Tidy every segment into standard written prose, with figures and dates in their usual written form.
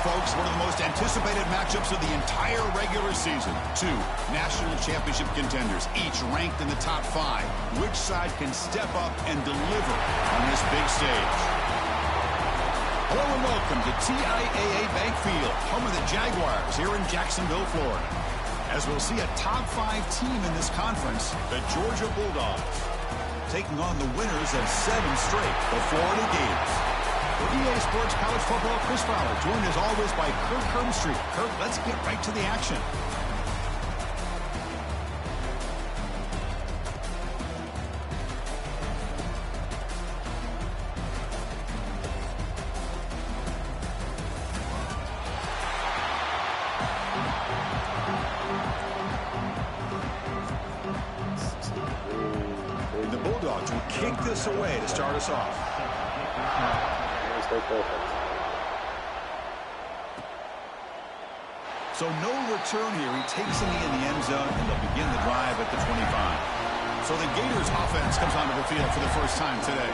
folks, one of the most anticipated matchups of the entire regular season. Two national championship contenders, each ranked in the top 5. Which side can step up and deliver on this big stage? Hello and welcome to TIAA Bank Field, home of the Jaguars here in Jacksonville, Florida. As we'll see a top 5 team in this conference, the Georgia Bulldogs, taking on the winners of 7 straight, the Florida Gators. For EA Sports College Football, Chris Fowler, joined as always by Kirk Hermstreet. Kirk, let's get right to the action. The Bulldogs will kick this away to start us off. So no return here. He takes a knee in the end zone, and they'll begin the drive at the 25. So the Gators offense comes onto the field for the first time today.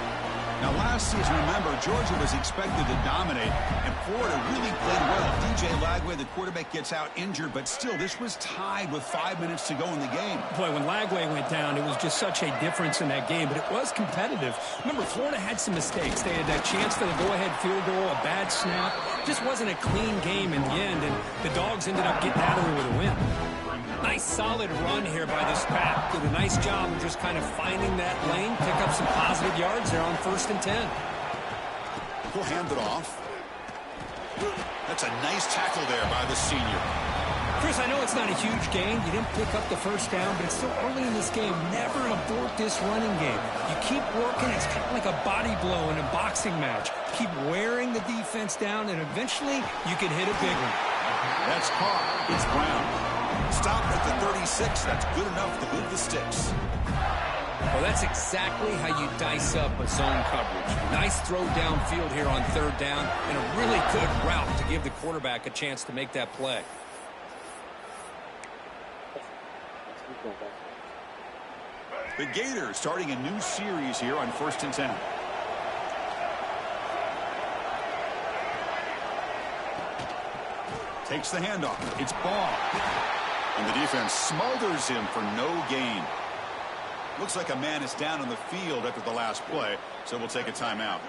Now, last season, remember, Georgia was expected to dominate, and Florida really played well. DJ Lagway, the quarterback, gets out injured, but still, this was tied with 5 minutes to go in the game. Boy, when Lagway went down, it was just such a difference in that game, but it was competitive. Remember, Florida had some mistakes. They had that chance for the go-ahead field goal, a bad snap. Just wasn't a clean game in the end, and the Dogs ended up getting out of there with a win. Nice solid run here by this pack. Did a nice job of just kind of finding that lane, pick up some positive yards there on 1st and 10. We'll hand it off. That's a nice tackle there by the senior. Chris, I know it's not a huge gain. You didn't pick up the first down, but it's still early in this game. Never abort this running game. You keep working. It's kind of like a body blow in a boxing match. Keep wearing the defense down, and eventually you can hit a big one. That's caught. It's Brown. Stop at the 36. That's good enough to move the sticks. Well, that's exactly how you dice up a zone coverage. Nice throw downfield here on 3rd down, and a really good route to give the quarterback a chance to make that play. The Gators starting a new series here on 1st and 10. Takes the handoff. It's Ball. And the defense smothers him for no gain. Looks like a man is down on the field after the last play, so we'll take a timeout.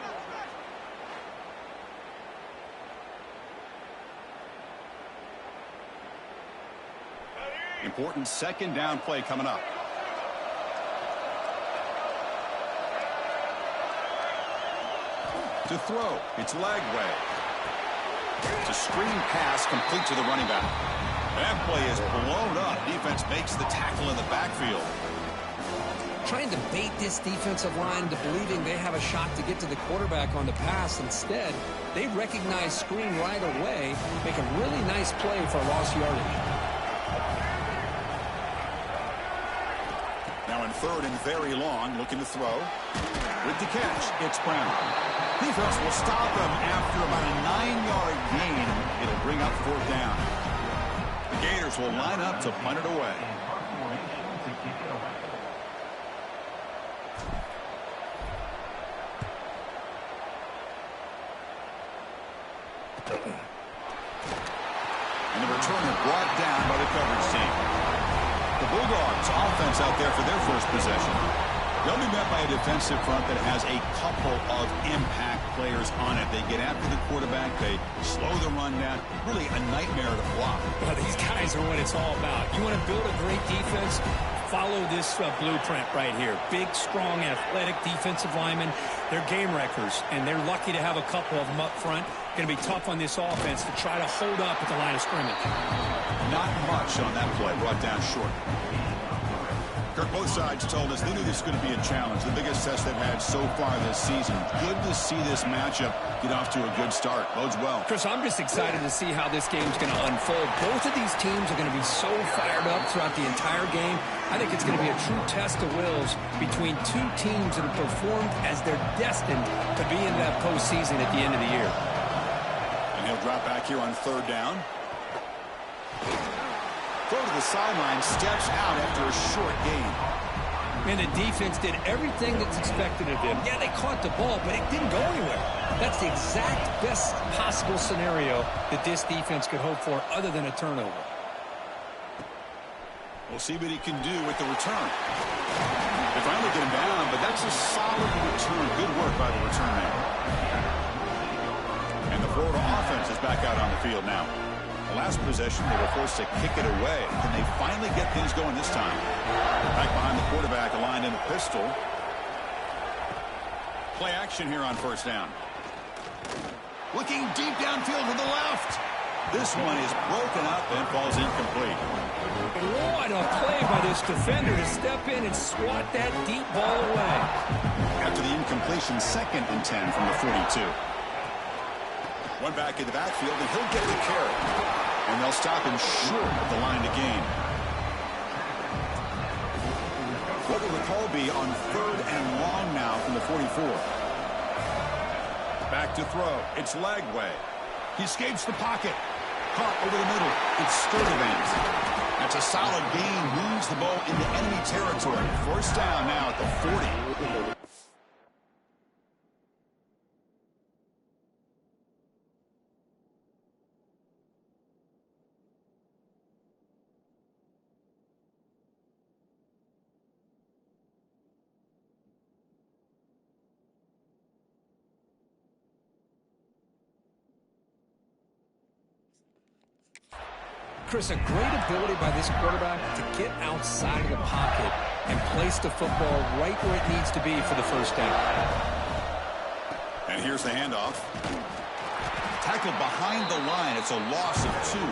Important 2nd down play coming up. To throw, it's Lagway. It's a screen pass complete to the running back. That play is blown up. Defense makes the tackle in the backfield. Trying to bait this defensive line into believing they have a shot to get to the quarterback on the pass. Instead, they recognize screen right away, make a really nice play for lost yardage. Now in 3rd and very long, looking to throw. With the catch, it's Brown. Defense will stop him after about a 9-yard gain. It'll bring up 4th down. The Gators will line up to punt it away. And the returner brought down by the coverage team. The Bulldogs offense out there for their first possession. They'll be met by a defensive front that has a couple of impact players on it. They get after the quarterback. They slow the run down. Really a nightmare to block. Well, these guys are what it's all about. You want to build a great defense? Follow this blueprint right here. Big, strong, athletic defensive linemen. They're game wreckers, and they're lucky to have a couple of them up front. Going to be tough on this offense to try to hold up at the line of scrimmage. Not much on that play, brought down short. Kirk, both sides told us they knew this was going to be a challenge, the biggest test they've had so far this season. Good to see this matchup get off to a good start. Bodes well. Chris, I'm just excited to see how this game's going to unfold. Both of these teams are going to be so fired up throughout the entire game. I think it's going to be a true test of wills between two teams that have performed as they're destined to be in that postseason at the end of the year. And he'll drop back here on 3rd down. Throw to the sideline, steps out after a short gain. And the defense did everything that's expected of them. Yeah, they caught the ball, but it didn't go anywhere. That's the exact best possible scenario that this defense could hope for other than a turnover. We'll see what he can do with the return. They finally get him down, but that's a solid return. Good work by the return man. And the Florida offense is back out on the field now. The last possession, they were forced to kick it away. Can they finally get things going this time? Back behind the quarterback, aligned in the pistol. Play action here on first down. Looking deep downfield to the left. This one is broken up and falls incomplete. What a play by this defender to step in and swat that deep ball away. After the incompletion, 2nd and 10 from the 42. One back in the backfield, and he'll get the carry. And they'll stop him short of the line to gain. What will the call be on 3rd and long now from the 44? Back to throw. It's Lagway. He escapes the pocket. Caught over the middle. It's Sturdivant. That's a solid gain. Moves the ball into enemy territory. First down now at the 40. Chris, a great ability by this quarterback to get outside of the pocket and place the football right where it needs to be for the first down. And here's the handoff. Tackled behind the line. It's a loss of 2.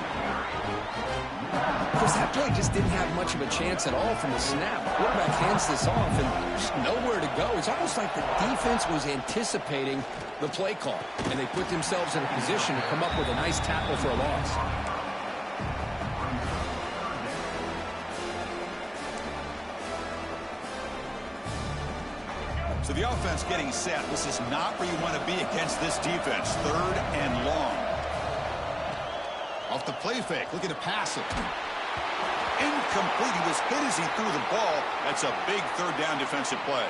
Chris, that play just didn't have much of a chance at all from the snap. The quarterback hands this off and there's nowhere to go. It's almost like the defense was anticipating the play call, and they put themselves in a position to come up with a nice tackle for a loss. So the offense getting set. This is not where you want to be against this defense. 3rd and long. Off the play fake. Looking to pass it. Incomplete. He was hit as he threw the ball. That's a big 3rd down defensive play.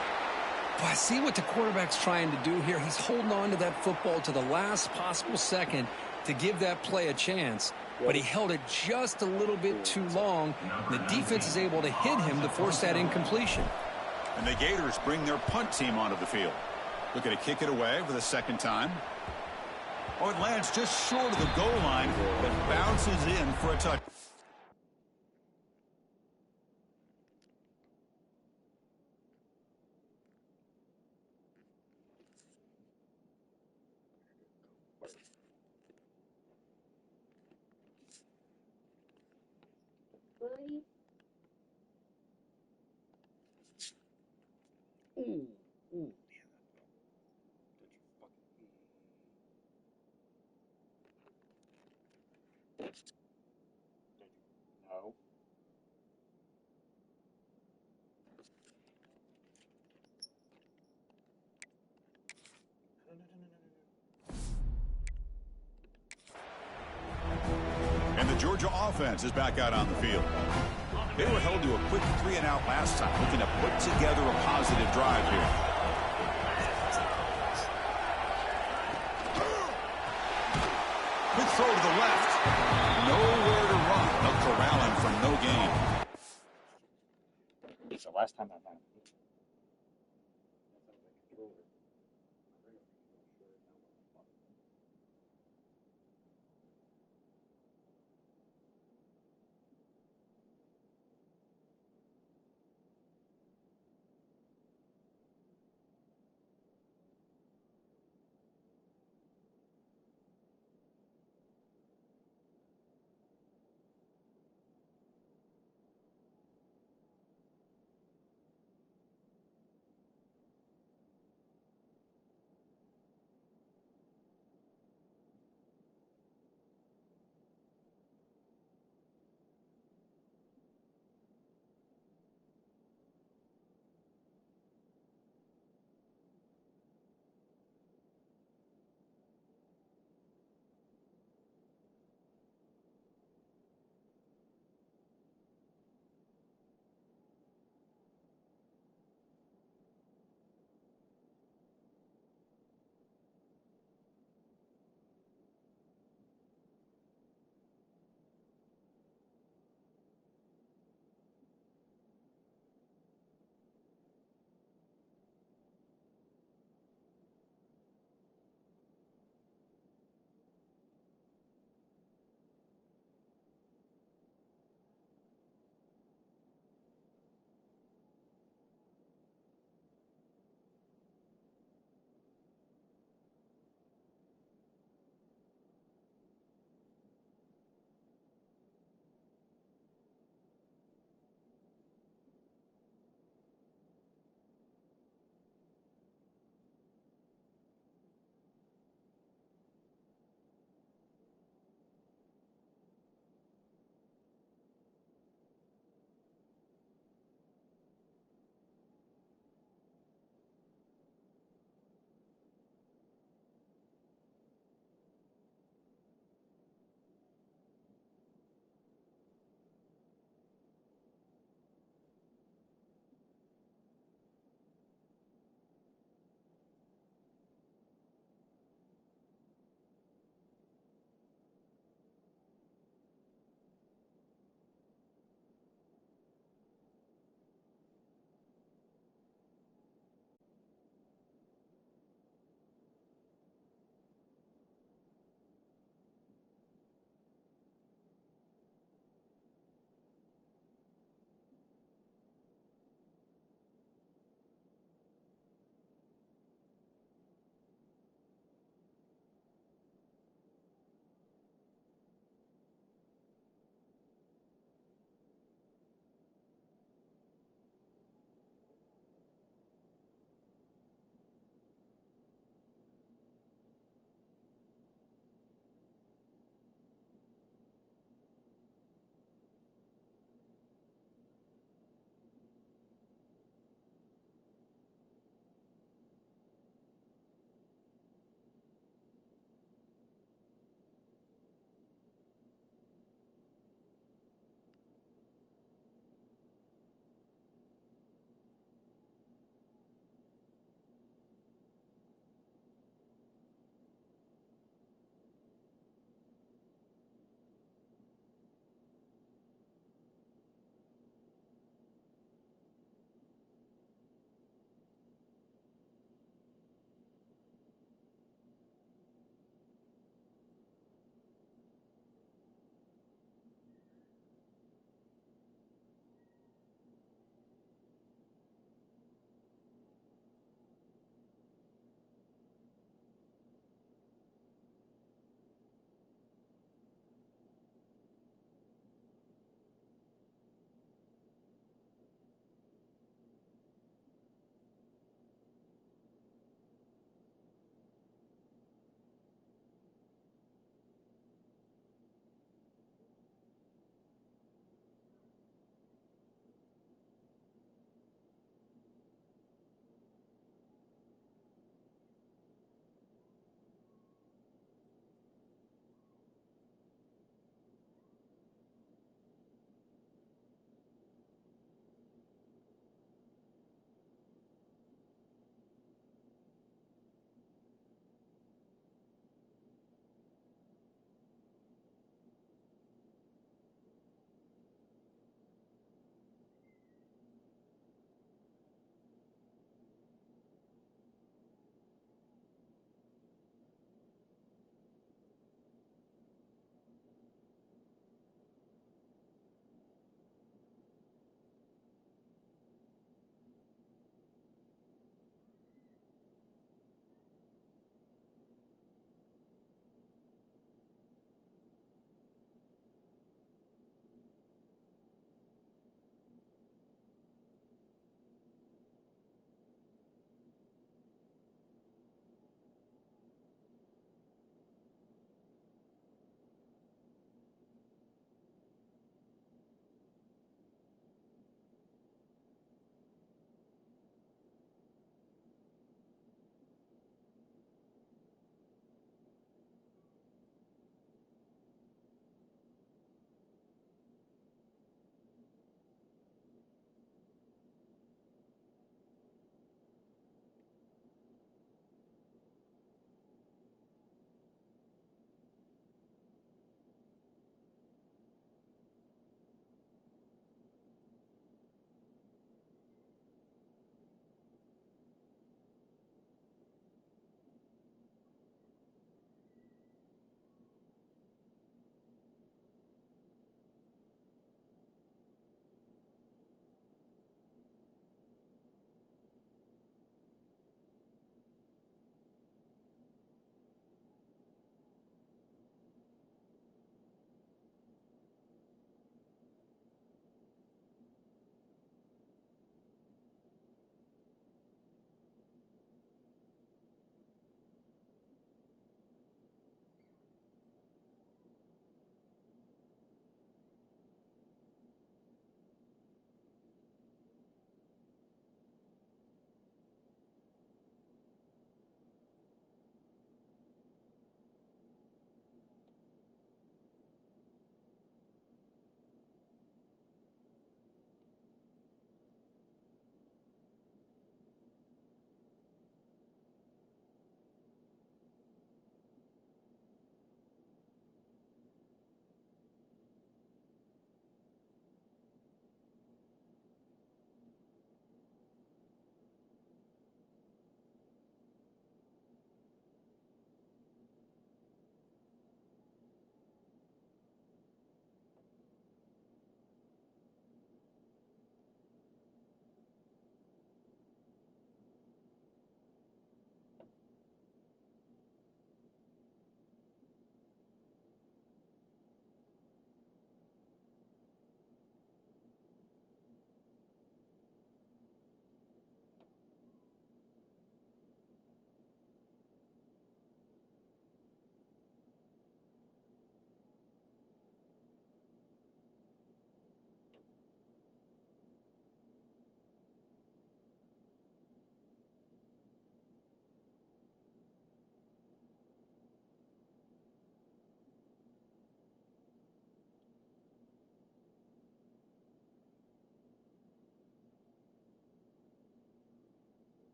Well, I see what the quarterback's trying to do here. He's holding on to that football to the last possible second to give that play a chance. But he held it just a little bit too long. The defense is able to hit him to force that incompletion. And the Gators bring their punt team onto the field. Looking to kick it away for the 2nd time. Oh, it lands just short of the goal line, but bounces in for a touch. No. And the Georgia offense is back out on the field. They were held to a quick 3-and-out last time, looking to put together a positive drive here. Quick throw to the left. Nowhere to run. They'll corral him for no gain. It's the last time that happened.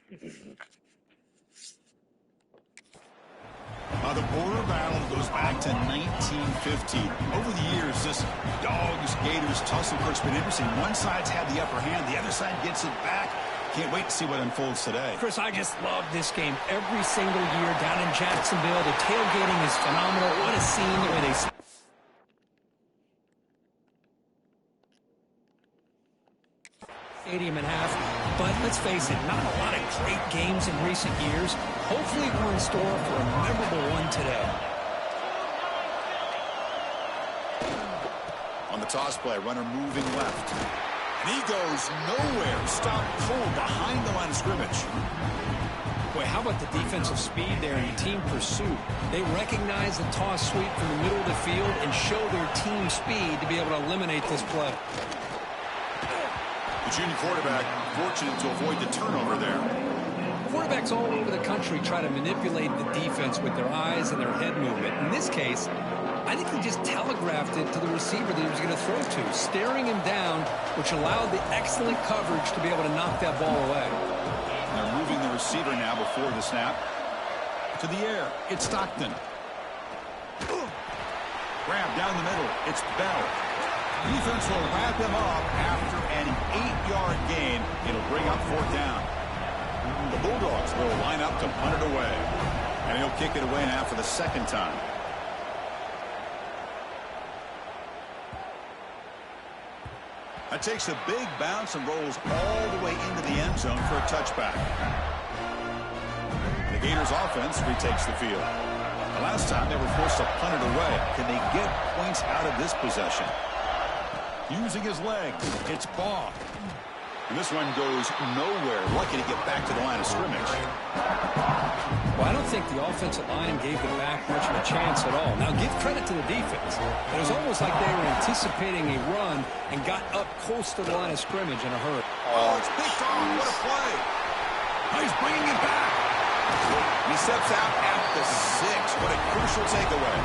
The border battle goes back to 1915. Over the years, this Dogs-Gators tussle, of course, been interesting. One side's had the upper hand. The other side gets it back. Can't wait to see what unfolds today. Chris, I just love this game. Every single year down in Jacksonville, the tailgating is phenomenal. What a scene the way they... Stadium in half, but let's face it, not a lot of great games in recent years. Hopefully we're in store for a memorable one today. On the toss play, runner moving left. And he goes nowhere. Stop cold behind the line of scrimmage. Boy, how about the defensive speed there in team pursuit? They recognize the toss sweep from the middle of the field and show their team speed to be able to eliminate this play. The junior quarterback fortunate to avoid the turnover there. Quarterbacks all over the country try to manipulate the defense with their eyes and their head movement. In this case, I think he just telegraphed it to the receiver that he was going to throw to, staring him down, which allowed the excellent coverage to be able to knock that ball away. They're moving the receiver now before the snap. To the air, it's Stockton. Grab down the middle, it's Bell. Defense will wrap him up after an 8-yard gain. It'll bring up 4th down. The Bulldogs will line up to punt it away. And he'll kick it away now for the 2nd time. That takes a big bounce and rolls all the way into the end zone for a touchback. The Gators offense retakes the field. The last time they were forced to punt it away. Can they get points out of this possession? Using his leg, it's Baugh. And this one goes nowhere. Lucky to get back to the line of scrimmage. Well, I don't think the offensive line gave the back much of a chance at all. Now, give credit to the defense. It was almost like they were anticipating a run and got up close to the line of scrimmage in a hurry. Oh, it's picked off. What a play. Oh, he's bringing it back. He steps out at the 6. What a crucial takeaway.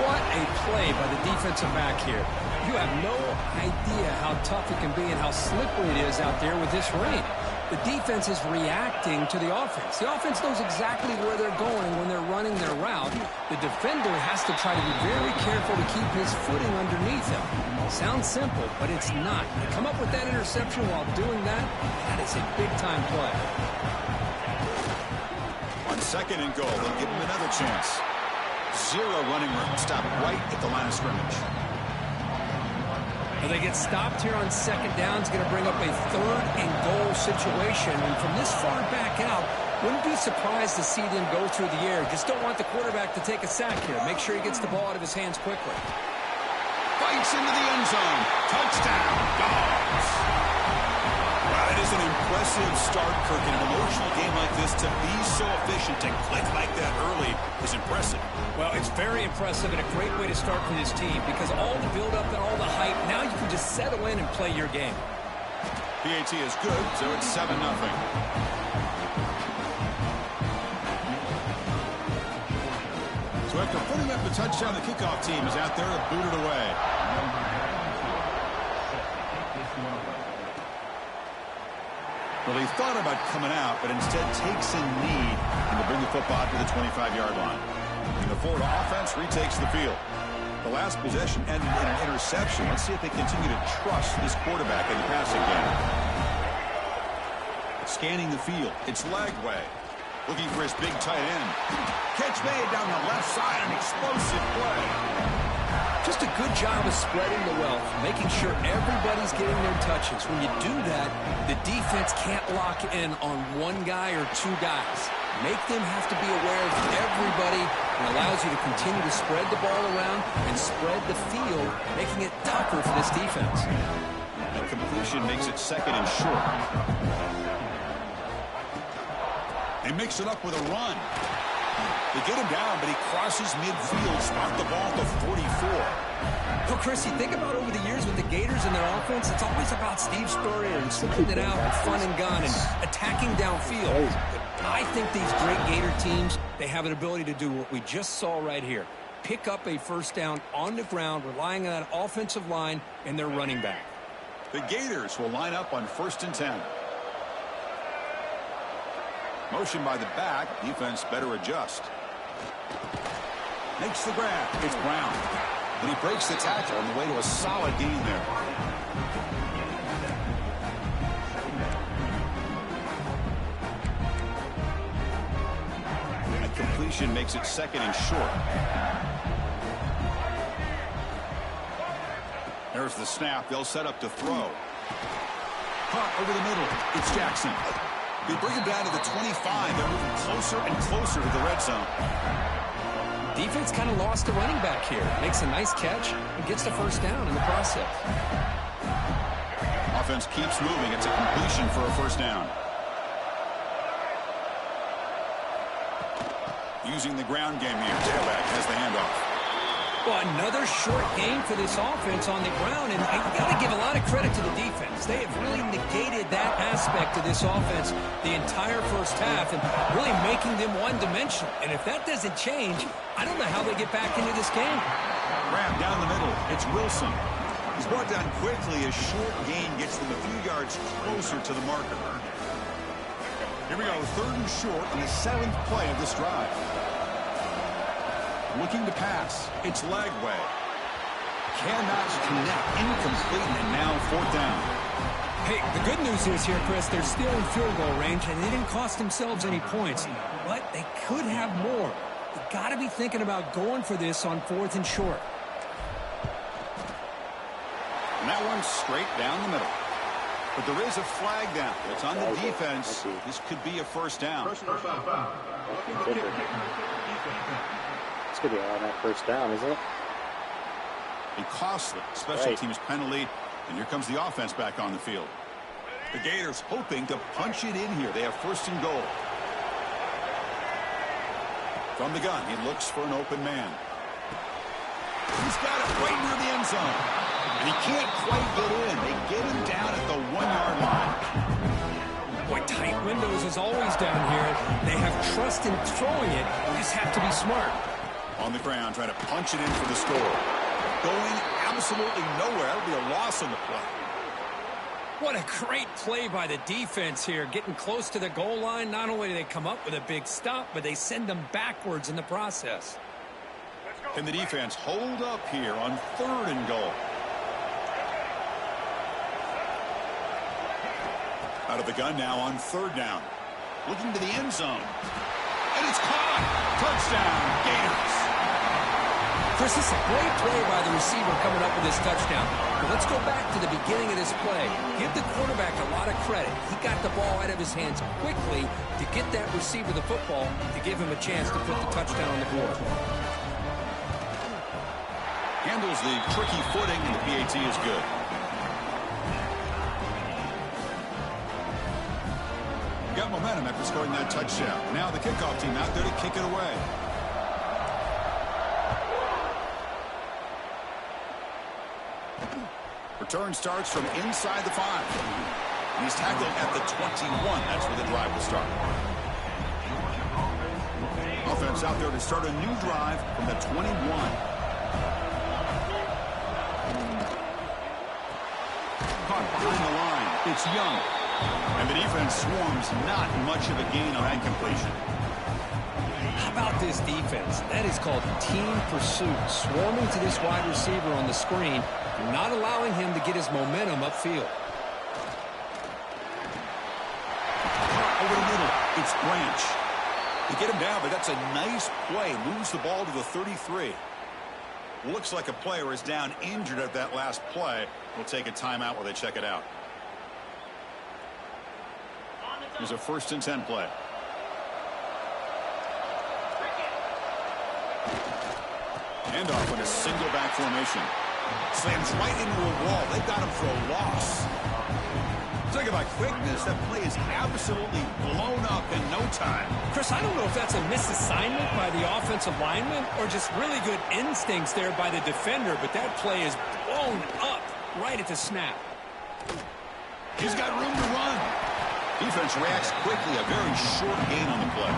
What a play by the defensive back here. You have no idea how tough it can be and how slippery it is out there with this rain. The defense is reacting to the offense. The offense knows exactly where they're going when they're running their route. The defender has to try to be very careful to keep his footing underneath him. Sounds simple, but it's not. To come up with that interception while doing that, that is a big-time play. On 2nd and goal, they'll give him another chance. 0 running room. Stop right at the line of scrimmage. Well, they get stopped here on 2nd down. It's going to bring up a 3rd and goal situation. And from this far back out, wouldn't be surprised to see them go through the air. Just don't want the quarterback to take a sack here. Make sure he gets the ball out of his hands quickly. Fights into the end zone. Touchdown, Dogs. Wow, that is an impressive start, Kirk. In an emotional game like this, to be so efficient, to click like that early is impressive. Well, it's very impressive and a great way to start for this team because all the build-up and all the hype, now you can just settle in and play your game. PAT is good, so it's 7-0. So after putting up the touchdown, the kickoff team is out there to boot it away. Well, he thought about coming out, but instead takes a knee and will bring the football to the 25-yard line. And the Florida offense retakes the field. The last possession ended in an interception. Let's see if they continue to trust this quarterback in the passing game. Scanning the field. It's Lagway. Looking for his big tight end. Catch made down the left side. An explosive play. Just a good job of spreading the wealth, making sure everybody's getting their touches. When you do that, the defense can't lock in on one guy or 2 guys. Make them have to be aware of everybody and allows you to continue to spread the ball around and spread the field, making it tougher for this defense. That completion makes it 2nd and short. They mix it up with a run. They get him down, but he crosses midfield, spot the ball to 44. Well, Chris, you think about over the years with the Gators and their offense, it's always about Steve Spurrier and slipping it out with fun and gun and attacking downfield. I think these great Gator teams, they have an ability to do what we just saw right here. Pick up a 1st down on the ground, relying on that offensive line and their running back. The Gators will line up on 1st and 10. Motion by the back. Defense better adjust. Makes the grab. It's Brown. And he breaks the tackle on the way to a solid gain there. That completion makes it 2nd and short. There's the snap. They'll set up to throw. Caught over the middle. It's Jackson. They bring him down to the 25. They're moving closer and closer to the red zone. Defense kind of lost a running back here. Makes a nice catch and gets the first down in the process. Offense keeps moving. It's a completion for a first down. Using the ground game here. Tailback has the handoff. Well, another short game for this offense on the ground, and you got to give a lot of credit to the defense. They have really negated that aspect of this offense the entire first half and really making them one-dimensional. And if that doesn't change, I don't know how they get back into this game. Grab down the middle. It's Wilson. He's brought down quickly. A short gain gets them a few yards closer to the marker. Here we go. 3rd and short on the 7th play of this drive. Looking to pass. It's Lagway. Cannot connect. Incomplete, and now 4th down. Hey, the good news is here, Chris, they're still in field goal range, and they didn't cost themselves any points. But they could have more. You got to be thinking about going for this on 4th and short. And that one's straight down the middle. But there is a flag down. It's on the defense. This could be a first down. It's going to be on that first down, isn't it? A costly special teams penalty. And here comes the offense back on the field. The Gators hoping to punch it in here. They have 1st and goal. From the gun, he looks for an open man. He's got it right near the end zone. And he can't quite get in. They get him down at the 1-yard line. Boy, tight windows is always down here. They have trust in throwing it. They just have to be smart. On the ground, trying to punch it in for the score. Going absolutely nowhere. That'll be a loss on the play. What a great play by the defense here. Getting close to the goal line, not only do they come up with a big stop, but they send them backwards in the process. Can the defense hold up here on 3rd and goal? Out of the gun now on 3rd down. Looking to the end zone. And it's caught. Touchdown, Gators. Chris, this is a great play by the receiver coming up with this touchdown. But let's go back to the beginning of this play. Give the quarterback a lot of credit. He got the ball out of his hands quickly to get that receiver the football to give him a chance to put the touchdown on the board. Handles the tricky footing, and the PAT is good. Got momentum after scoring that touchdown. Now the kickoff team out there to kick it away. Return starts from inside the 5. And he's tackled at the 21. That's where the drive will start. Offense out there to start a new drive from the 21. Caught behind the line. It's Young. And the defense swarms. Not much of a gain on that completion. How about this defense? That is called team pursuit. Swarming to this wide receiver on the screen, not allowing him to get his momentum upfield. Over the middle, it's Branch. They get him down, but that's a nice play. Moves the ball to the 33. Looks like a player is down injured at that last play. We'll take a timeout while they check it out. Here's a 1st and 10 play. Handoff in a single back formation. Slams right into a wall. They got him for a loss. Talk about quickness. That play is absolutely blown up in no time. Chris, I don't know if that's a misassignment by the offensive lineman or just really good instincts there by the defender, but that play is blown up right at the snap. He's got room to run. Defense reacts quickly. A very short gain on the play.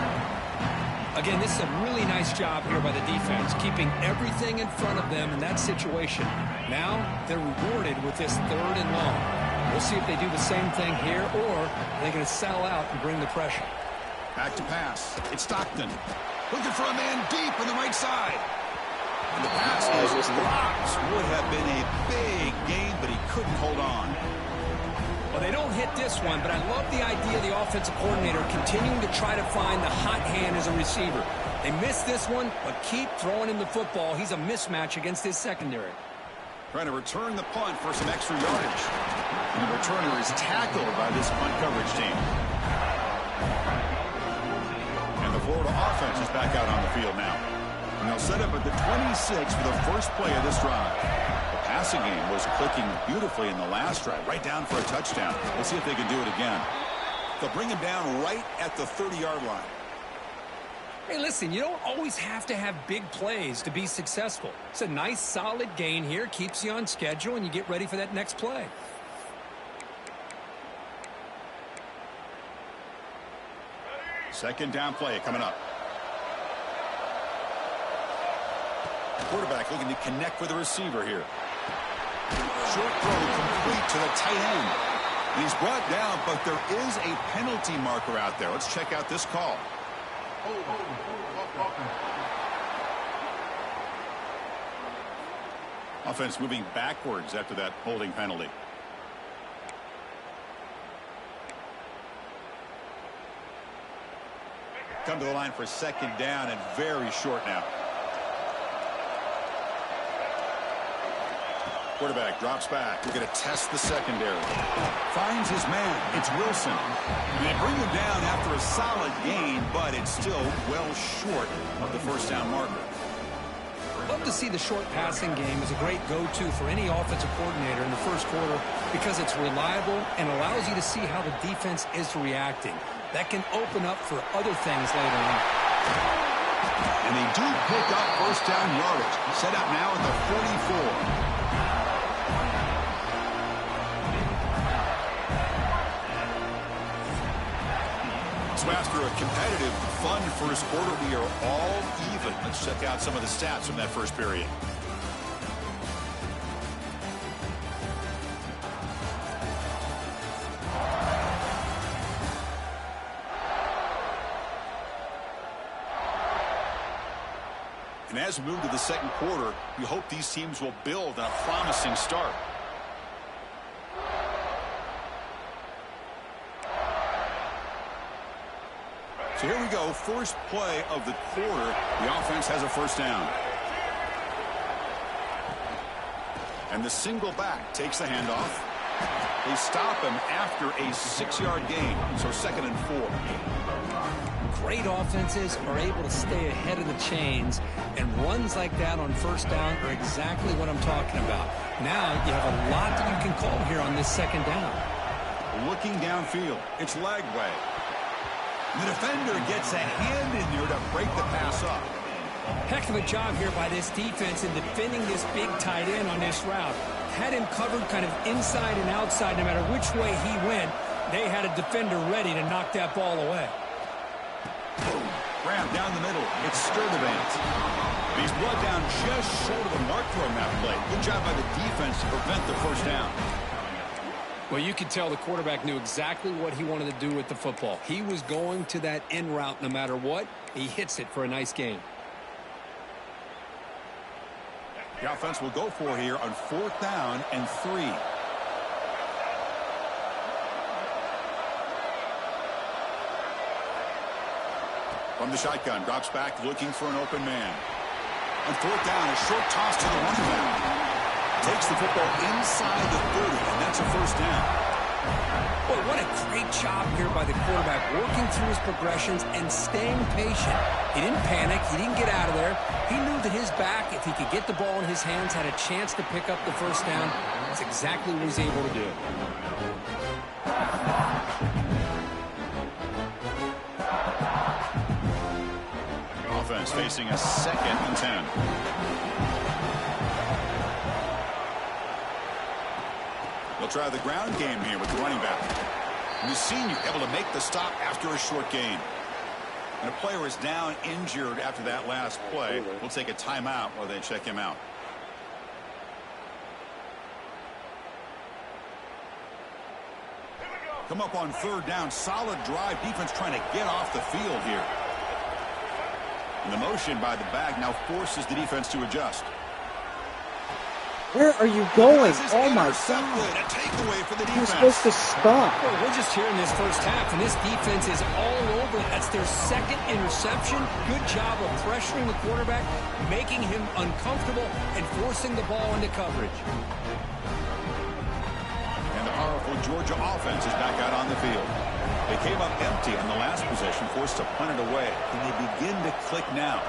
Again, this is a really nice job here by the defense, keeping everything in front of them in that situation. Now they're rewarded with this 3rd and long. We'll see if they do the same thing here, or they're going to sell out and bring the pressure. Back to pass. It's Stockton. Looking for a man deep on the right side. And the pass is blocked. Would have been a big gain, but he couldn't hold on. Well, they don't hit this one, but I love the idea of the offensive coordinator continuing to try to find the hot hand as a receiver. They missed this one, but keep throwing him the football. He's a mismatch against his secondary. Trying to return the punt for some extra yardage. And the returner is tackled by this punt coverage team. And the Florida offense is back out on the field now. And they'll set up at the 26 for the first play of this drive. The passing game was clicking beautifully in the last drive, right down for a touchdown. Let's see if they can do it again. They'll bring him down right at the 30-yard line. Hey, listen, you don't always have to have big plays to be successful. It's a nice, solid gain here, keeps you on schedule, and you get ready for that next play. Second down play coming up. Quarterback looking to connect with the receiver here. Short throw complete to the tight end. And he's brought down, but there is a penalty marker out there. Let's check out this call. Offense moving backwards after that holding penalty. Come to the line for second down and very short now. Quarterback drops back. We're going to test the secondary. Finds his man. It's Wilson. And they bring him down after a solid gain, but it's still well short of the first down marker. Love to see the short passing game as a great go-to for any offensive coordinator in the first quarter because it's reliable and allows you to see how the defense is reacting. That can open up for other things later on. And they do pick up first down yardage. Set up now at the 44. So after a competitive, fun first quarter, we are all even. Let's check out some of the stats from that first period. And as we move to the second quarter, we hope these teams will build on a promising start. So here we go, first play of the quarter. The offense has a first down. And the single back takes the handoff. They stop him after a 6-yard gain, so 2nd and 4. Great offenses are able to stay ahead of the chains, and runs like that on first down are exactly what I'm talking about. Now you have a lot that you can call here on this second down. Looking downfield, it's leg way. The defender gets a hand in there to break the pass up. Heck of a job here by this defense in defending this big tight end on this route. Had him covered kind of inside and outside no matter which way he went. They had a defender ready to knock that ball away. Graham down the middle. It's Sturdivant. He's brought down just short of the mark for him that play. Good job by the defense to prevent the first down. Well, you could tell the quarterback knew exactly what he wanted to do with the football. He was going to that in route no matter what. He hits it for a nice gain. The offense will go for here on 4th down and 3. From the shotgun, drops back looking for an open man. On 4th down, a short toss to the running back. Takes the football inside the 30, and that's a first down. Boy, what a great job here by the quarterback, working through his progressions and staying patient. He didn't panic. He didn't get out of there. He knew that his back, if he could get the ball in his hands, had a chance to pick up the first down. That's exactly what he's able to do. Offense facing a 2nd and 10. They'll try the ground game here with the running back. Ncaa able to make the stop after a short gain. And a player is down injured after that last play. We'll take a timeout while they check him out. Come up on third down. Solid drive. Defense trying to get off the field here. And the motion by the back now forces the defense to adjust. Where are you going? Oh my God. A takeaway for the You're defense. supposed to stop. Well, we're just here in this first half, and this defense is all over. That's their second interception. Good job of pressuring the quarterback, making him uncomfortable, and forcing the ball into coverage. And the powerful Georgia offense is back out on the field. They came up empty on the last possession, forced to punt it away. And they begin to click now.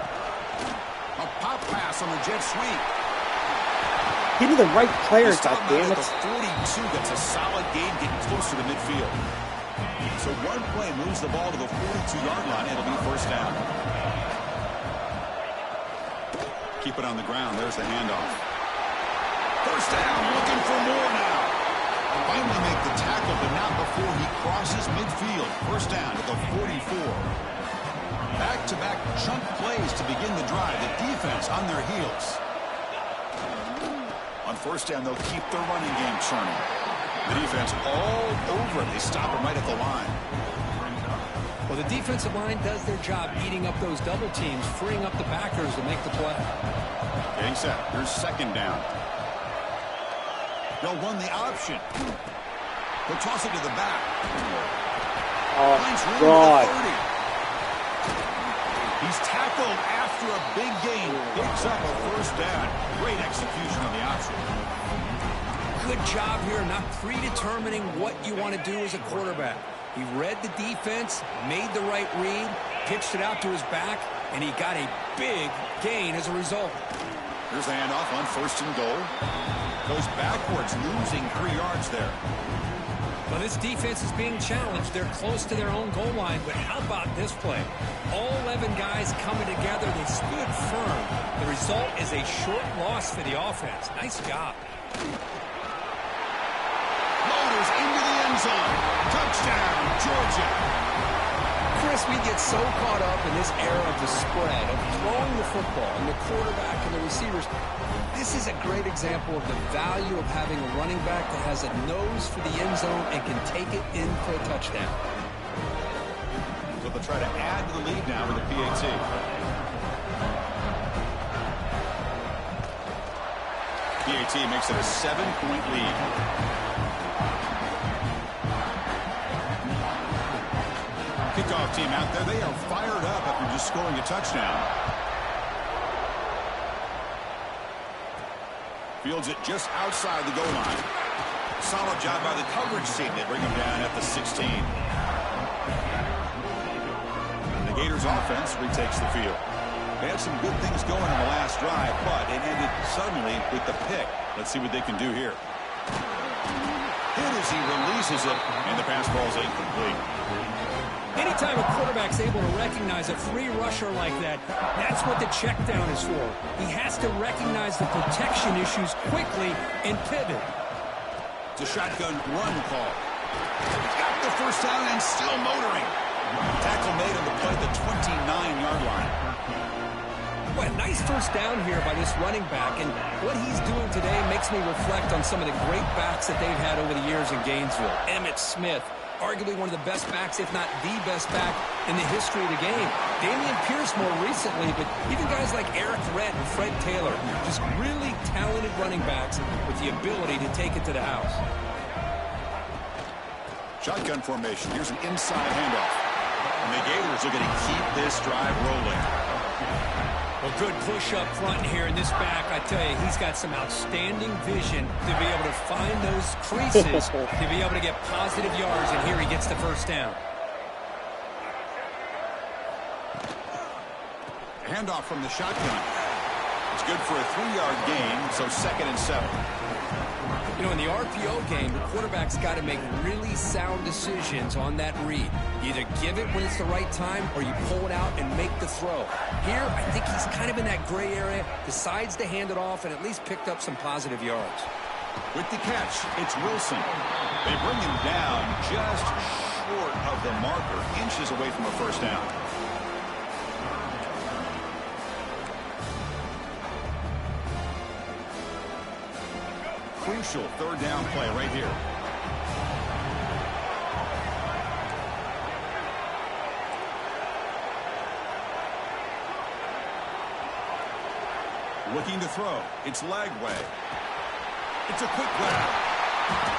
A pop pass on the jet sweep. Give me the right players, goddammit. goddammit. The 42 gets a solid gain, getting closer to midfield. So one play moves the ball to the 42-yard line. It'll be first down. Keep it on the ground. There's the handoff. First down, looking for more now. Finally make the tackle, but not before he crosses midfield. First down to the 44. Back-to-back chunk plays to begin the drive. The defense on their heels. On first down, they'll keep their running game churning. The defense all over it. They stop him right at the line. Well, the defensive line does their job eating up those double teams, freeing up the backers to make the play. Getting set. Here's second down. They'll run the option. They'll toss it to the back. Oh, Finds room God. at the 30. He's tackled after a big gain. Picks up a first down. Great execution on the option. Good job here, not predetermining what you want to do as a quarterback. He read the defense, made the right read, pitched it out to his back, and he got a big gain as a result. Here's the handoff on first and goal. Goes backwards, losing 3 yards there. Well, this defense is being challenged. They're close to their own goal line, but how about this play? All 11 guys coming together. They stood firm. The result is a short loss for the offense. Nice job. Loaders into the end zone. Touchdown, Georgia. Chris, we get so caught up in this era of the spread, of throwing the football, and the quarterback and the receivers. This is a great example of the value of having a running back that has a nose for the end zone and can take it in for a touchdown. So they'll try to add to the lead now with a PAT. PAT makes it a 7-point lead. Kickoff team out there. They are fired up after just scoring a touchdown. Fields it just outside the goal line. Solid job by the coverage team. They bring him down at the 16. The Gators offense retakes the field. They had some good things going in the last drive, but it ended suddenly with the pick. Let's see what they can do here. Hit as he releases it, and the pass ball is incomplete. Anytime a quarterback's able to recognize a free rusher like that, that's what the check down is for. He has to recognize the protection issues quickly and pivot. It's a shotgun run call. Got the first down and still motoring. Tackle made on the play at the 29-yard line. Well, a nice first down here by this running back, and what he's doing today makes me reflect on some of the great backs that they've had over the years in Gainesville. Emmitt Smith, arguably one of the best backs, if not the best back in the history of the game. Damian Pierce more recently, but even guys like Eric Redd and Fred Taylor, just really talented running backs with the ability to take it to the house. Shotgun formation. Here's an inside handoff. And the Gators are going to keep this drive rolling. Well, good push up front here in this back. I tell you, he's got some outstanding vision to be able to find those creases, to be able to get positive yards, and here he gets the first down. Handoff from the shotgun. It's good for a 3-yard gain, so 2nd and 7. You know, in the RPO game, the quarterback's got to make really sound decisions on that read. You either give it when it's the right time or you pull it out and make the throw. Here, I think he's kind of in that gray area, decides to hand it off and at least picked up some positive yards. With the catch, it's Wilson. They bring him down just short of the marker, inches away from a first down. Crucial 3rd down play right here. Looking to throw. It's Lagway. It's a quick grab.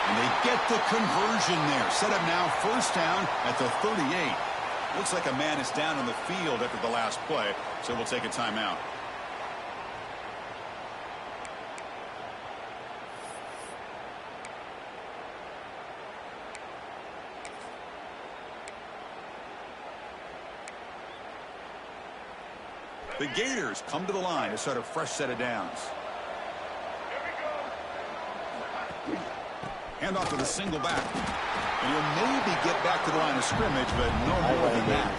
And they get the conversion there. Set up now first down at the 38. Looks like a man is down on the field after the last play, so we'll take a timeout. The Gators come to the line to start a fresh set of downs. Hand off to the single back. And he'll maybe get back to the line of scrimmage, but no more than that.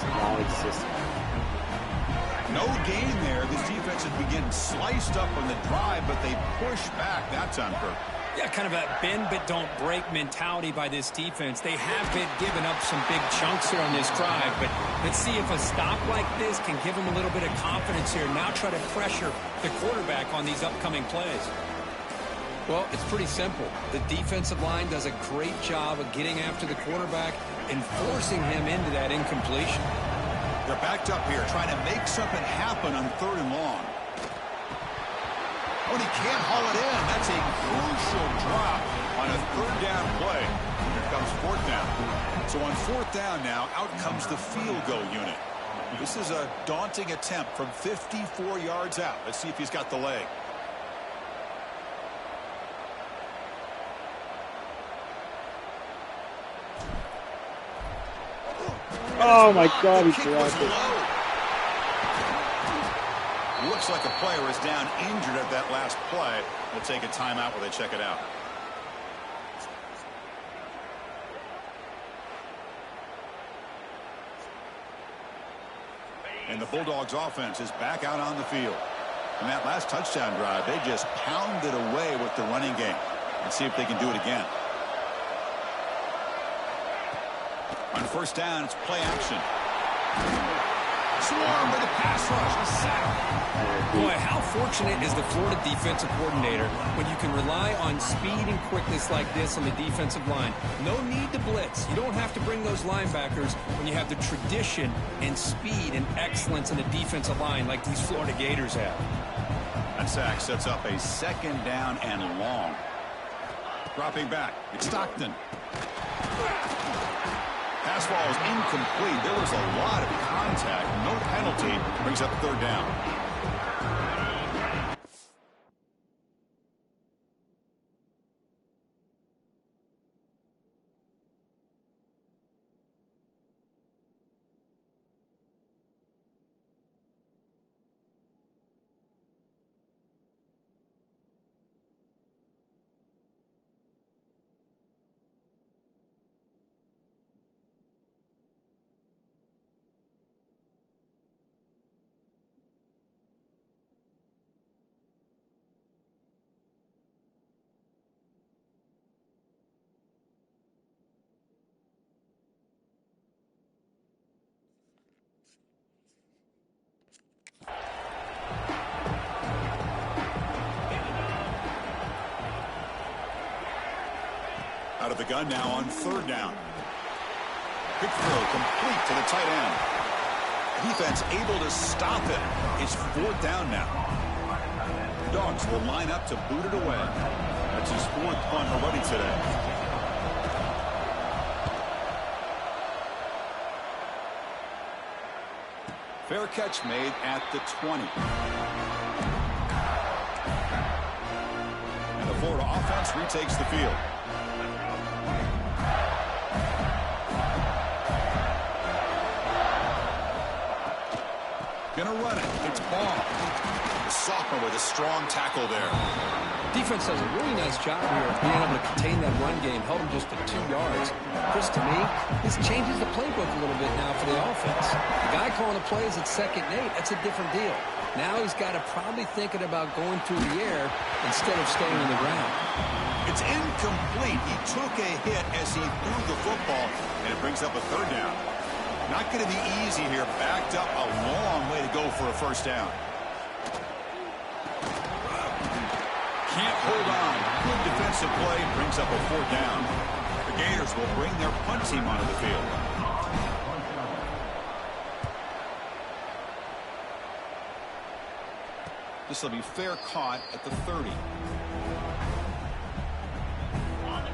No gain there. This defense has been getting sliced up on the drive, but they push back that time, Kirk. Yeah, kind of a bend but don't break mentality by this defense. They have been giving up some big chunks here on this drive, but let's see if a stop like this can give them a little bit of confidence here. Now try to pressure the quarterback on these upcoming plays. Well, it's pretty simple. The defensive line does a great job of getting after the quarterback and forcing him into that incompletion. They're backed up here trying to make something happen on 3rd and long. Oh, and he can't haul it in. That's a crucial drop on a 3rd down play. Here comes 4th down. So on 4th down now, out comes the field goal unit. This is a daunting attempt from 54 yards out. Let's see if he's got the leg. Oh my God, he dropped it. Looks like a player is down injured at that last play. We'll take a timeout while they check it out. And the Bulldogs offense is back out on the field. And that last touchdown drive, they just pounded away with the running game. Let's see if they can do it again. On 1st down, it's play action. Swarm with a pass rush. A sack. Boy, how fortunate is the Florida defensive coordinator when you can rely on speed and quickness like this on the defensive line. No need to blitz. You don't have to bring those linebackers when you have the tradition and speed and excellence in the defensive line like these Florida Gators have. Ncaa sets up a 2nd down and long. Dropping back. It's Stockton. Pass ball is incomplete. There was a lot of contact. No penalty. Brings up 3rd down. Out of the gun now on 3rd down. Quick throw complete to the tight end. Defense able to stop it. It's 4th down now. Dogs will line up to boot it away. That's his 4th punt already today. Fair catch made at the 20. And the Florida offense retakes the field. Gonna run it. It's Ball. The sophomore with a strong tackle there. Defense does a really nice job here of being able to contain that run game. Held him just to 2 yards. Chris, to me, this changes the playbook a little bit now for the offense. The guy calling the plays at 2nd and 8, that's a different deal. Now he's got to probably thinking about going through the air instead of staying on the ground. It's incomplete. He took a hit as he threw the football, and it brings up a 3rd down. Not going to be easy here. Backed up a long way to go for a 1st down. Can't hold on. Good defensive play. Brings up a 4th down. The Gators will bring their punt team onto the field. This will be fair caught at the 30.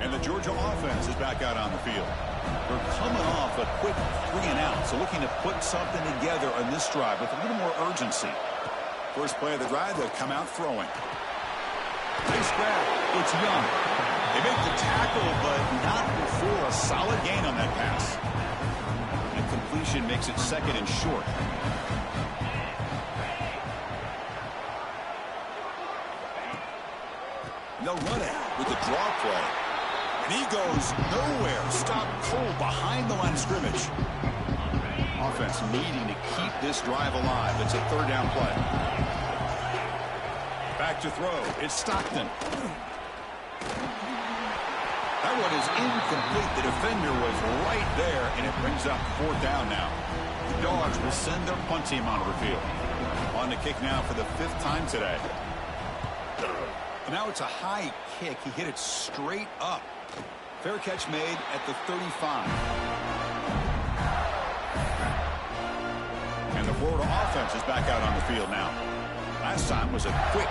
And the Georgia offense is back out on the field. They're coming off a quick 3-and-out, so looking to put something together on this drive with a little more urgency. First play of the drive, they'll come out throwing. Nice grab. It's Young. They make the tackle, but not before a solid gain on that pass. And completion makes it second and short. They'll run it with the draw play. And he goes nowhere. Stopped cold behind the line of scrimmage. Offense needing to keep this drive alive. It's a third down play. Back to throw. It's Stockton. That one is incomplete. The defender was right there, and it brings up fourth down now. The Dogs will send their punt team onto the field. On the kick now for the 5th time today. And now it's a high kick. He hit it straight up. Fair catch made at the 35. And the Florida offense is back out on the field now. Last time was a quick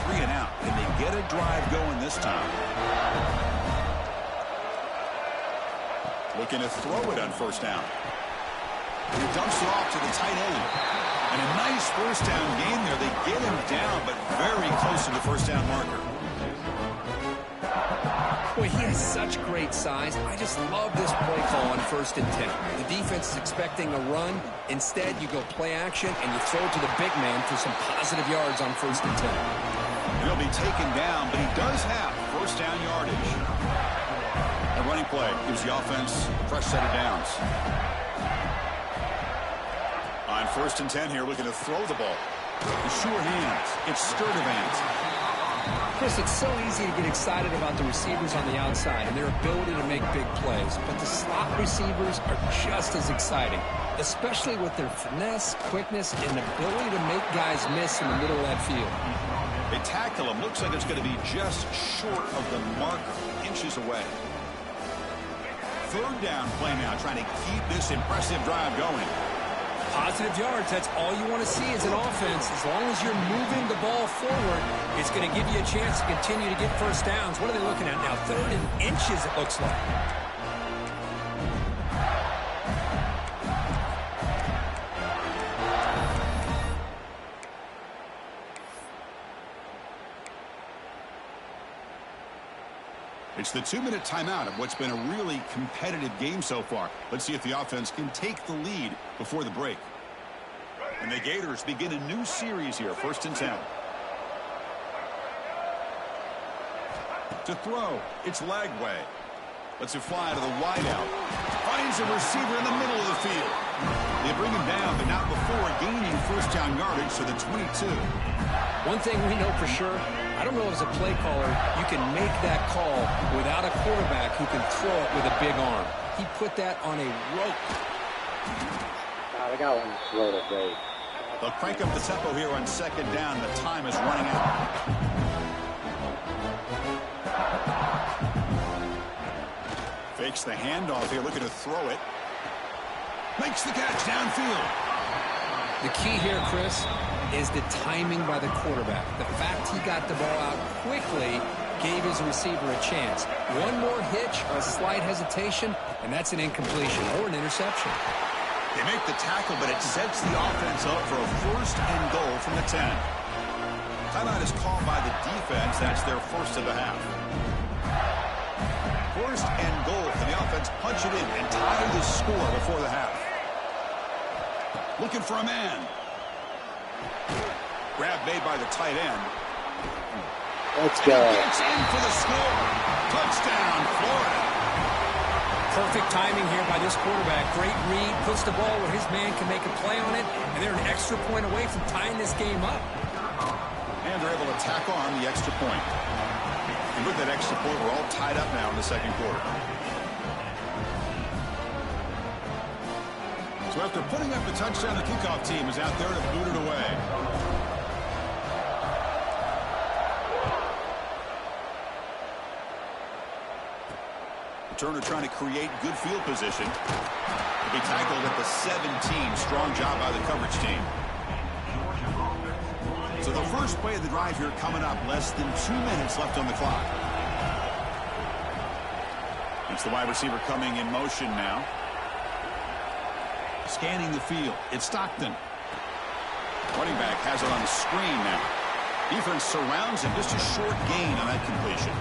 3-and-out. Can they get a drive going this time? Looking to throw it on first down. He dumps it off to the tight end. And a nice first down gain there. They get him down, but very close to the first down marker. Boy, he has such great size. I just love this play call on 1st and 10. The defense is expecting a run. Instead, you go play action, and you throw it to the big man for some positive yards on 1st and 10. He'll be taken down, but he does have first down yardage. A running play gives the offense a fresh set of downs. On 1st and 10 here, looking to throw the ball. The sure hands. It's Sturdivant. Chris, it's so easy to get excited about the receivers on the outside and their ability to make big plays, but the slot receivers are just as exciting, especially with their finesse, quickness, and ability to make guys miss in the middle of that field. They tackle him. Looks like it's going to be just short of the marker, inches away. Third down play now, trying to keep this impressive drive going. Positive yards, that's all you want to see as an offense. As long as you're moving the ball forward, it's going to give you a chance to continue to get first downs. What are they looking at now? 3rd and inches, it looks like. It's the 2-minute timeout of what's been a really competitive game so far. Let's see if the offense can take the lead before the break. And the Gators begin a new series here, 1st and 10. To throw, it's Lagway. Lets it fly to the wideout. Finds a receiver in the middle of the field. They bring him down, but not before gaining first down yardage to the 22. One thing we know for sure, I don't know as a play caller, you can make that call without a quarterback who can throw it with a big arm. He put that on a rope. They got one rolled up great. They'll crank up the tempo here on 2nd down. The time is running out. Fakes the handoff here, looking to throw it. Makes the catch downfield. The key here, Chris, is the timing by the quarterback. The fact he got the ball out quickly gave his receiver a chance. One more hitch or a slight hesitation, and that's an incompletion or an interception. They make the tackle, but it sets the offense up for a 1st and goal from the 10. Timeout is called by the defense. That's their first of the half. 1st and goal. Can the offense punch it in and tie the score before the half? Looking for a man. Grab made by the tight end. Let's go. Gets in for the score. Touchdown, Florida. Perfect timing here by this quarterback. Great read, puts the ball where his man can make a play on it, and they're an extra point away from tying this game up. And they're able to tack on the extra point. And with that extra point, we're all tied up now in the 2nd quarter. So after putting up the touchdown, the kickoff team is out there to boot it away. Turner trying to create good field position. He'll be tackled at the 17. Strong job by the coverage team. So the first play of the drive here coming up, less than 2 minutes left on the clock. It's the wide receiver coming in motion now. Scanning the field. It's Stockton. Running back has it on the screen now. Defense surrounds him. Just a short gain on that completion.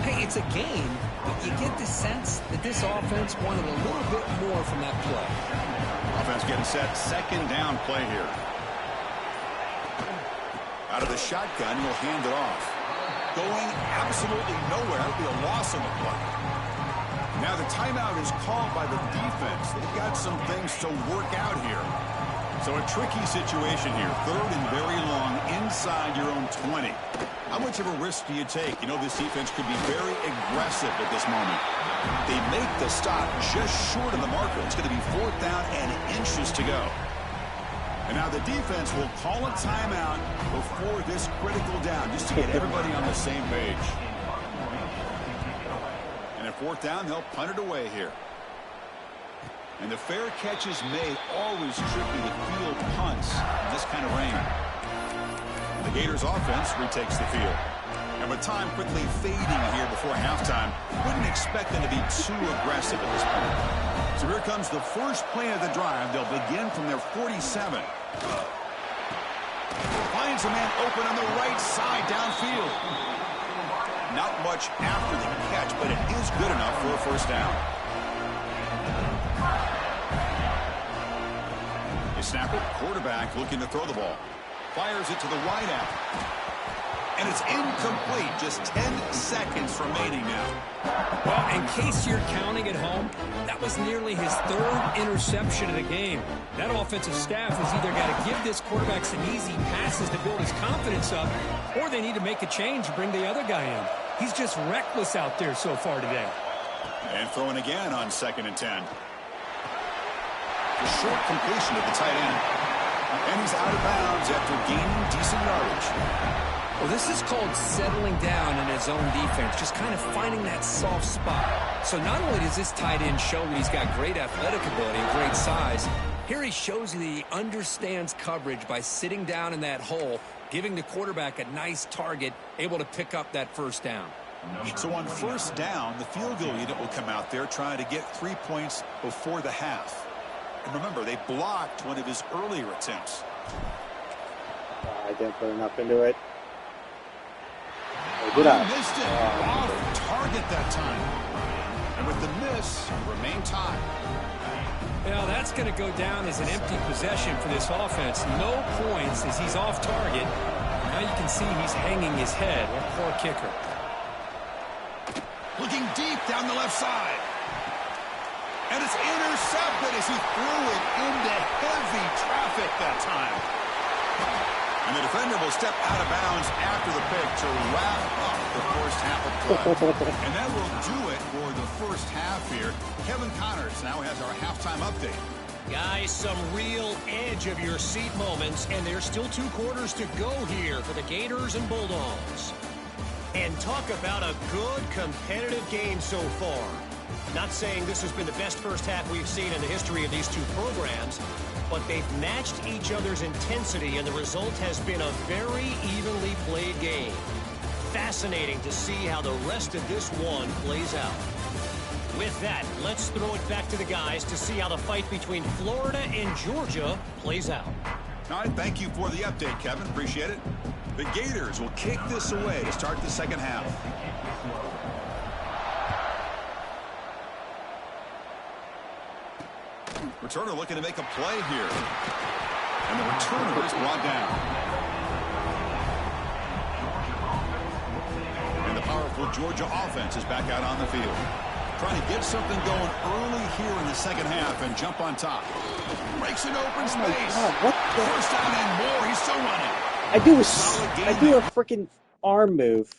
Hey, it's a game, but you get the sense that this offense wanted a little bit more from that play. Offense getting set. Second down play here. Out of the shotgun, he'll hand it off. Going absolutely nowhere. It'll be a loss on the play. Now the timeout is called by the defense. They've got some things to work out here. So a tricky situation here. Third and very long inside your own 20. How much of a risk do you take? You know, this defense could be very aggressive at this moment. They make the stop just short of the marker. It's going to be 4th down and inches to go. And now the defense will call a timeout before this critical down, just to get everybody on the same page. And at 4th down, they'll punt it away here. And the fair catch is made. Always tricky to field punts in this kind of rain. The Gators offense retakes the field. And with time quickly fading here before halftime, wouldn't expect them to be too aggressive at this point. So here comes the first play of the drive. They'll begin from their 47. Finds a man open on the right side downfield. Not much after the catch, but it is good enough for a first down. A snapper, quarterback looking to throw the ball. Fires it to the wideout. And it's incomplete. Just 10 seconds remaining now. Well, in case you're counting at home, that was nearly his 3rd interception of the game. That offensive staff has either got to give this quarterback some easy passes to build his confidence up, or they need to make a change and bring the other guy in. He's just reckless out there so far today. And throwing again on 2nd and 10. A short completion of the tight end. And he's out of bounds after gaining decent yardage. Well, this is called settling down in his own defense, just kind of finding that soft spot. So not only does this tight end show that he's got great athletic ability and great size, here he shows you that he understands coverage by sitting down in that hole, giving the quarterback a nice target, able to pick up that first down. So on first down, the field goal unit will come out there trying to get 3 points before the half. And remember, they blocked one of his earlier attempts. I didn't put enough into it. He missed it. Off target that time. And with the miss, remain tied. Well, that's going to go down as an empty possession for this offense. No points as he's off target. Now you can see he's hanging his head. What a poor kicker. Looking deep down the left side. And it's intercepted as he threw it into heavy traffic that time. And the defender will step out of bounds after the pick to wrap up the first half of play. And that will do it for the first half here. Kevin Connors now has our halftime update. Guys, some real edge-of-your-seat moments, and there's still 2 quarters to go here for the Gators and Bulldogs. And talk about a good competitive game so far. Not saying this has been the best first half we've seen in the history of these 2 programs, but they've matched each other's intensity, and the result has been a very evenly played game. Fascinating to see how the rest of this one plays out. With that, let's throw it back to the guys to see how the fight between Florida and Georgia plays out. All right, thank you for the update, Kevin. Appreciate it. The Gators will kick this away to start the second half. Returner looking to make a play here. And the returner is brought down. And the powerful Georgia offense is back out on the field. Trying to get something going early here in the second half and jump on top. Breaks an open space. God, what the? First down and more. He's still running. I do a freaking arm move.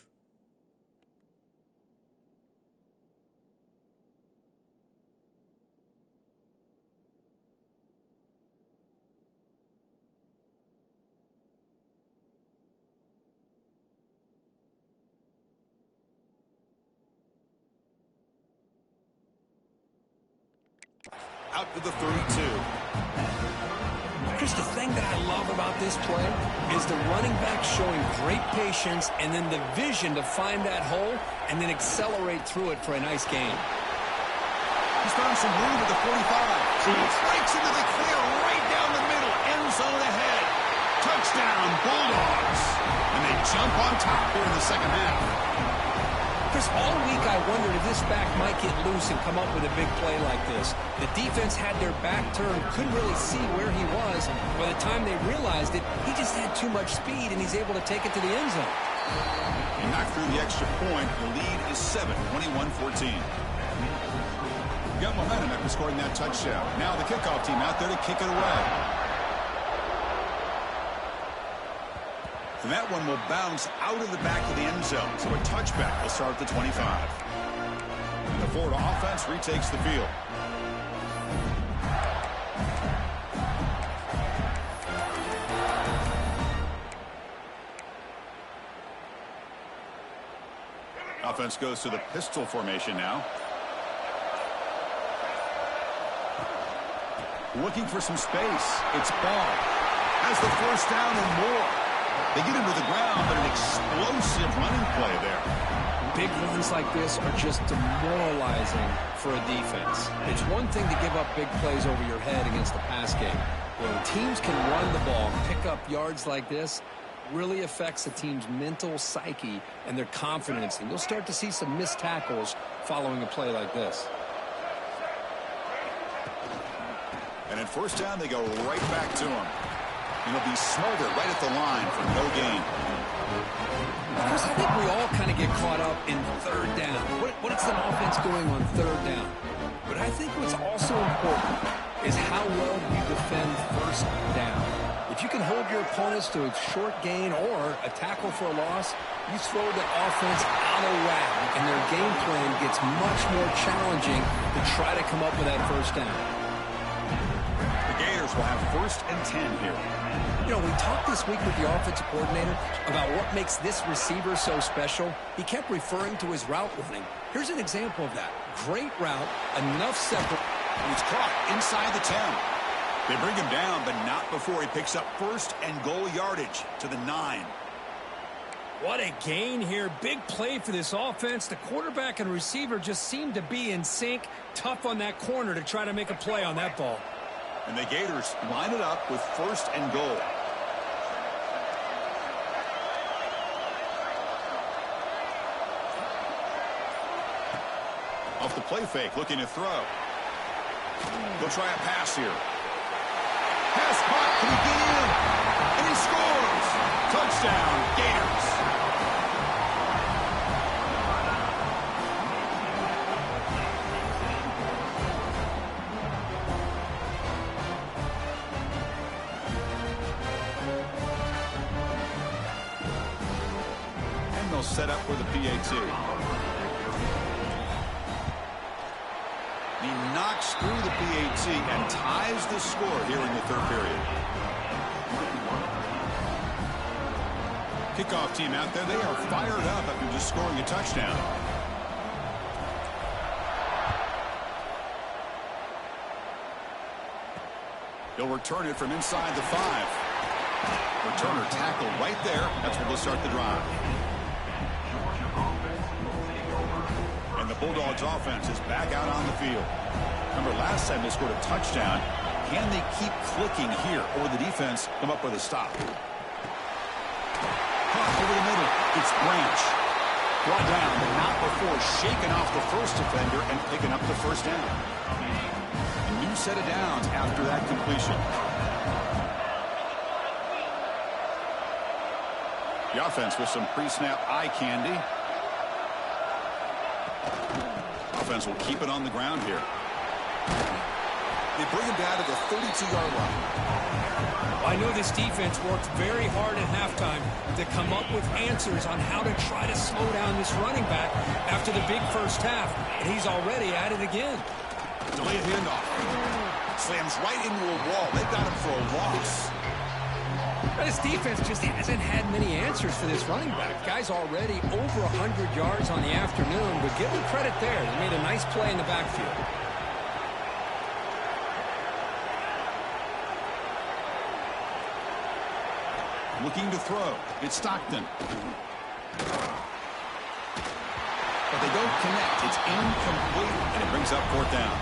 out to the 32. Chris, the thing that I love about this play is the running back showing great patience and then the vision to find that hole and then accelerate through it for a nice gain. He's found some room at the 45. Breaks into the clear right down the middle. End zone ahead. Touchdown, Bulldogs. And they jump on top here in the second half. Chris, all week I wondered if this back might get loose and come up with a big play like this. The defense had their back turned, couldn't really see where he was. By the time they realized it, he just had too much speed, and he's able to take it to the end zone. He knocked through the extra point. The lead is 7, 21-14. Got momentum after scoring that touchdown. Now the kickoff team out there to kick it away. And that one will bounce out of the back of the end zone. So a touchback will start at the 25. And the Florida offense retakes the field. Offense goes to the pistol formation now. Looking for some space. It's Ball. Has the first down and more. They get him to the ground, but an explosive running play there. Big runs like this are just demoralizing for a defense. It's one thing to give up big plays over your head against the pass game. When teams can run the ball, pick up yards like this, really affects a team's mental psyche and their confidence. And you'll start to see some missed tackles following a play like this. And at first down, they go right back to him. And he'll be smothered right at the line for no gain. Chris, I think we all kind of get caught up in third down. What is an offense doing on third down? But I think what's also important is how well you defend first down. If you can hold your opponents to a short gain or a tackle for a loss, you throw the offense out of whack, and their game plan gets much more challenging to try to come up with that first down. The Gators will have 1st and 10 here. You know, we talked this week with the offensive coordinator about what makes this receiver so special. He kept referring to his route running. Here's an example of that. Great route, enough separate. He's caught inside the 10. They bring him down, but not before he picks up 1st and goal yardage to the 9. What a gain here. Big play for this offense. The quarterback and receiver just seem to be in sync. Tough on that corner to try to make a play on that ball. And the Gators line it up with 1st and goal. Off the play fake, looking to throw. They'll try a pass here. Pass caught, can he get in? And he scores! Touchdown, Gators. And they'll set up for the PAT. He knocks through the PAT and ties the score here in the third period. Kickoff team out there, they are fired up after just scoring a touchdown. He'll return it from inside the 5. Returner tackle right there. That's where they'll start the drive. The Bulldogs offense is back out on the field. Remember, last time they scored a touchdown. Can they keep clicking here, or will the defense come up with a stop? Caught over the middle. It's Branch. Brought down, but not before shaking off the first defender and picking up the first down. A new set of downs after that completion. The offense with some pre-snap eye candy. Offense will keep it on the ground here. They bring him down to the 32-yard line. I know this defense worked very hard at halftime to come up with answers on how to try to slow down this running back after the big first half, and he's already at it again. Delayed handoff. Slams right into a wall. They've got him for a loss. This defense just hasn't had many answers for this running back. Guy's already over 100 yards on the afternoon, but give him credit there. They made a nice play in the backfield. Looking to throw. It's Stockton. But they don't connect. It's incomplete, and it brings up 4th down.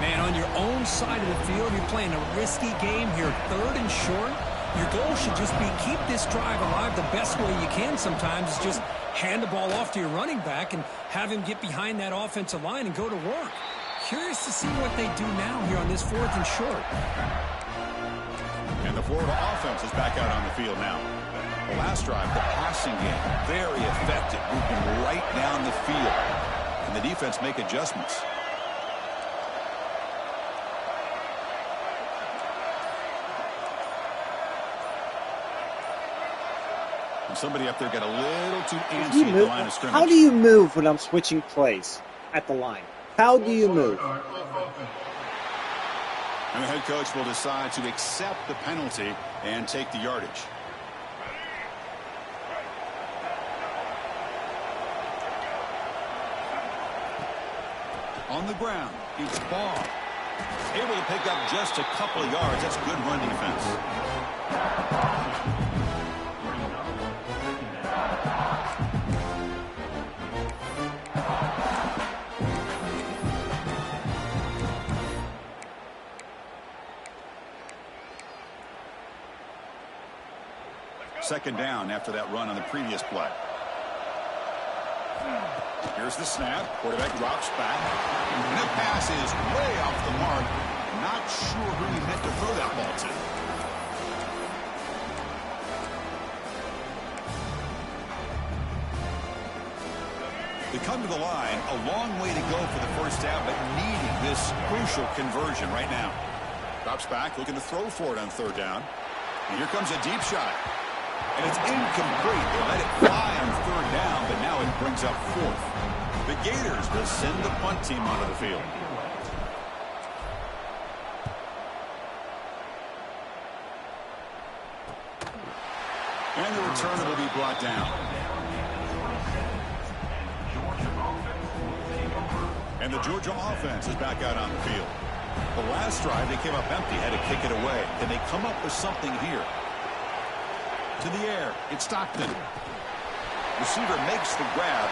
Man, on your own side of the field, you're playing a risky game here, 3rd and short. Your goal should just be keep this drive alive the best way you can sometimes is just hand the ball off to your running back and have him get behind that offensive line and go to work. Curious to see what they do now here on this 4th and short. And the Florida offense is back out on the field now. The last drive, the passing game, very effective, moving right down the field. And the defense make adjustments. And somebody up there got a little too antsy at the line of scrimmage. How do you move when I'm switching plays at the line? How do you move? And the head coach will decide to accept the penalty and take the yardage. On the ground, it's Ball. Able to pick up just a couple of yards. That's good run defense. Second down after that run on the previous play. Here's the snap. Quarterback drops back. And that pass is way off the mark. Not sure who he meant to throw that ball to. They come to the line. A long way to go for the first down, but needing this crucial conversion right now. Drops back, looking to throw for it on 3rd down. And here comes a deep shot. And it's incomplete. They let it fly on 3rd down, but now it brings up 4th. The Gators will send the punt team onto the field. And the returner will be brought down. And the Georgia offense is back out on the field. The last drive, they came up empty, had to kick it away. Can they come up with something here? To the air, it's Stockton. Receiver makes the grab.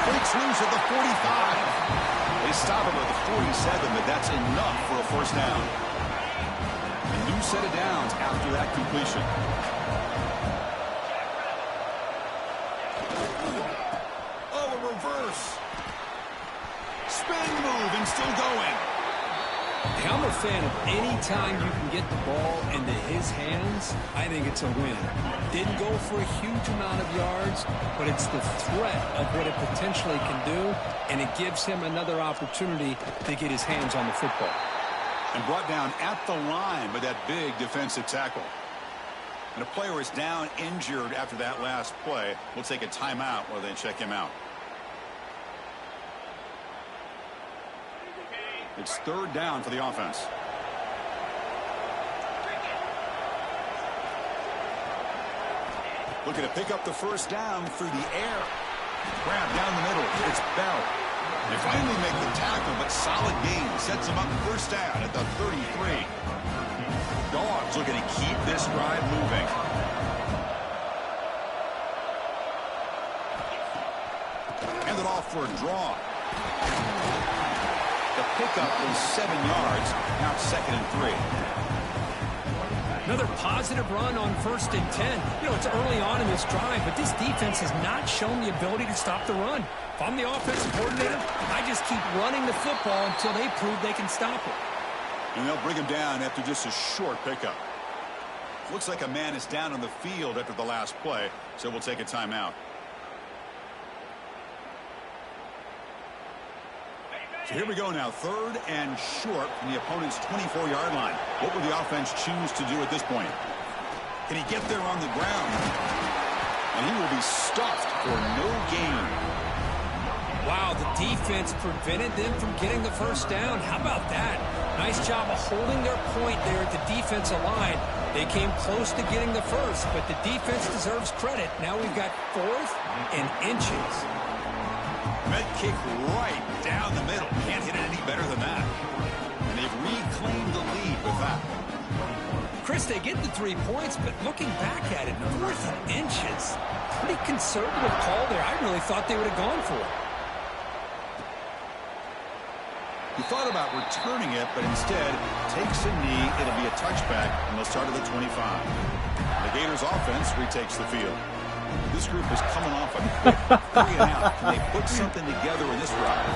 Breaks loose at the 45. They stop him at the 47, but that's enough for a first down. A new set of downs after that completion. Oh, a reverse. Spin move and still going. I'm a fan of any time you can get the ball into his hands. I think it's a win. Didn't go for a huge amount of yards, but it's the threat of what it potentially can do, and it gives him another opportunity to get his hands on the football. And brought down at the line by that big defensive tackle. And a player is down injured after that last play. We'll take a timeout while they check him out. It's 3rd down for the offense. Looking to pick up the first down through the air. Grab down the middle. It's Bell. They finally make the tackle, but solid gain. Sets them up first down at the 33. Dogs looking to keep this drive moving. Hand it off for a draw. The pickup was 7 yards. Now it's 2nd and 3. Another positive run on 1st and 10. You know, it's early on in this drive, but this defense has not shown the ability to stop the run. If I'm the offensive coordinator, I just keep running the football until they prove they can stop it. And they'll bring him down after just a short pickup. Looks like a man is down on the field after the last play, so we'll take a timeout. So here we go now, 3rd and short from the opponent's 24-yard line. What will the offense choose to do at this point? Can he get there on the ground? And he will be stuffed for no gain. Wow, the defense prevented them from getting the first down. How about that? Nice job of holding their point there at the defensive line. They came close to getting the first, but the defense deserves credit. Now we've got 4th and inches. That kick right down the middle. Can't hit it any better than that. And they've reclaimed the lead with that. Chris, they get the 3 points, but looking back at it, 4th and inches. Pretty conservative call there. I really thought they would have gone for it. He thought about returning it, but instead takes a knee. It'll be a touchback, and they'll start at the 25. The Gators offense retakes the field. This group is coming off a quick 3 and out. Can they put something together in this drive?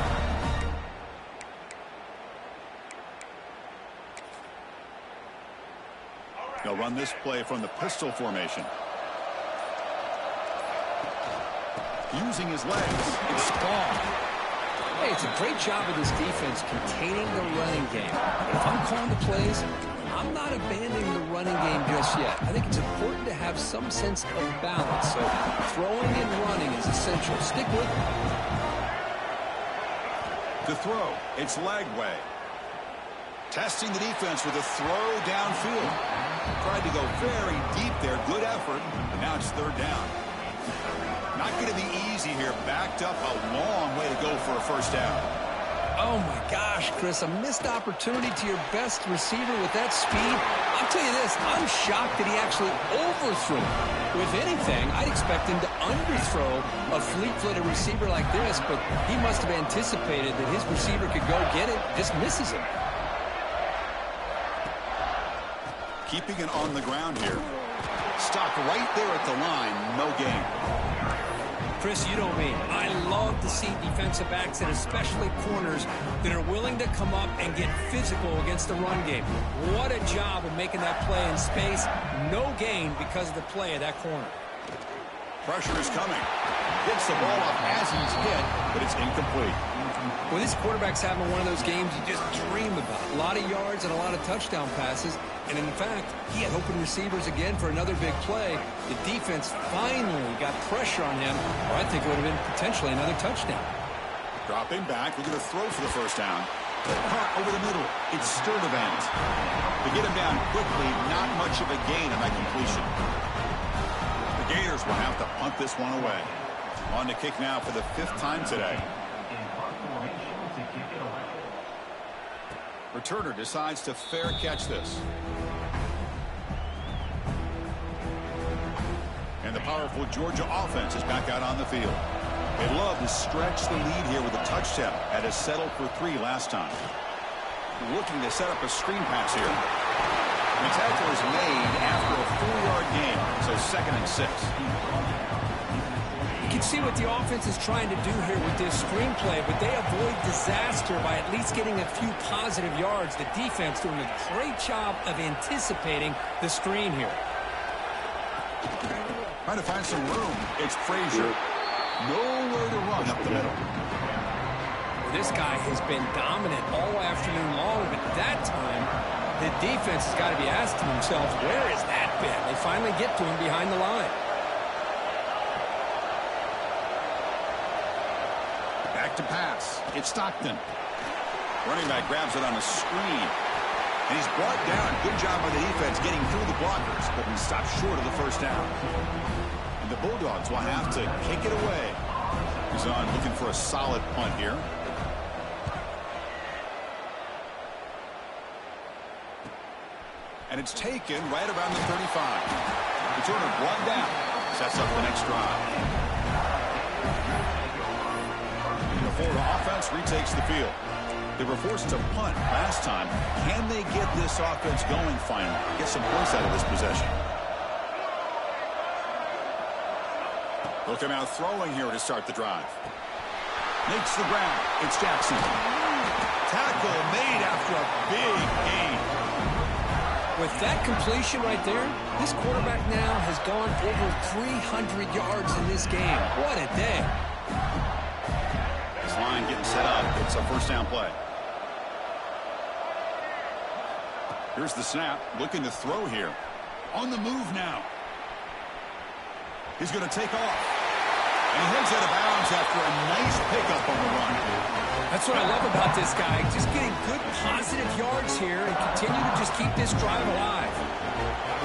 They'll run this play from the pistol formation. Using his legs, it's Spawn. Hey, it's a great job of this defense containing the running game. If I'm calling the plays, I'm not abandoning the running game just yet. I think it's important to have some sense of balance. So throwing and running is essential. Stick with it. To throw, it's Lagway. Testing the defense with a throw downfield. Tried to go very deep there. Good effort. But now it's 3rd down. Not going to be easy here. Backed up a long way to go for a 1st down. Oh, my gosh, Chris. A missed opportunity to your best receiver with that speed. I'll tell you this. I'm shocked that he actually overthrew it. With anything, I'd expect him to underthrow a fleet-footed receiver like this, but he must have anticipated that his receiver could go get it. Just misses him. Keeping it on the ground here. Stopped right there at the line. No gain. Chris, you know me. I love to see defensive backs and especially corners that are willing to come up and get physical against the run game. What a job of making that play in space. No gain because of the play of that corner. Pressure is coming. Gets the ball off as he's hit, but it's incomplete. Well, this quarterback's having one of those games you just dream about. A lot of yards and a lot of touchdown passes. And in fact, he had open receivers again for another big play. The defense finally got pressure on him, or I think it would have been potentially another touchdown. Dropping back, looking to throw for the 1st down. Caught over the middle. It's Sturdivant. To get him down quickly, not much of a gain on that completion. The Gators will have to punt this one away. On to kick now for the 5th time today. Returner decides to fair catch this. And the powerful Georgia offense is back out on the field. They love to stretch the lead here with a touchdown. Had to settle for 3 last time. Looking to set up a screen pass here. The tackle is made after a 4-yard gain, so 2nd and 6. You can see what the offense is trying to do here with this screenplay, but they avoid disaster by at least getting a few positive yards. The defense doing a great job of anticipating the screen here. Trying to find some room. It's Frazier. Nowhere to run up the middle. Well, this guy has been dominant all afternoon long, but that time, the defense has got to be asking themselves, where has that been? They finally get to him behind the line. Back to pass. It's Stockton. Running back grabs it on a screen. And he's brought down. Good job by the defense getting through the blockers, but he stopped short of the 1st down. And the Bulldogs will have to kick it away. He's on looking for a solid punt here. And it's taken right around the 35. Returner brought down. Sets up the next drive. The Florida offense retakes the field. They were forced to punt last time. Can they get this offense going finally? Get some points out of this possession. Looking out throwing here to start the drive. Makes the ground. It's Jackson. Tackle made after a big gain. With that completion right there, this quarterback now has gone over 300 yards in this game. What a day. This line getting set up. It's a 1st down play. Here's the snap. Looking to throw here. On the move now. He's going to take off. And he heads out of bounds after a nice pickup on the run. That's what I love about this guy. Just getting good positive yards here and continue to just keep this drive alive.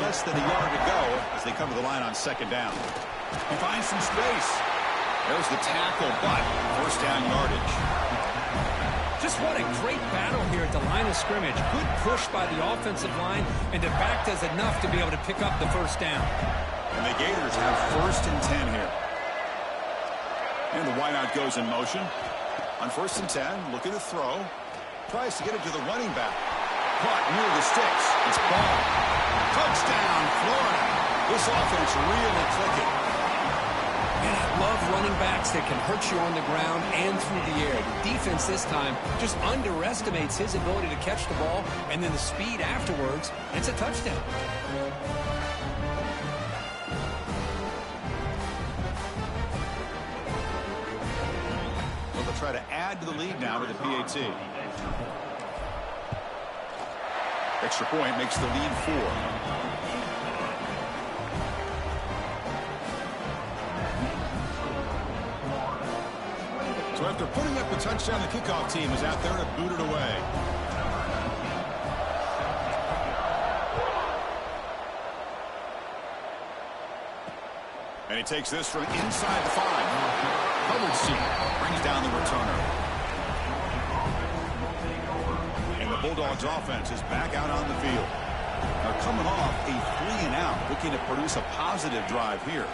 Less than a yard to go as they cover the line on 2nd down. He finds some space. There's the tackle, but 1st down yardage. Just what a great battle here at the line of scrimmage. Good push by the offensive line, and the back does enough to be able to pick up the first down. And the Gators have 1st and 10 here. And the wideout goes in motion. On 1st and 10, looking to throw. Tries to get it to the running back. Caught near the sticks. It's ball. Touchdown, Florida. This offense really clicking. And I love running backs that can hurt you on the ground and through the air. The defense this time just underestimates his ability to catch the ball, and then the speed afterwards, it's a touchdown. Well, they'll try to add to the lead now with the PAT. Extra point makes the lead 4. So after putting up the touchdown, the kickoff team is out there to boot it away. And he takes this from inside the 5. Covered seat brings down the returner. And the Bulldogs offense is back out on the field. They're coming off a 3-and-out, looking to produce a positive drive here.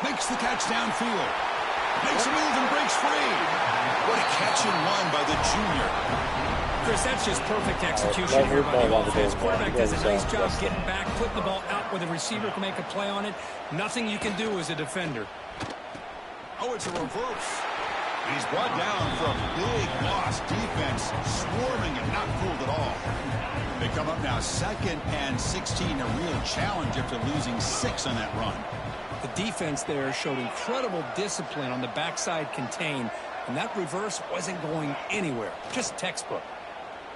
Makes the catch downfield. Makes a move and breaks free. What a catch and run by the junior. Chris, that's just perfect execution here by the offense. Quarterback does a nice job getting back, putting the ball out where the receiver can make a play on it. Nothing you can do as a defender. Oh, it's a reverse. And he's brought down from big loss defense, swarming and not fooled at all. They come up now 2nd and 16, a real challenge after losing 6 on that run. The defense there showed incredible discipline on the backside contain, and that reverse wasn't going anywhere. Just textbook.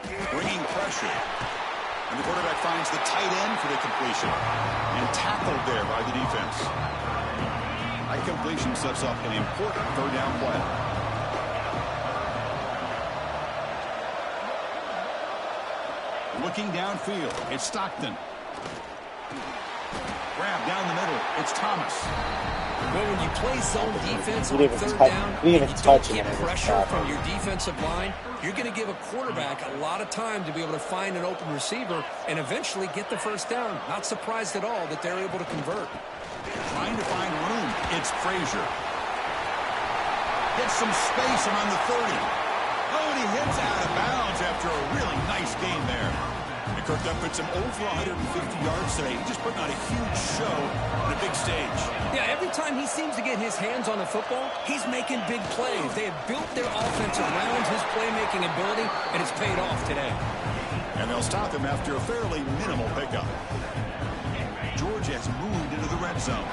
Bringing pressure. And the quarterback finds the tight end for the completion. And tackled there by the defense. High completion sets up an important 3rd down play. Looking downfield, it's Stockton. Grab down the middle, it's Thomas. Well, when you play zone defense on 3rd down and you don't get pressure from your defensive line, you're going to give a quarterback a lot of time to be able to find an open receiver and eventually get the first down. Not surprised at all that they're able to convert. Trying to find room, it's Frazier. Gets some space around the 30. Oh, and he hits out of bounds after a really nice game there. And Kirk that puts him over 150 yards today. He's just putting on a huge show on a big stage. Yeah, every time he seems to get his hands on the football, he's making big plays. They have built their offense around his playmaking ability, and it's paid off today. And they'll stop him after a fairly minimal pickup. Georgia has moved into the red zone.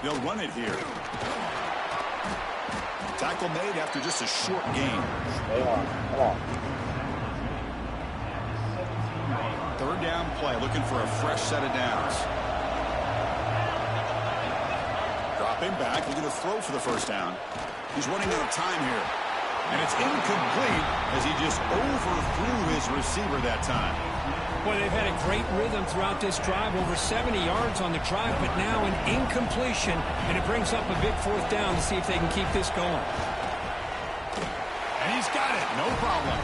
They'll run it here. Tackle made after just a short gain. Stay on. Come on. 3rd down play, looking for a fresh set of downs. Dropping back, looking to throw for the first down. He's running out of time here. And it's incomplete as he just overthrew his receiver that time. Boy, they've had a great rhythm throughout this drive, over 70 yards on the drive, but now an incompletion, and it brings up a big 4th down to see if they can keep this going. And he's got it, no problem.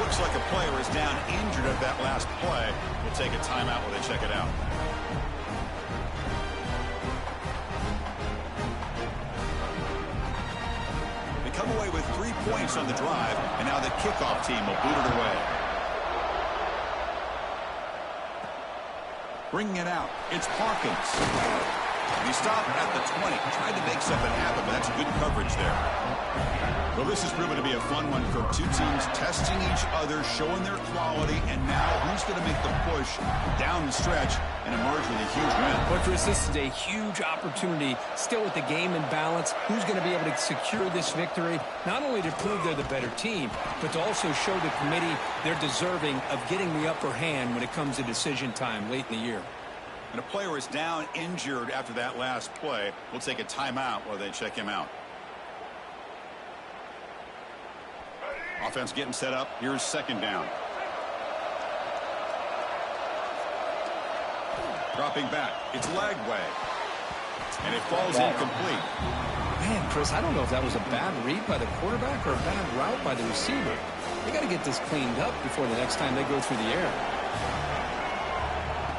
Looks like a player is down injured at that last play. We'll take a timeout while they check it out. They come away with 3 points on the drive, and now the kickoff team will boot it away. Bringing it out, it's Parkins. He stopped at the 20, tried to make something happen, but that's good coverage there. Well, this has proven to be a fun one for 2 teams testing each other, showing their quality, and now who's going to make the push down the stretch and emerge with a huge win. But Chris, this is a huge opportunity, still with the game in balance. Who's going to be able to secure this victory, not only to prove they're the better team, but to also show the committee they're deserving of getting the upper hand when it comes to decision time late in the year. And a player is down injured after that last play. We'll take a timeout while they check him out. Offense getting set up. Here's 2nd down. Dropping back. It's Lagway. And it falls incomplete. Man, Chris, I don't know if that was a bad read by the quarterback or a bad route by the receiver. They got to get this cleaned up before the next time they go through the air.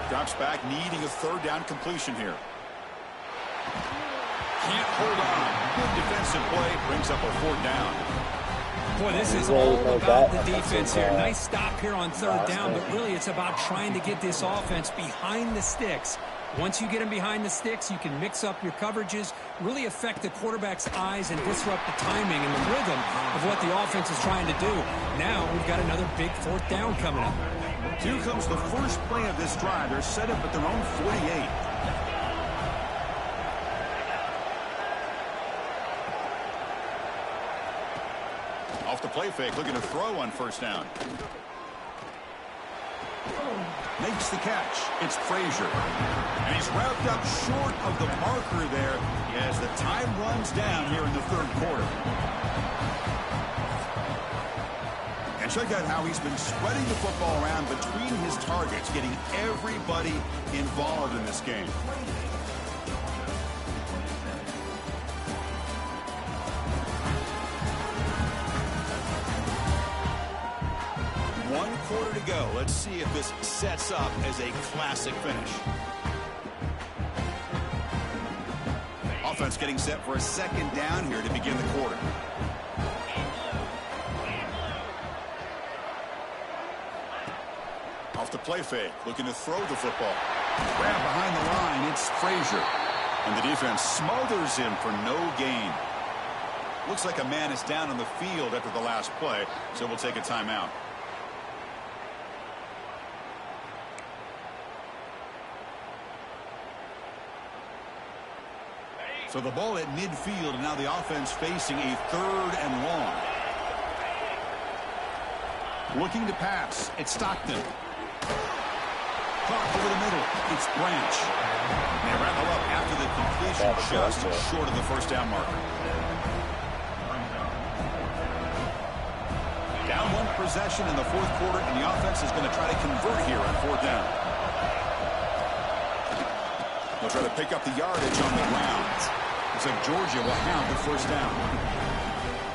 Drops back, needing a third down completion here. Can't hold on. Good defensive play. Brings up a fourth down. Boy, this is all about the defense here. Nice stop here on third down, but really it's about trying to get this offense behind the sticks. Once you get them behind the sticks, you can mix up your coverages, really affect the quarterback's eyes and disrupt the timing and the rhythm of what the offense is trying to do. Now we've got another big fourth down coming up. Here comes the first play of this drive. They're set up at their own 48. Off the play fake, looking to throw on first down. Makes the catch. It's Frazier. And he's wrapped up short of the marker there as the time runs down here in the third quarter. And check out how he's been spreading the football around between his targets, getting everybody involved in this game. One quarter to go. Let's see if this sets up as a classic finish. Offense getting set for a second down here to begin the quarter. Off the play fake, looking to throw the football. Grab behind the line, it's Frazier. And the defense smothers him for no gain. Looks like a man is down on the field after the last play, so we'll take a timeout. So the ball at midfield, and now the offense facing a third and long. Looking to pass. It's Stockton. Caught over the middle. It's Branch. They rattle up after the completion, just short of the first down marker. Down one possession in the fourth quarter, and the offense is going to try to convert here on fourth down. They'll try to pick up the yardage on the ground. Looks like Georgia will have the first down.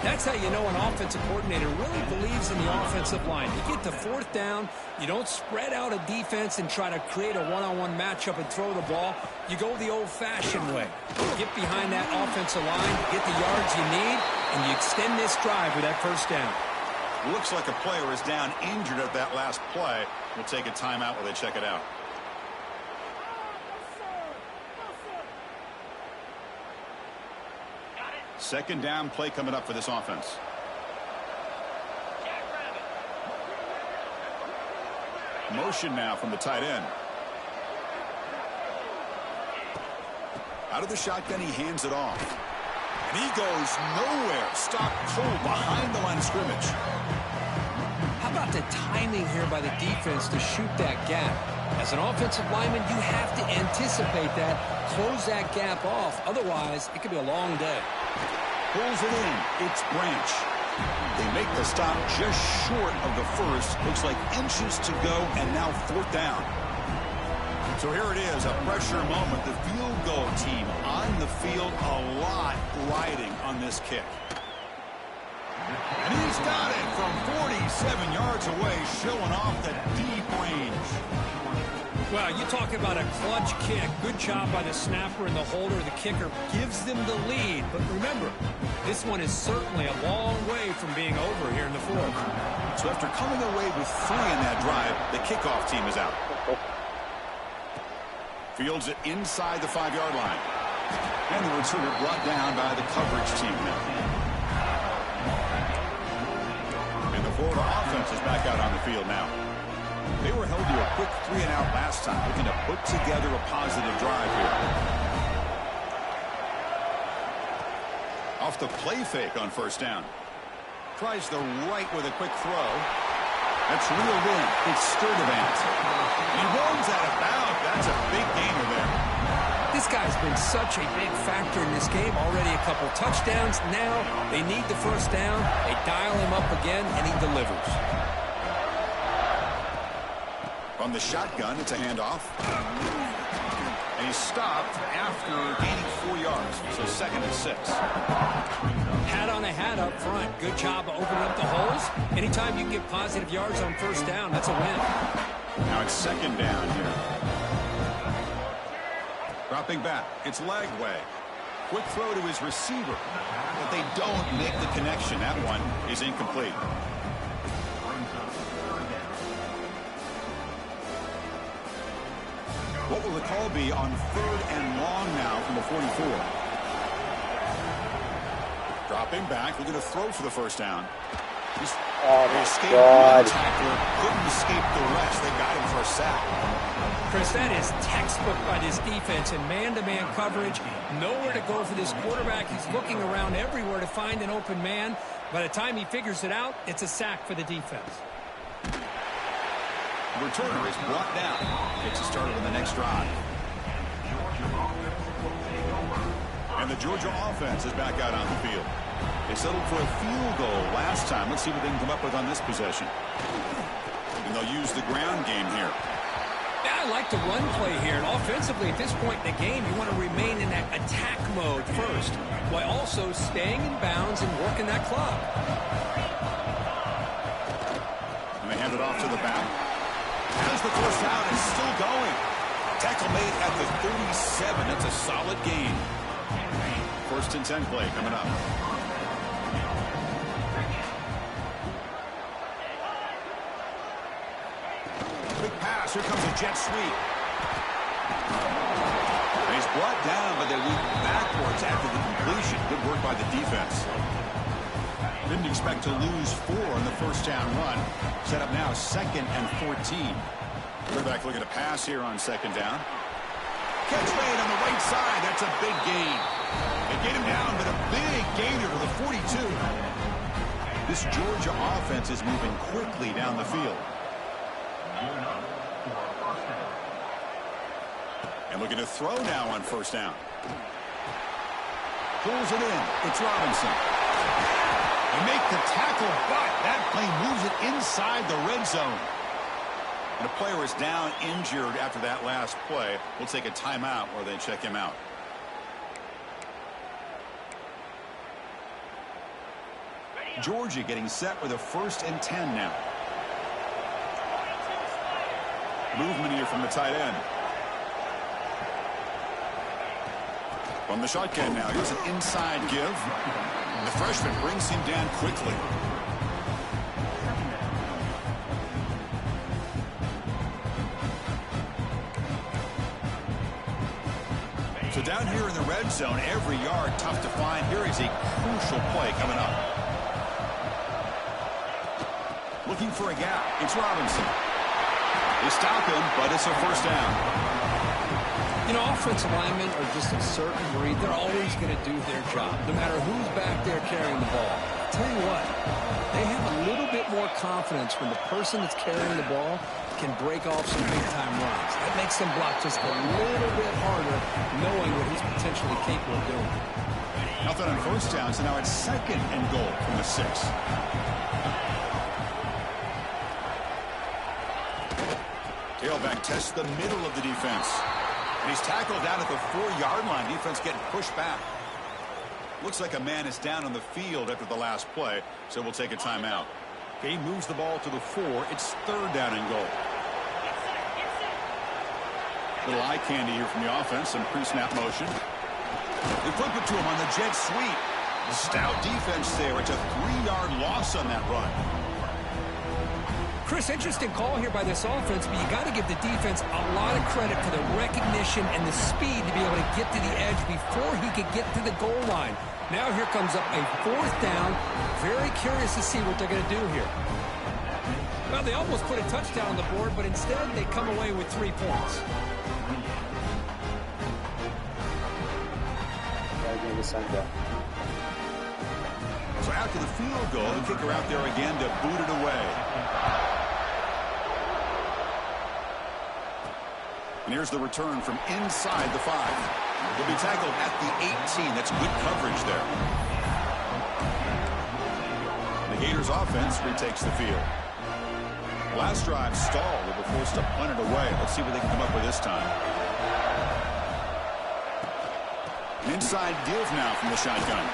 That's how you know an offensive coordinator really believes in the offensive line. You get to fourth down, you don't spread out a defense and try to create a one-on-one matchup and throw the ball. You go the old-fashioned way. You get behind that offensive line, get the yards you need, and you extend this drive with that first down. Looks like a player is down injured at that last play. We'll take a timeout while they check it out. Second down play coming up for this offense. Motion now from the tight end. Out of the shotgun, he hands it off. And he goes nowhere. Stopped cold behind the line of scrimmage. How about the timing here by the defense to shoot that gap? As an offensive lineman, you have to anticipate that, close that gap off. Otherwise, it could be a long day. Pulls it in. It's Branch. They make the stop just short of the first. Looks like inches to go, and now fourth down. So here it is, a pressure moment. The field goal team on the field, a lot riding on this kick. And he's got it from 47 yards away, showing off the deep range. Well, you talk about a clutch kick. Good job by the snapper and the holder. The kicker gives them the lead. But remember, this one is certainly a long way from being over here in the fourth. So after coming away with 3 in that drive, the kickoff team is out. Fields it inside the 5-yard line. And the returner brought down by the coverage team now. And the Florida offense is back out on the field now. They were held to a quick 3-and-out last time, looking to put together a positive drive here. Off the play fake on first down. Tries the right with a quick throw. That's reeled in. It's Sturdivant. He runs out of bounds. That's a big gainer there. This guy's been such a big factor in this game. Already a couple touchdowns. Now they need the first down. They dial him up again, and he delivers. From the shotgun, it's a handoff. And he's stopped after gaining 4 yards. So 2nd and 6. Hat on a hat up front. Good job of opening up the holes. Anytime you can get positive yards on first down, that's a win. Now it's 2nd down here. Dropping back. It's leg way. Quick throw to his receiver. But they don't make the connection. That one is incomplete. What will the call be on 3rd and long now from the 44? Dropping back, looking to throw for the first down. Oh my God. Tackler couldn't escape the rest. They got him for a sack. Chris, that is textbook by this defense in man-to-man coverage. Nowhere to go for this quarterback. He's looking around everywhere to find an open man. By the time he figures it out, it's a sack for the defense. The returner is brought down. Gets it started on the next drive. And the Georgia offense is back out on the field. They settled for a field goal last time. Let's see what they can come up with on this possession. And they'll use the ground game here. Yeah, I like the run play here. And offensively, at this point in the game, you want to remain in that attack mode first, while also staying in bounds and working that clock. And they hand it off to the back. As the first down is still going. Tackle made at the 37. That's a solid gain. 1st and 10 play coming up. Quick pass. Here comes a jet sweep. And he's brought down, but they leap backwards after the completion. Good work by the defense. Didn't expect to lose 4 on the first down run. Set up now 2nd and 14. Quarterback looking to pass here on 2nd down. Catch made on the right side. That's a big gain. They get him down, but a big gainer to the 42. This Georgia offense is moving quickly down the field. And looking to throw now on first down. Pulls it in. It's Robinson. They make the tackle, but that play moves it inside the red zone. And a player is down injured after that last play. We'll take a timeout while they check him out. Georgia getting set with a 1st and 10 now. Movement here from the tight end. From the shotgun now. Here's an inside give. The freshman brings him down quickly. So down here in the red zone, every yard tough to find. Here is a crucial play coming up. Looking for a gap. It's Robinson. They stop him, but it's a first down. You know, offensive linemen are just a certain breed. They're always going to do their job, no matter who's back there carrying the ball. I'll tell you what, they have a little bit more confidence when the person that's carrying the ball can break off some big-time runs. That makes them block just a little bit harder, knowing what he's potentially capable of doing. Nothing on first down, so now it's 2nd and goal from the 6. Tailback tests the middle of the defense. And he's tackled down at the 4-yard line. Defense getting pushed back. Looks like a man is down on the field after the last play, so we'll take a timeout. He moves the ball to the 4. It's 3rd down and goal. Little eye candy here from the offense. Some pre-snap motion. They flip it to him on the jet sweep. The stout defense there. It's a 3-yard loss on that run. Chris, interesting call here by this offense, but you got to give the defense a lot of credit for the recognition and the speed to be able to get to the edge before he could get to the goal line. Now here comes up a 4th down. Very curious to see what they're going to do here. Well, they almost put a touchdown on the board, but instead they come away with 3 points. So after the field goal, the kicker out there again to boot it away. And here's the return from inside the 5. He'll be tackled at the 18. That's good coverage there. The Gators offense retakes the field. Last drive stalled. They were forced to punt it away. Let's see what they can come up with this time. Inside give now from the shotgun.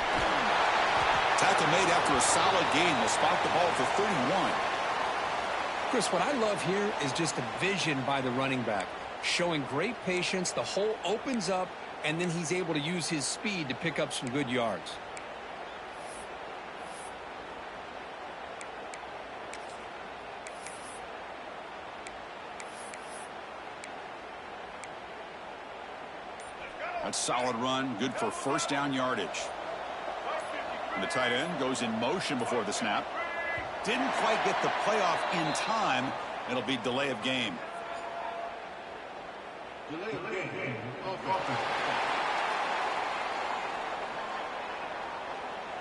Tackle made after a solid gain. Will spot the ball for 31. Chris, what I love here is just the vision by the running back. Showing great patience, the hole opens up, and then he's able to use his speed to pick up some good yards. A solid run, good for first down yardage. And the tight end goes in motion before the snap. Didn't quite get the playoff in time. It'll be delay of game.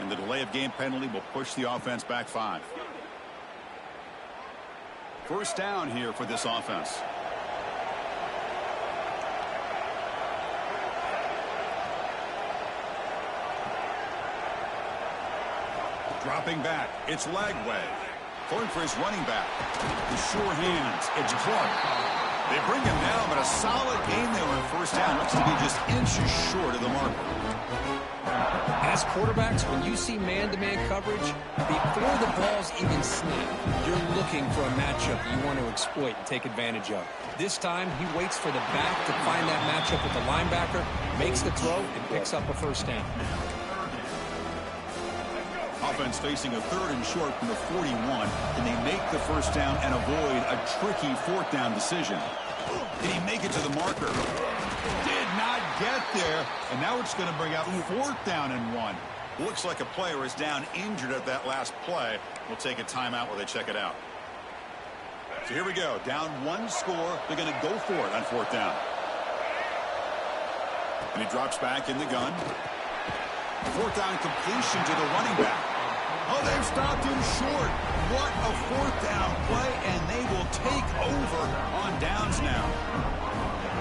And the delay of game penalty will push the offense back 5. First down here for this offense. Dropping back, it's Lagway. Going for his running back. With sure hands, it's Clark. They bring him down, but a solid gain there on first down. Looks to be just inches short of the marker. As quarterbacks, when you see man-to-man coverage, before the ball's even snapped, you're looking for a matchup you want to exploit and take advantage of. This time, he waits for the back to find that matchup with the linebacker, makes the throw, and picks up a first down. Offense facing a 3rd and short from the 41. Can they make the first down and avoid a tricky 4th down decision? Did he make it to the marker? Did not get there. And now it's going to bring out 4th down and 1. Looks like a player is down injured at that last play. We'll take a timeout while they check it out. So here we go. Down 1 score. They're going to go for it on 4th down. And he drops back in the gun. 4th down completion to the running back. Oh, they've stopped him short. What a 4th down play, and they will take over on downs now.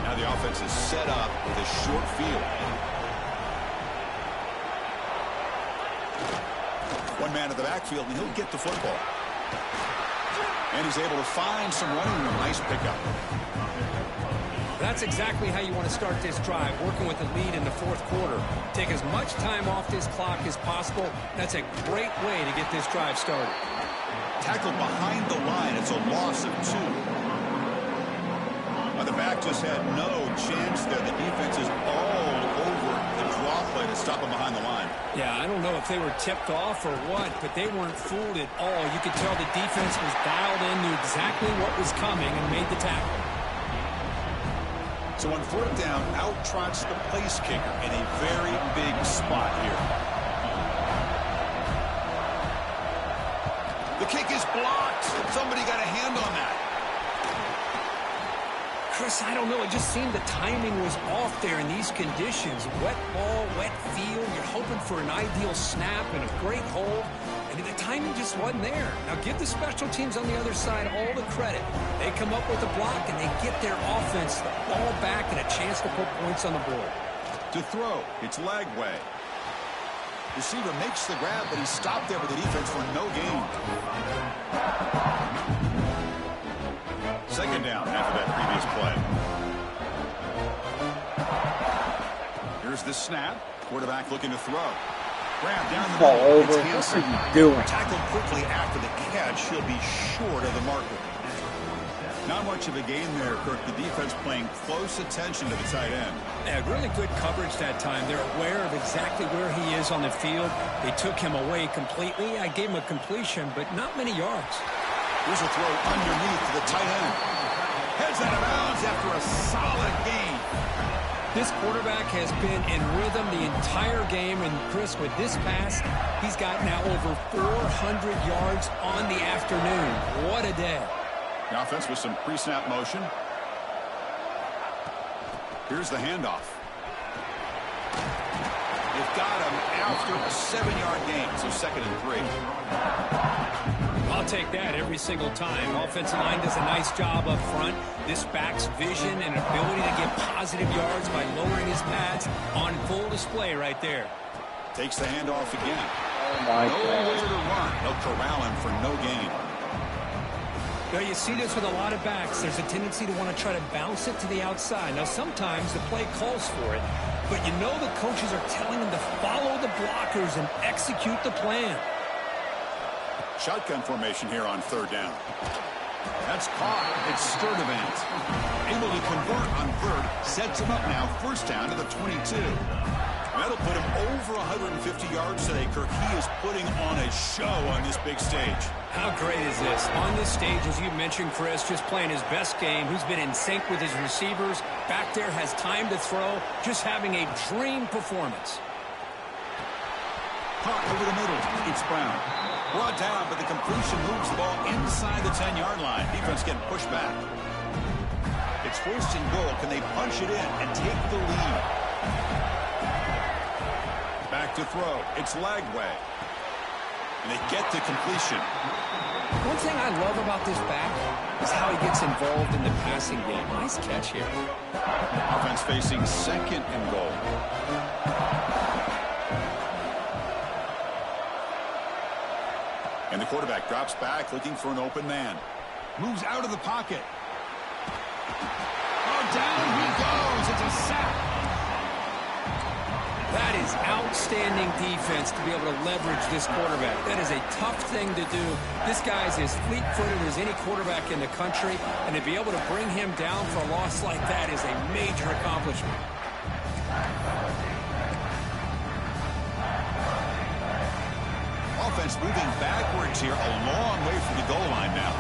Now the offense is set up with a short field. One man at the backfield, and he'll get the football. And he's able to find some running room. Nice pickup. That's exactly how you want to start this drive, working with the lead in the 4th quarter. Take as much time off this clock as possible. That's a great way to get this drive started. Tackled behind the line. It's a loss of 2. Well, the back just had no chance there. The defense is all over the draw play to stop him behind the line. Yeah, I don't know if they were tipped off or what, but they weren't fooled at all. You could tell the defense was dialed in, knew exactly what was coming, and made the tackle. So on 4th down, out trots the place kicker in a very big spot here. The kick is blocked. Somebody got a hand on that. Chris, I don't know. It just seemed the timing was off there in these conditions. Wet ball, wet field. You're hoping for an ideal snap and a great hold. And the timing just wasn't there. Now give the special teams on the other side all the credit. They come up with a block and they get their offense the ball back and a chance to put points on the board. To throw, it's Lagway. Receiver makes the grab, but he's stopped there with the defense for no gain. 2nd down after that previous play. Here's the snap. Quarterback looking to throw. Grab down the Ball middle. over. What are you doing? Tackled quickly after the catch. He'll be short of the marker. Not much of a gain there, Kirk. The defense playing close attention to the tight end. Yeah, really good coverage that time. They're aware of exactly where he is on the field. They took him away completely. I gave him a completion, but not many yards. Here's a throw underneath to the tight end. Heads out of bounds after a solid gain. This quarterback has been in rhythm the entire game, and Chris, with this pass, he's got now over 400 yards on the afternoon. What a day. The offense with some pre-snap motion. Here's the handoff. They've got him after a 7-yard gain, so 2nd and 3. I'll take that every single time. Offensive line does a nice job up front. This back's vision and ability to get positive yards by lowering his pads on full display right there. Takes the handoff again. Oh my Nowhere God. to run. They'll corral him for no gain. Now, you see this with a lot of backs. There's a tendency to want to try to bounce it to the outside. Now, sometimes the play calls for it, but you know the coaches are telling them to follow the blockers and execute the plan. Shotgun formation here on third down. That's caught. It's Sturdivant. Able to convert on third. Sets him up now. First down to the 22. That'll put him over 150 yards today, Kirk. He is putting on a show on this big stage. How great is this? On this stage, as you mentioned, Chris, just playing his best game. He's been in sync with his receivers. Back there, has time to throw. Just having a dream performance. Caught over the middle. It's Brown. Brought down, but the completion moves the ball inside the 10-yard line. Defense getting pushed back. It's first and goal. Can they punch it in and take the lead? Back to throw. It's Lagway. And they get to completion. One thing I love about this back is how he gets involved in the passing game. Nice catch here. Offense facing second and goal. And the quarterback drops back looking for an open man. Moves out of the pocket. Oh, down he goes. It's a sack. That is outstanding defense to be able to leverage this quarterback. That is a tough thing to do. This guy's as fleet-footed as any quarterback in the country, and to be able to bring him down for a loss like that is a major accomplishment. Offense moving backwards here, a long way from the goal line now.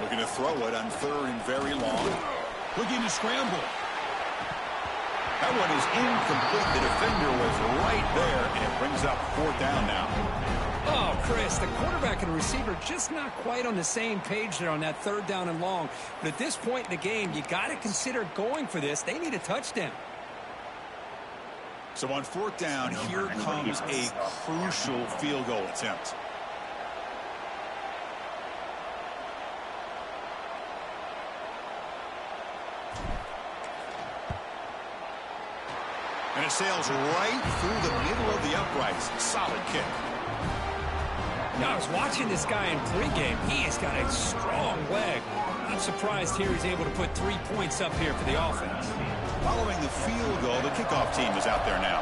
Looking to throw it on third and very long. Looking to scramble. That one is incomplete. The defender was right there, and it brings up fourth down now. Oh, Chris, the quarterback and receiver just not quite on the same page there on that third down and long. But at this point in the game, you got to consider going for this. They need a touchdown. So on fourth down, here comes a crucial field goal attempt. And it sails right through the middle of the uprights. Solid kick. Now, I was watching this guy in pregame. He has got a strong leg. I'm surprised here he's able to put 3 points up here for the offense. Following the field goal, the kickoff team is out there now.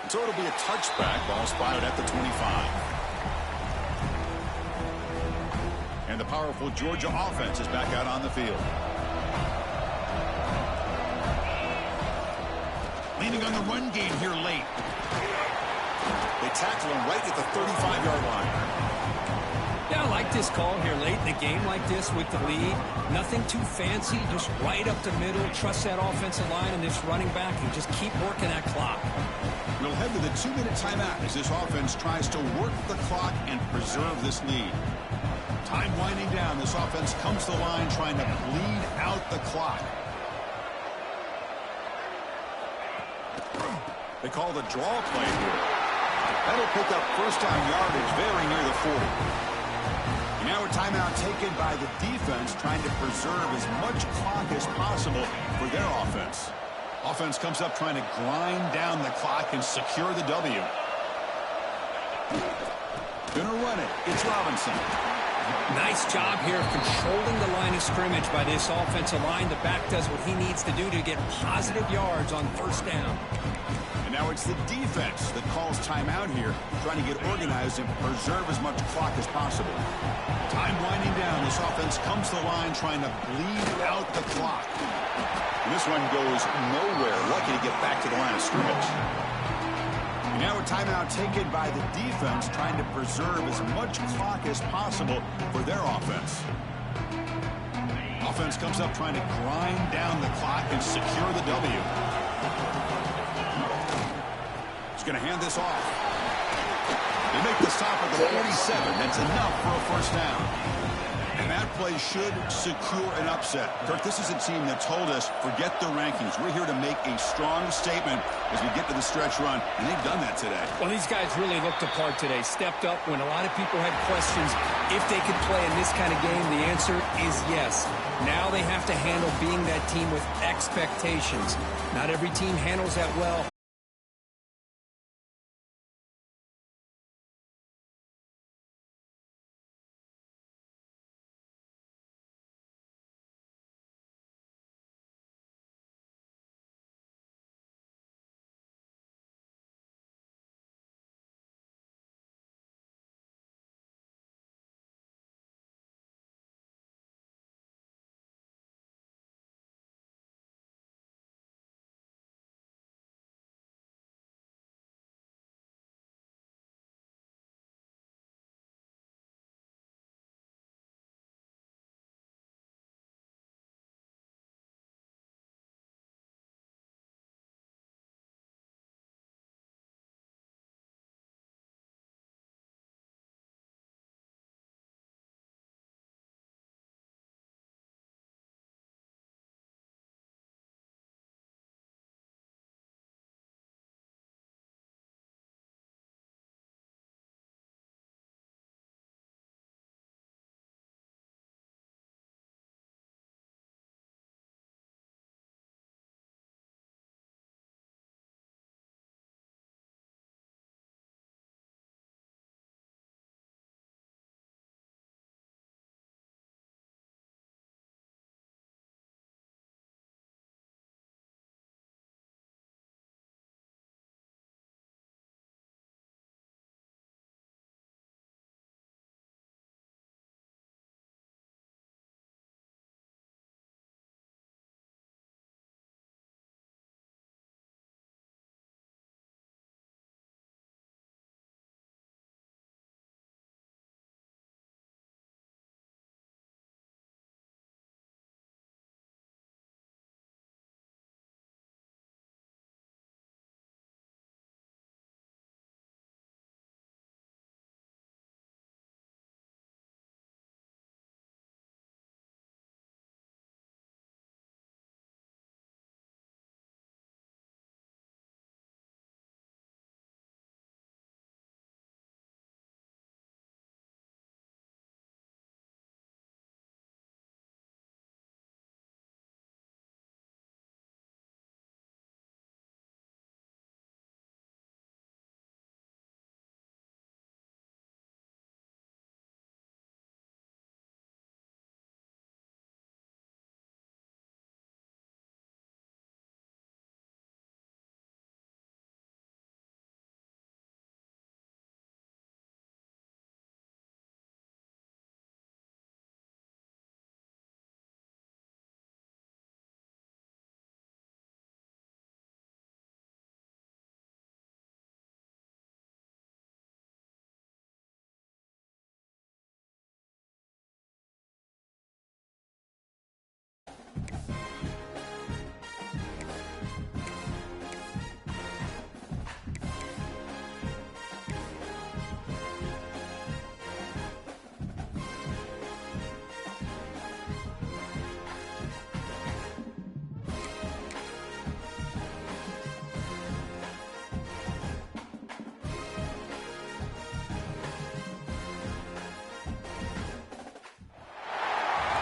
And so it'll be a touchback. Ball spotted at the 25. And the powerful Georgia offense is back out on the field. Leaning on the run game here late. They tackle him right at the 35-yard line. Yeah, I like this call here late in the game like this with the lead. Nothing too fancy, just right up the middle. Trust that offensive line and this running back and just keep working that clock. We'll head to the 2-minute timeout as this offense tries to work the clock and preserve this lead. Time winding down. This offense comes to the line trying to bleed out the clock. They call the draw play here. That'll pick up first down yardage very near the 40. And now a timeout taken by the defense trying to preserve as much clock as possible for their offense. Offense comes up trying to grind down the clock and secure the W. Gonna run it. It's Robinson. Nice job here of controlling the line of scrimmage by this offensive line. The back does what he needs to do to get positive yards on first down. And now it's the defense that calls timeout here, trying to get organized and preserve as much clock as possible. Time winding down. This offense comes to the line trying to bleed out the clock. And this one goes nowhere. Lucky to get back to the line of scrimmage. And now a timeout taken by the defense trying to preserve as much clock as possible for their offense. Offense comes up trying to grind down the clock and secure the W. He's going to hand this off. They make the stop at the 47. That's enough for a first down. And that play should secure an upset. Kirk, this is a team that told us, forget the rankings. We're here to make a strong statement as we get to the stretch run, and they've done that today. Well, these guys really looked apart today, stepped up when a lot of people had questions if they could play in this kind of game. The answer is yes. Now they have to handle being that team with expectations. Not every team handles that well.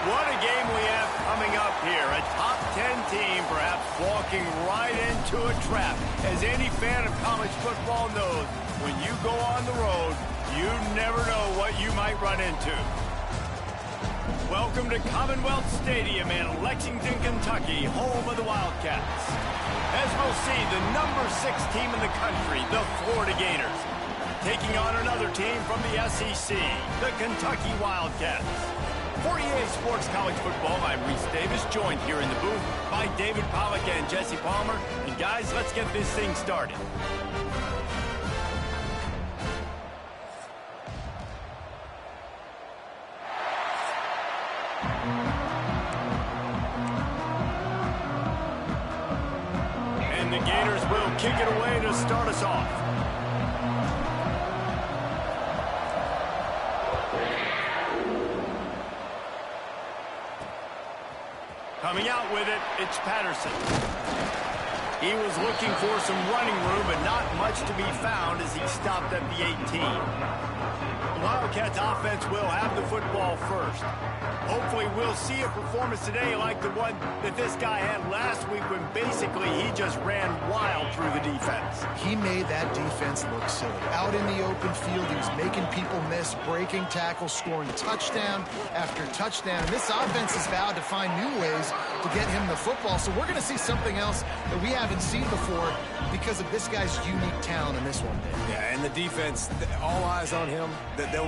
What a game we have coming up here. A top 10 team perhaps walking right into a trap. As any fan of college football knows, when you go on the road, you never know what you might run into. Welcome to Commonwealth Stadium in Lexington, Kentucky, home of the Wildcats. As we'll see, the number 6 team in the country, the Florida Gators, taking on another team from the SEC, the Kentucky Wildcats. For EA Sports College Football, I'm Reese Davis, joined here in the booth by David Pollack and Jesse Palmer. And guys, let's get this thing started. And the Gators will kick it away to start us off. Coming out with it, it's Patterson. He was looking for some running room, but not much to be found as he stopped at the 18. The Wildcats offense will have the football first. Hopefully we'll see a performance today like the one that this guy had last week when basically he just ran wild through the defense. He made that defense look silly. Out in the open field, he was making people miss, breaking tackles, scoring touchdown after touchdown. And this offense has vowed to find new ways to get him the football. So we're going to see something else that we haven't seen before because of this guy's unique talent in this one. Yeah, and the defense, all eyes on him.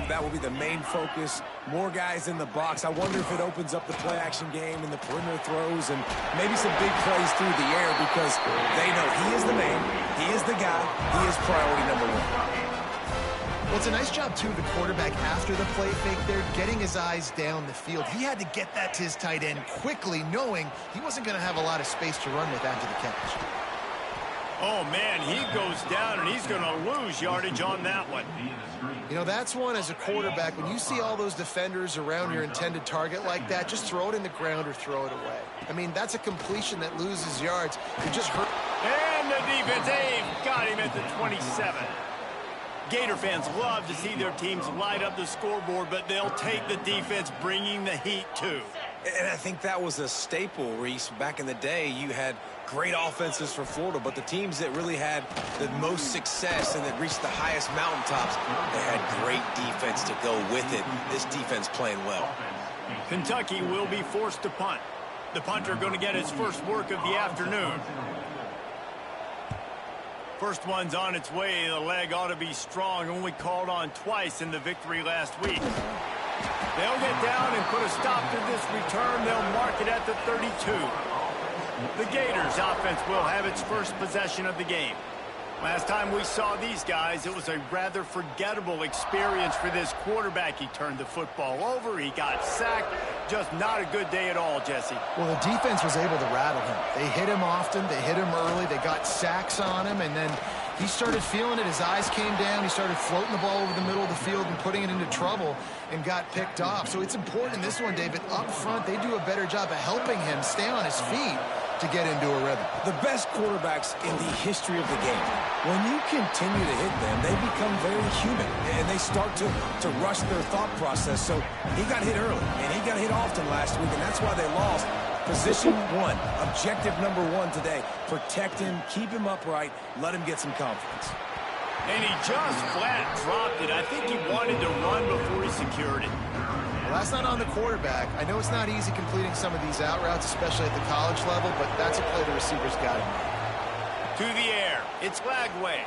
That will be the main focus. More guys in the box. I wonder if it opens up the play-action game and the perimeter throws and maybe some big plays through the air because they know he is the man, he is the guy, he is priority number 1. Well, it's a nice job, too, the quarterback after the play fake there, getting his eyes down the field. He had to get that to his tight end quickly, knowing he wasn't going to have a lot of space to run with after the catch. Oh, man, he goes down, and he's going to lose yardage on that one. You know, that's one as a quarterback. When you see all those defenders around your intended target like that, just throw it in the ground or throw it away. I mean, that's a completion that loses yards. It just hurt. And the defense, they've got him at the 27. Gator fans love to see their teams light up the scoreboard, but they'll take the defense bringing the heat, too. And I think that was a staple, Reese. Back in the day, you had great offenses for Florida, but the teams that really had the most success and that reached the highest mountaintops, they had great defense to go with it. This defense playing well. Kentucky will be forced to punt. The punter going to get his first work of the afternoon. First one's on its way. The leg ought to be strong. Only called on twice in the victory last week. They'll get down and put a stop to this return. They'll mark it at the 32. The Gators offense will have its first possession of the game. Last time we saw these guys, it was a rather forgettable experience for this quarterback. He turned the football over. He got sacked. Just not a good day at all, Jesse. Well, the defense was able to rattle him. They hit him often. They hit him early. They got sacks on him, and then he started feeling it. His eyes came down. He started floating the ball over the middle of the field and putting it into trouble and got picked off. So it's important in this one, David. Up front, they do a better job of helping him stay on his feet to get into a rhythm. The best quarterbacks in the history of the game, when you continue to hit them, they become very human, and they start to rush their thought process. So he got hit early, and he got hit often last week, and that's why they lost. Position 1, objective number 1 today. Protect him, keep him upright, let him get some confidence. And he just flat dropped it. I think he wanted to run before he secured it. Well, that's not on the quarterback. I know it's not easy completing some of these out routes, especially at the college level, but that's a play the receiver's got to make. To the air. It's Lagway.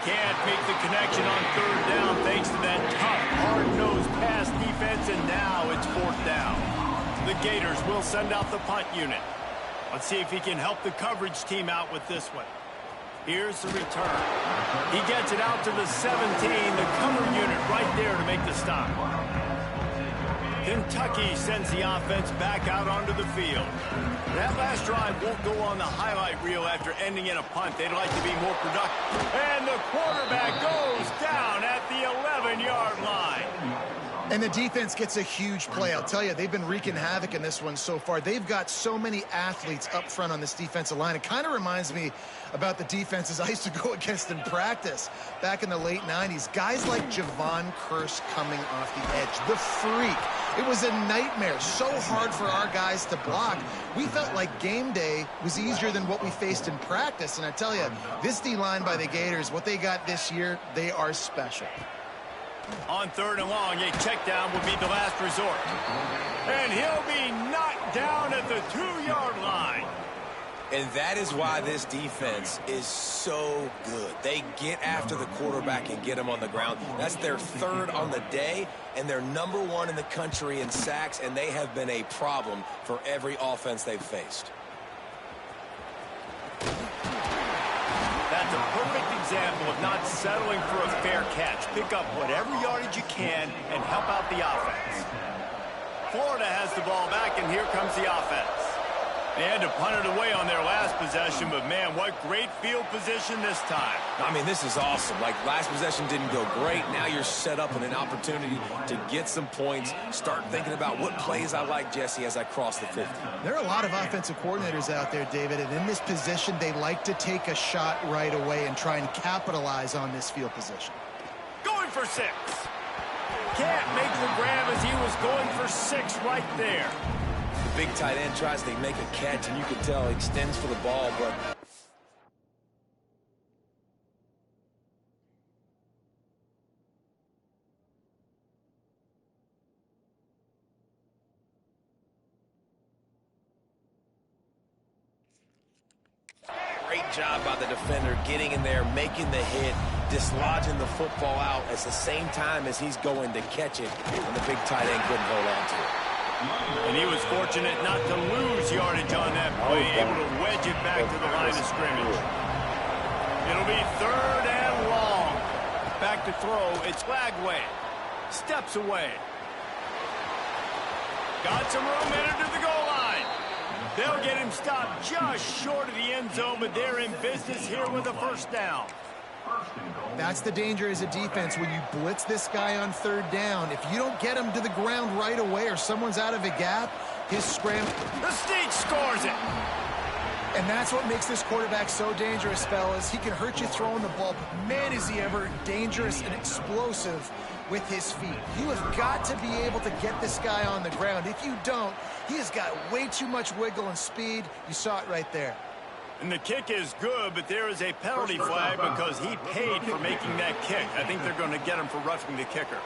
Can't make the connection on third down thanks to that tough, hard-nosed pass defense, and now it's fourth down. The Gators will send out the punt unit. Let's see if he can help the coverage team out with this one. Here's the return. He gets it out to the 17, the cover unit right there to make the stop. Kentucky sends the offense back out onto the field. That last drive won't go on the highlight reel after ending in a punt. They'd like to be more productive. And the quarterback goes down at the 11-yard line. And the defense gets a huge play. I'll tell you, they've been wreaking havoc in this one so far. They've got so many athletes up front on this defensive line. It kind of reminds me about the defenses I used to go against in practice back in the late 90s. Guys like Javon Curse coming off the edge, the freak. It was a nightmare. So hard for our guys to block. We felt like game day was easier than what we faced in practice. And I tell you, this D-line by the Gators, what they got this year, they are special. On 3rd and long, a check down will be the last resort. And he'll be knocked down at the 2-yard line. And that is why this defense is so good. They get after the quarterback and get him on the ground. That's their 3rd on the day, and they're #1 in the country in sacks, and they have been a problem for every offense they've faced. That's a perfect example of not settling for a fair catch. Pick up whatever yardage you can and help out the offense. Florida has the ball back, and here comes the offense. They had to punt it away on their last possession, but, man, what great field position this time. I mean, this is awesome. Like, last possession didn't go great. Now you're set up in an opportunity to get some points. Start thinking about what plays I like, Jesse, as I cross the 50. There are a lot of offensive coordinators out there, David, and in this position, they like to take a shot right away and try and capitalize on this field position. Going for 6. Can't make the grab as he was going for 6 right there. The big tight end tries to make a catch, and you can tell he extends for the ball, but great job by the defender getting in there, making the hit, dislodging the football out at the same time as he's going to catch it, and the big tight end couldn't hold on to it. And he was fortunate not to lose yardage on that play, able to wedge it back to the line of scrimmage. It'll be 3rd and long. Back to throw. It's Lagway. Steps away. Got some room headed to the goal line. They'll get him stopped just short of the end zone, but they're in business here with a 1st down. That's the danger as a defense when you blitz this guy on 3rd down. If you don't get him to the ground right away or someone's out of a gap, his scramble. The Sneak scores it. And that's what makes this quarterback so dangerous, fellas. He can hurt you throwing the ball, but man, is he ever dangerous and explosive with his feet. You have got to be able to get this guy on the ground. If you don't, he has got way too much wiggle and speed. You saw it right there. And the kick is good, but there is a penalty flag because he paid for making that kick. I think they're going to get him for roughing the kicker.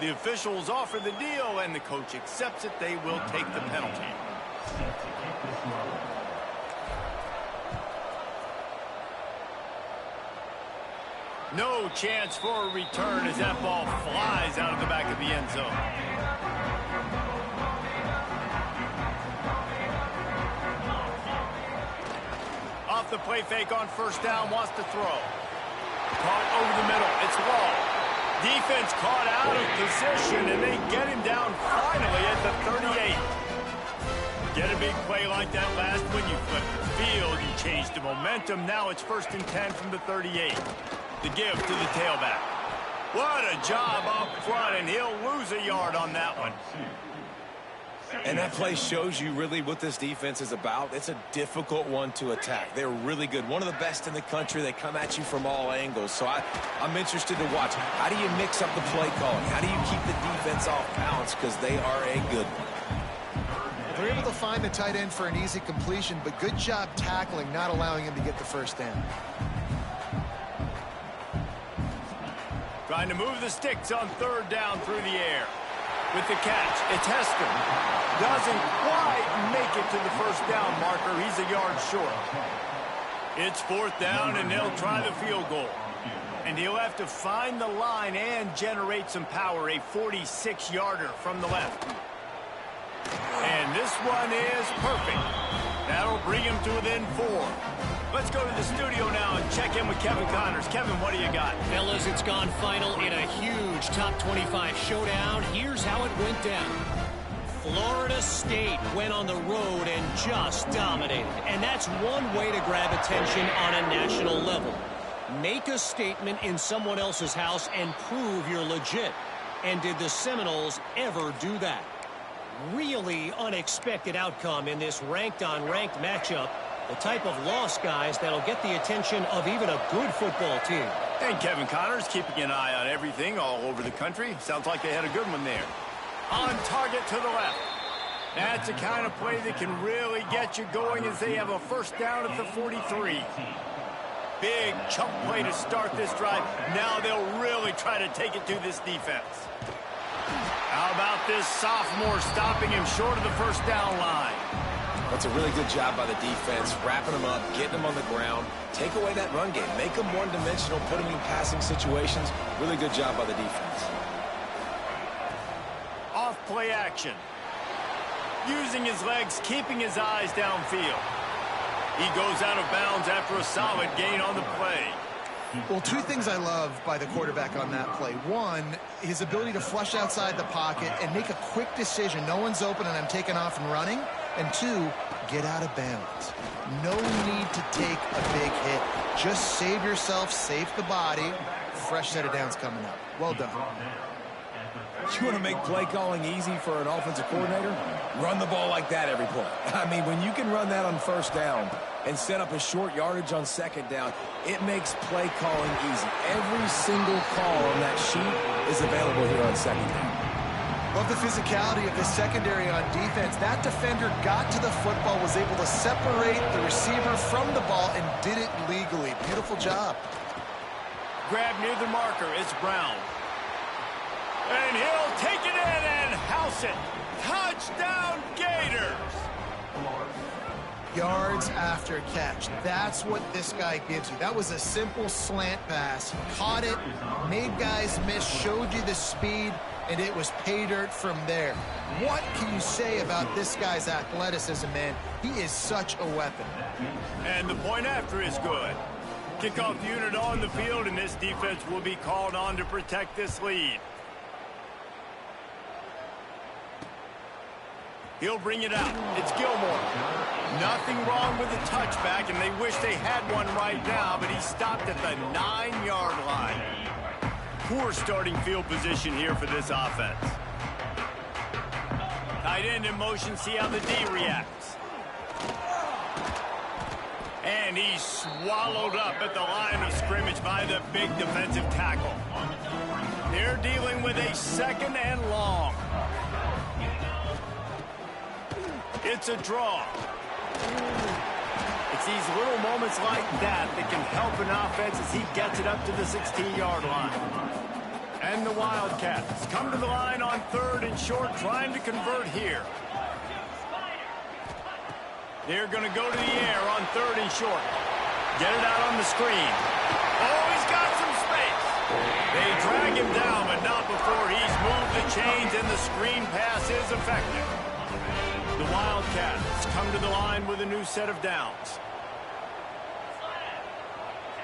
The officials offer the deal, and the coach accepts it. They will take the penalty. No chance for a return as that ball flies out of the back of the end zone. Off the play fake on 1st down, wants to throw. Caught over the middle. It's Wall. Defense caught out of position, and they get him down finally at the 38. Get a big play like that last when you flip the field. You change the momentum. Now it's 1st and 10 from the 38. The give to the tailback. What a job up front, and he'll lose a yard on that one. And that play shows you really what this defense is about. It's a difficult one to attack. They're really good. One of the best in the country. They come at you from all angles. So I'm interested to watch. How do you mix up the play calling? How do you keep the defense off balance? Because they are a good one. They're able to find the tight end for an easy completion, but good job tackling, not allowing him to get the 1st down. Trying to move the sticks on 3rd down through the air. With the catch, it's Hester. Doesn't quite make it to the 1st down marker. He's a yard short. It's 4th down, and they'll try the field goal. And he'll have to find the line and generate some power. A 46-yarder from the left. And this one is perfect. That'll bring him to within 4. Let's go to the studio now and check in with Kevin Connors. Kevin, what do you got? Fellas, it's gone final in a huge top 25 showdown. Here's how it went down. Florida State went on the road and just dominated. And that's one way to grab attention on a national level. Make a statement in someone else's house and prove you're legit. And did the Seminoles ever do that? Really unexpected outcome in this ranked-on-ranked matchup. The type of loss, guys, that'll get the attention of even a good football team. And Kevin Connor's keeping an eye on everything all over the country. Sounds like they had a good one there. On target to the left. That's the kind of play that can really get you going as they have a first down at the 43. Big chunk play to start this drive. Now they'll really try to take it to this defense. How about this sophomore stopping him short of the first down line? That's a really good job by the defense, wrapping them up, getting them on the ground, take away that run game, make them one-dimensional, put them in passing situations. Really good job by the defense. Off play action. Using his legs, keeping his eyes downfield. He goes out of bounds after a solid gain on the play. Well, two things I love by the quarterback on that play. One, his ability to flush outside the pocket and make a quick decision. No one's open and I'm taking off and running. And two, get out of bounds. No need to take a big hit. Just save yourself, save the body. Fresh set of downs coming up. Well done. You want to make play calling easy for an offensive coordinator? Run the ball like that every play. I mean, when you can run that on first down and set up a short yardage on second down, it makes play calling easy. Every single call on that sheet is available here on second down. Love the physicality of the secondary on defense. That defender got to the football, was able to separate the receiver from the ball, and did it legally. Beautiful job. Grab near the marker. It's Brown. And he'll take it in and house it. Touchdown, Gators! Yards after catch. That's what this guy gives you. That was a simple slant pass. Caught it, made guys miss, showed you the speed, and it was pay dirt from there. What can you say about this guy's athleticism, man? He is such a weapon. And the point after is good. Kickoff unit on the field, and this defense will be called on to protect this lead. He'll bring it out. It's Gilmore. Nothing wrong with the touchback, and they wish they had one right now, but he stopped at the 9-yard line. Poor starting field position here for this offense. Tight end in motion, see how the D reacts. And he's swallowed up at the line of scrimmage by the big defensive tackle. They're dealing with a second and long. It's a draw. It's these little moments like that that can help an offense as he gets it up to the 16-yard line. And the Wildcats come to the line on 3rd and short, trying to convert here. They're going to go to the air on 3rd and short. Get it out on the screen. Oh, he's got some space. They drag him down, but not before he's moved the chains, and the screen pass is effective. The Wildcats come to the line with a new set of downs.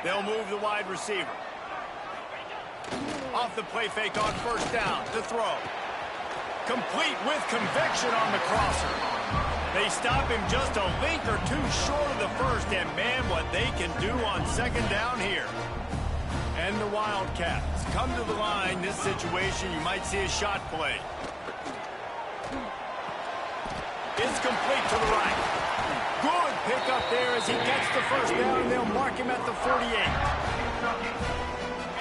They'll move the wide receiver. Off the play fake on first down to throw. Complete with conviction on the crosser. They stop him just a link or two short of the first, and man, what they can do on second down here. And the Wildcats come to the line. This situation, you might see a shot play. It's complete to the right. Good pick up there as he gets the first down. They'll mark him at the 48.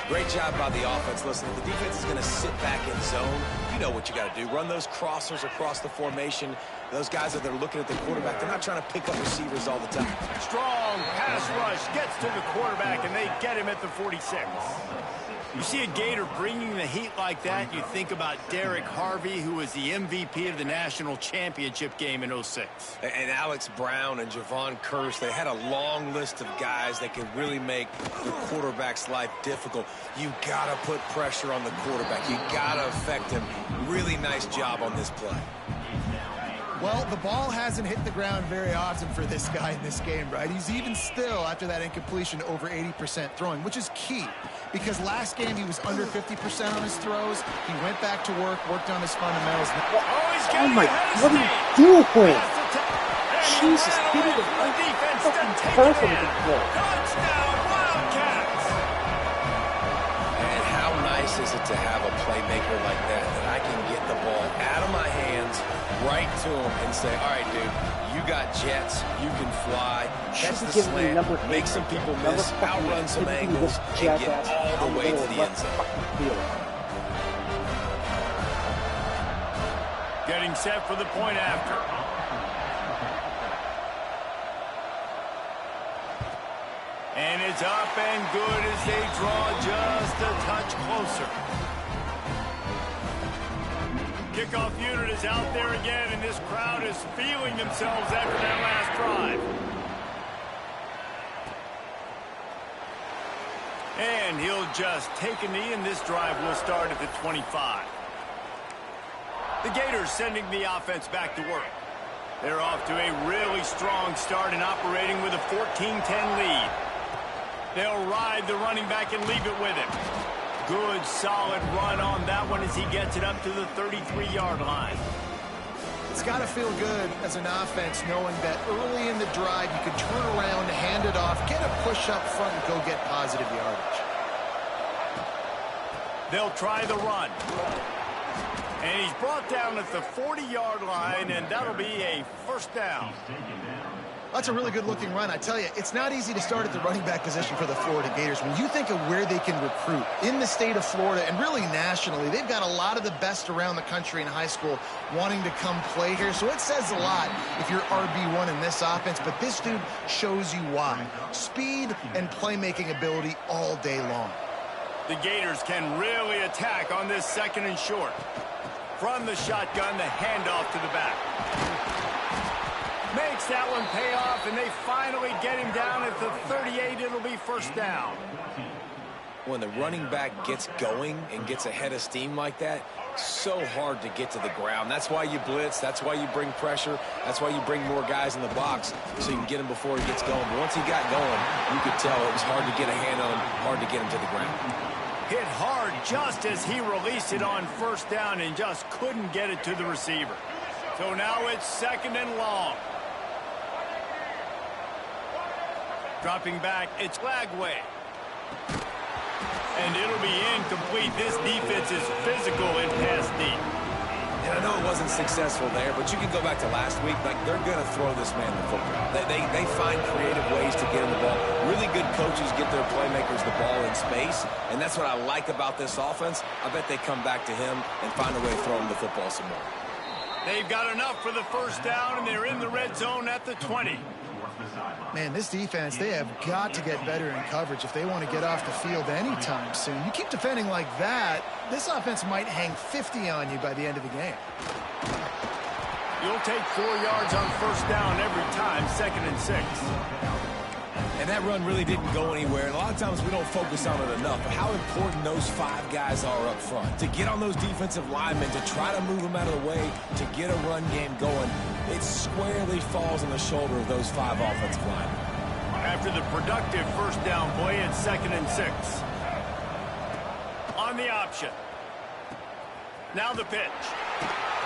Great job by the offense. Listen, the defense is going to sit back in zone. You know what you got to do. Run those crossers across the formation. Those guys that are looking at the quarterback, they're not trying to pick up receivers all the time. Strong pass rush gets to the quarterback, and they get him at the 46. You see a Gator bringing the heat like that, you think about Derek Harvey, who was the MVP of the national championship game in 06. And Alex Brown and Javon Curse, they had a long list of guys that could really make the quarterback's life difficult. You got to put pressure on the quarterback. You got to affect him. Really nice job on this play. Well, the ball hasn't hit the ground very often for this guy in this game, right? He's even still, after that incompletion, over 80% throwing, which is key. Because last game he was under 50% on his throws. He went back to work, worked on his fundamentals. Oh my, what are you doing? Jesus, get it fucking careful with the ball. Touchdown, Wildcats! And how nice is it to have a playmaker like that I can get the ball out of my hands, right to him and say, all right, dude, you got jets, you can fly, catch the Give me number slant, 8, make some people miss, outrun some angles, and get all the way to the end zone. Getting set for the point after. And it's up and good as they draw just a touch closer. Kickoff unit is out there again, and this crowd is feeling themselves after that last drive. And he'll just take a knee, and this drive will start at the 25. The Gators sending the offense back to work. They're off to a really strong start and operating with a 14-10 lead. They'll ride the running back and leave it with him. Good, solid run on that one as he gets it up to the 33-yard line. It's got to feel good as an offense knowing that early in the drive you could turn around, hand it off, get a push up front, and go get positive yardage. They'll try the run. And he's brought down at the 40-yard line, and that'll be a first down. That's a really good-looking run. I tell you, it's not easy to start at the running back position for the Florida Gators. When you think of where they can recruit in the state of Florida and really nationally, they've got a lot of the best around the country in high school wanting to come play here. So it says a lot if you're RB1 in this offense, but this dude shows you why. Speed and playmaking ability all day long. The Gators can really attack on this second and short. From the shotgun, the handoff to the back. Makes that one pay off, and they finally get him down at the 38. It'll be first down. When the running back gets going and gets ahead of steam like that, so hard to get to the ground. That's why you blitz. That's why you bring pressure. That's why you bring more guys in the box so you can get him before he gets going. But once he got going, you could tell it was hard to get a hand on him, hard to get him to the ground. Hit hard just as he released it on first down and just couldn't get it to the receiver. So now it's second and long. Dropping back, it's Lagway. And it'll be incomplete. This defense is physical in pass deep. And I know it wasn't successful there, but you can go back to last week. Like, they're going to throw this man the football. They find creative ways to get him the ball. Really good coaches get their playmakers the ball in space, and that's what I like about this offense. I bet they come back to him and find a way to throw him the football some more. They've got enough for the first down, and they're in the red zone at the 20. Man, this defense, they have got to get better in coverage if they want to get off the field anytime soon. You keep defending like that, this offense might hang 50 on you by the end of the game. You'll take 4 yards on first down every time, second and 6. And that run really didn't go anywhere. And a lot of times we don't focus on it enough. But how important those 5 guys are up front. To get on those defensive linemen, to try to move them out of the way, to get a run game going, it squarely falls on the shoulder of those 5 offensive linemen. After the productive first down play, it's second and 6. On the option. Now the pitch.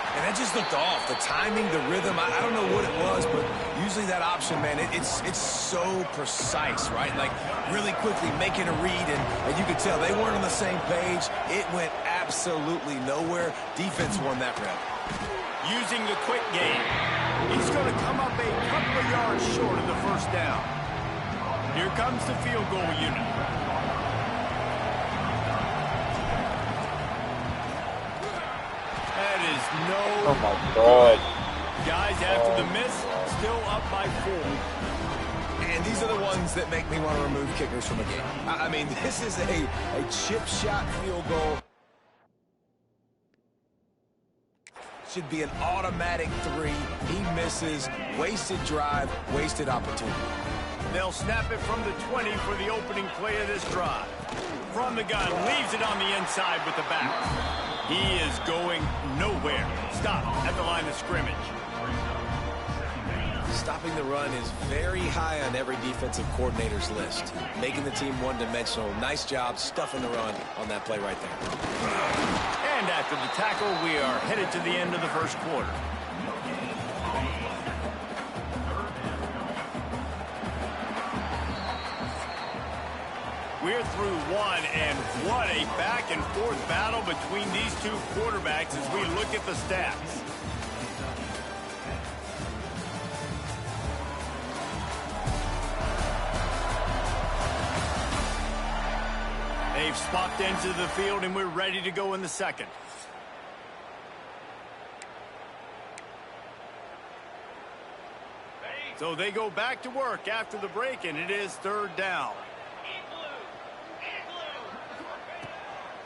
And that just looked off. The timing, the rhythm, I don't know what it was, but usually that option, man, it's so precise, right? Like, really quickly making a read, and you could tell they weren't on the same page. It went absolutely nowhere. Defense won that rep. Using the quick game. He's going to come up a couple of yards short of the first down. Here comes the field goal unit. That is no... Oh, my God. Guys, after the miss, still up by 4. And these are the ones that make me want to remove kickers from a game. I mean, this is a chip shot field goal. Should be an automatic 3. He misses. Wasted drive, wasted opportunity. They'll snap it from the 20 for the opening play of this drive. From the gun, leaves it on the inside with the back. He is going nowhere. Stop at the line of scrimmage. Stopping the run is very high on every defensive coordinator's list. Making the team one-dimensional. Nice job stuffing the run on that play right there. And after the tackle, we are headed to the end of the first quarter. We're through one, and what a back-and-forth battle between these two quarterbacks as we look at the stats. They've swapped ends of the field, and we're ready to go in the second. So they go back to work after the break, and it is third down.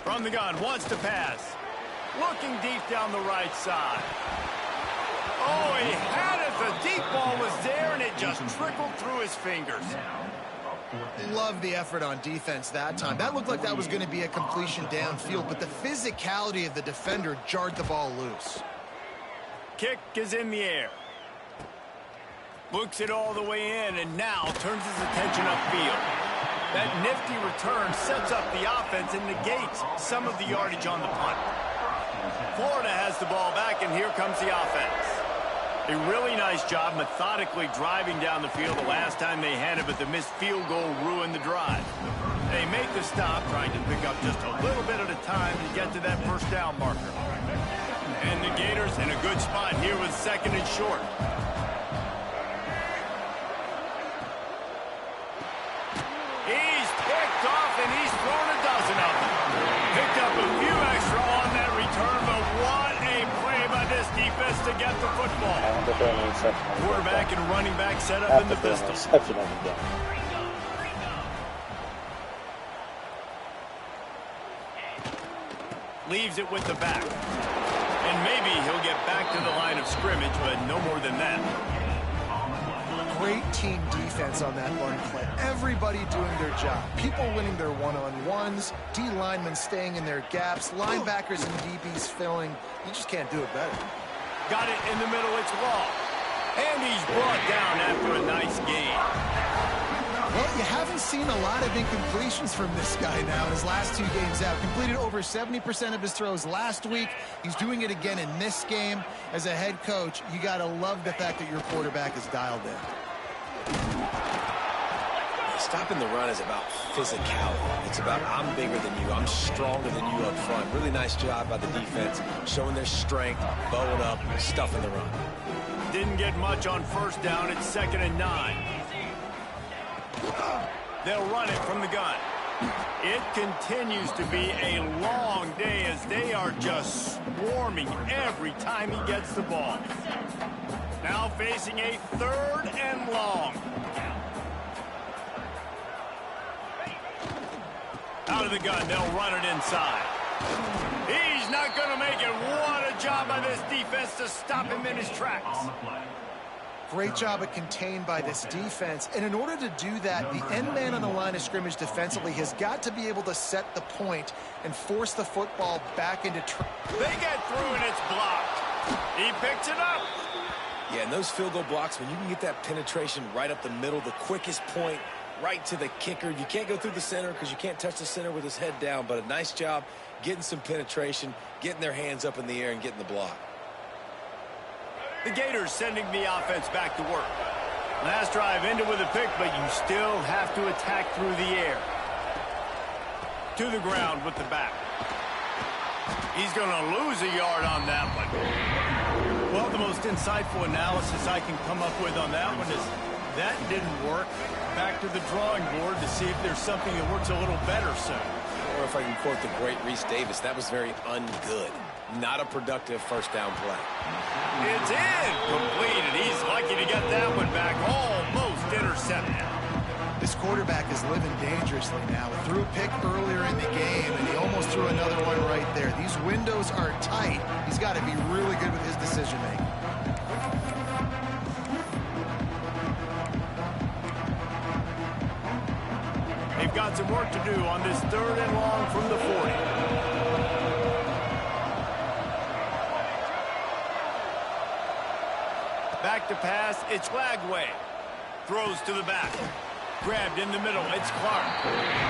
From the gun, wants to pass. Looking deep down the right side. Oh, he had it. The deep ball was there, and it just trickled through his fingers. Love the effort on defense that time. That looked like that was going to be a completion downfield, but the physicality of the defender jarred the ball loose. Kick is in the air. Looks it all the way in, and now turns his attention upfield. That nifty return sets up the offense and negates some of the yardage on the punt. Florida has the ball back, and here comes the offense. A really nice job methodically driving down the field the last time they had it, but the missed field goal ruined the drive. They make the stop, trying to pick up just a little bit at a time to get to that first down marker. And the Gators in a good spot here with second and short. He's picked off, and he's thrown a dozen of them. Picked up a few extra on that return, but what a play by this defense to get the football. Quarterback and running back set up in the pistol. Leaves it with the back. And maybe he'll get back to the line of scrimmage, but no more than that. Great team defense on that run play. Everybody doing their job. People winning their one-on-ones, D linemen staying in their gaps, linebackers and DBs filling. You just can't do it better. Got it in the middle, it's Law. And he's brought down after a nice game. Well, you haven't seen a lot of incompletions from this guy now in his last 2 games out. Completed over 70% of his throws last week. He's doing it again in this game. As a head coach, you got to love the fact that your quarterback is dialed in. Stopping the run is about physicality. It's about I'm bigger than you, I'm stronger than you up front. Really nice job by the defense, showing their strength, bowing up, stuffing the run. Didn't get much on first down. It's 2nd and 9. They'll run it from the gun. It continues to be a long day as they are just swarming every time he gets the ball. Now facing a 3rd and long. Out of the gun, they'll run it inside. He's not going to make it. What a job by this defense to stop him in his tracks. Great job at contained by this defense. And in order to do that, the end man on the line of scrimmage defensively has got to be able to set the point and force the football back into... They get through and it's blocked. He picks it up. Yeah, and those field goal blocks, when you can get that penetration right up the middle, the quickest point, right to the kicker. You can't go through the center because you can't touch the center with his head down, but a nice job getting some penetration, getting their hands up in the air and getting the block. The Gators sending the offense back to work. Last drive ended with a pick, but you still have to attack through the air. To the ground with the back. He's going to lose a yard on that one. Well, the most insightful analysis I can come up with on that one is that didn't work. Back to the drawing board to see if there's something that works a little better soon. Or if I can quote the great Reese Davis, that was very ungood. Not a productive first down play. It's incomplete, and he's lucky to get that one back. Almost intercepted. This quarterback is living dangerously now. Threw a pick earlier in the game, and he almost threw another one right there. These windows are tight. He's got to be really good with his decision-making. They've got some work to do on this 3rd and long from the 40. Back to pass, it's Lagway. Throws to the back. Grabbed in the middle, it's Clark.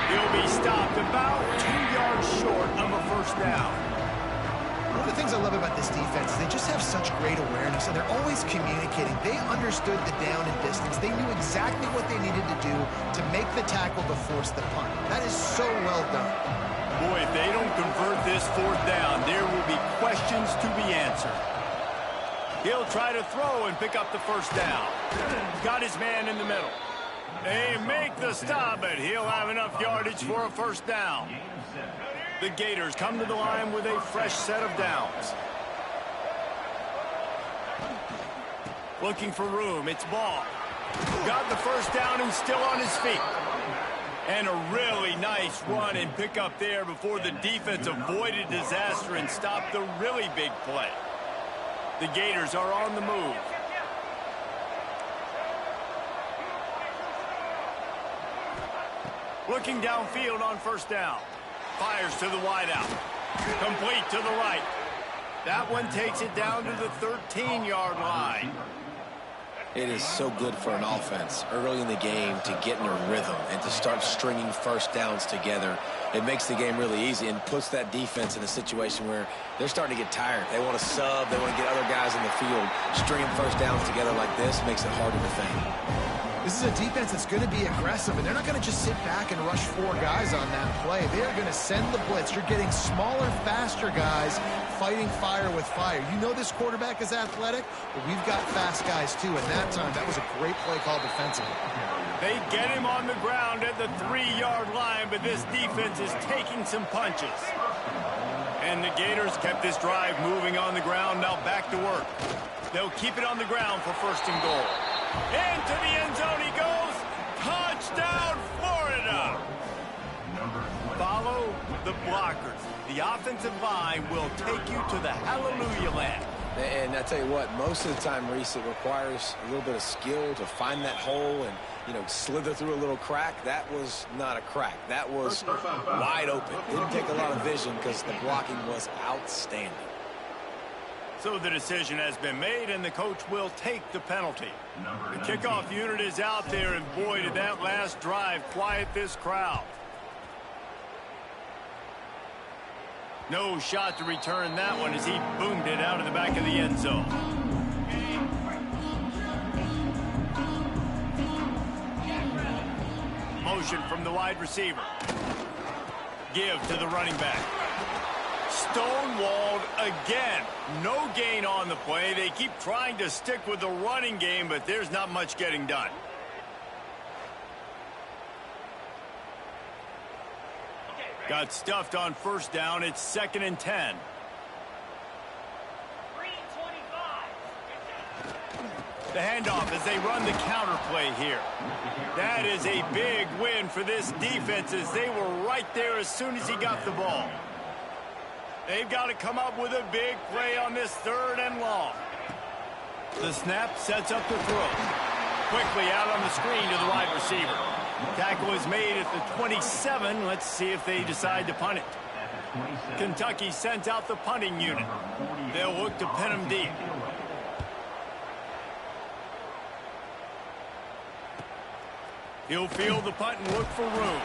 He'll be stopped about 2 yards short of a first down. One of the things I love about this defense is they just have such great awareness, and they're always communicating. They understood the down and distance. They knew exactly what they needed to do to make the tackle to force the punt. That is so well done. Boy, if they don't convert this 4th down, there will be questions to be answered. He'll try to throw and pick up the first down. Got his man in the middle. They make the stop, but he'll have enough yardage for a first down. The Gators come to the line with a fresh set of downs. Looking for room. It's Ball. Got the first down and still on his feet. And a really nice run and pick up there before the defense avoided disaster and stopped the really big play. The Gators are on the move. Looking downfield on first down. Fires to the wideout. Complete to the right. That one takes it down to the 13-yard line. It is so good for an offense early in the game to get in a rhythm and to start stringing first downs together. It makes the game really easy and puts that defense in a situation where they're starting to get tired. They want to sub. They want to get other guys in the field. Stringing first downs together like this makes it harder to defend. This is a defense that's going to be aggressive, and they're not going to just sit back and rush 4 guys on that play. They are going to send the blitz. You're getting smaller, faster guys fighting fire with fire. You know this quarterback is athletic, but we've got fast guys too. And that time, that was a great play call defensively. They get him on the ground at the 3-yard line, but this defense is taking some punches. And the Gators kept this drive moving on the ground. Now back to work. They'll keep it on the ground for first and goal. Into the end zone he goes. Touchdown, Florida. Follow the blockers. The offensive line will take you to the hallelujah land. And I tell you what, most of the time, Reese, it requires a little bit of skill to find that hole and, you know, slither through a little crack. That was not a crack. That was wide open. Didn't take a lot of vision because the blocking was outstanding. So the decision has been made, and the coach will take the penalty. The kickoff unit is out there, and boy, did that last drive quiet this crowd. No shot to return that one as he boomed it out of the back of the end zone. Motion from the wide receiver. Give to the running back. Stonewalled again. No gain on the play. They keep trying to stick with the running game, but there's not much getting done. Got stuffed on first down. It's 2nd and 10. The handoff as they run the counter play here. That is a big win for this defense as they were right there as soon as he got the ball. They've got to come up with a big play on this 3rd and long. The snap sets up the throw. Quickly out on the screen to the wide receiver. Tackle is made at the 27. Let's see if they decide to punt it. Kentucky sends out the punting unit. They'll look to pin him deep. He'll field the punt and look for room.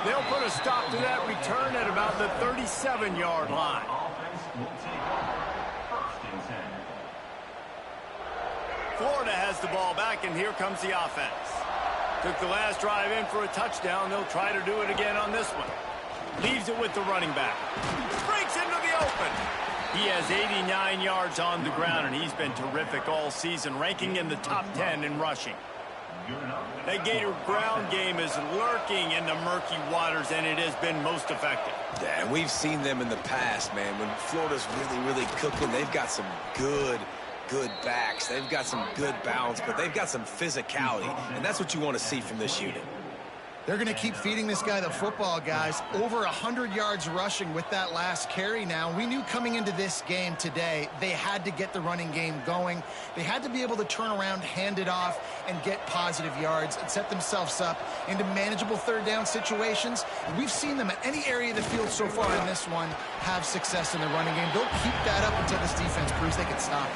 They'll put a stop to that return at about the 37-yard line. Florida has the ball back, and here comes the offense. Took the last drive in for a touchdown. They'll try to do it again on this one. Leaves it with the running back. Breaks into the open. He has 89 yards on the ground, and he's been terrific all season, ranking in the top 10 in rushing. That Gator ground game is lurking in the murky waters, and it has been most effective. Yeah, we've seen them in the past, man. When Florida's really, really cooking, they've got some good backs. They've got some good balance, but they've got some physicality, and that's what you want to see from this unit. They're going to keep feeding this guy the football, guys. Over 100 yards rushing with that last carry now. We knew coming into this game today, they had to get the running game going. They had to be able to turn around, hand it off, and get positive yards and set themselves up into manageable 3rd down situations. And we've seen them at any area of the field so far in this one have success in the running game. They'll keep that up until this defense proves they can stop it.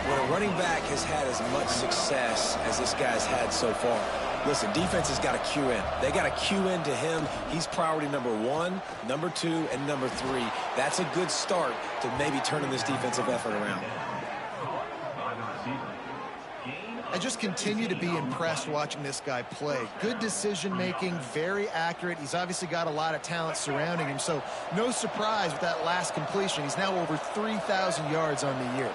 When a running back has had as much success as this guy's had so far, listen, defense has got to cue in. They got to cue in to him. He's priority number 1, number 2, and number 3. That's a good start to maybe turning this defensive effort around. I just continue to be impressed watching this guy play. Good decision-making, very accurate. He's obviously got a lot of talent surrounding him, so no surprise with that last completion. He's now over 3,000 yards on the year.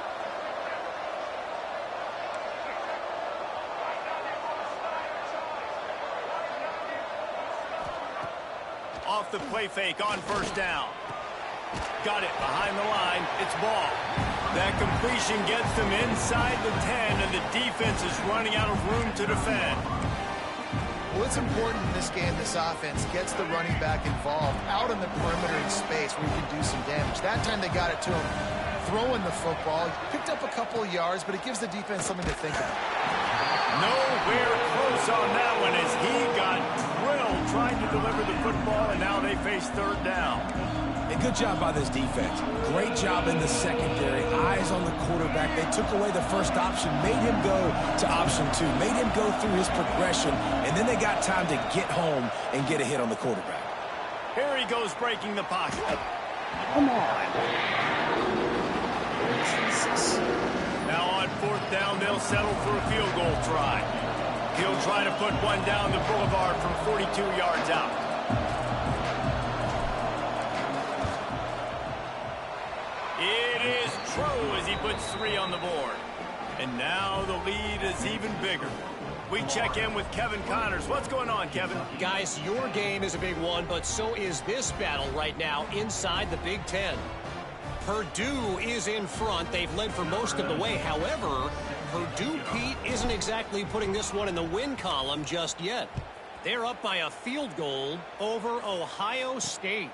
off the play fake on first down. Got it behind the line. It's ball. That completion gets them inside the 10, and the defense is running out of room to defend. Well, it's important in this game this offense gets the running back involved out in the perimeter in space where he can do some damage. That time they got it to him throwing the football. Picked up a couple of yards, but it gives the defense something to think about. Nowhere close on that one as he got drilled trying to deliver the football, and now they face third down. A good job by this defense. Great job in the secondary. Eyes on the quarterback. They took away the first option, made him go to option 2, made him go through his progression, and then they got time to get home and get a hit on the quarterback. Here he goes breaking the pocket. Come on. Jesus. Now on fourth down, they'll settle for a field goal try. He'll try to put one down the boulevard from 42 yards out. It is true as he puts 3 on the board. And now the lead is even bigger. We check in with Kevin Connors. What's going on, Kevin? Guys, your game is a big one, but so is this battle right now inside the Big Ten. Purdue is in front. They've led for most of the way. However, Purdue, Pete, isn't exactly putting this one in the win column just yet. They're up by a field goal over Ohio State.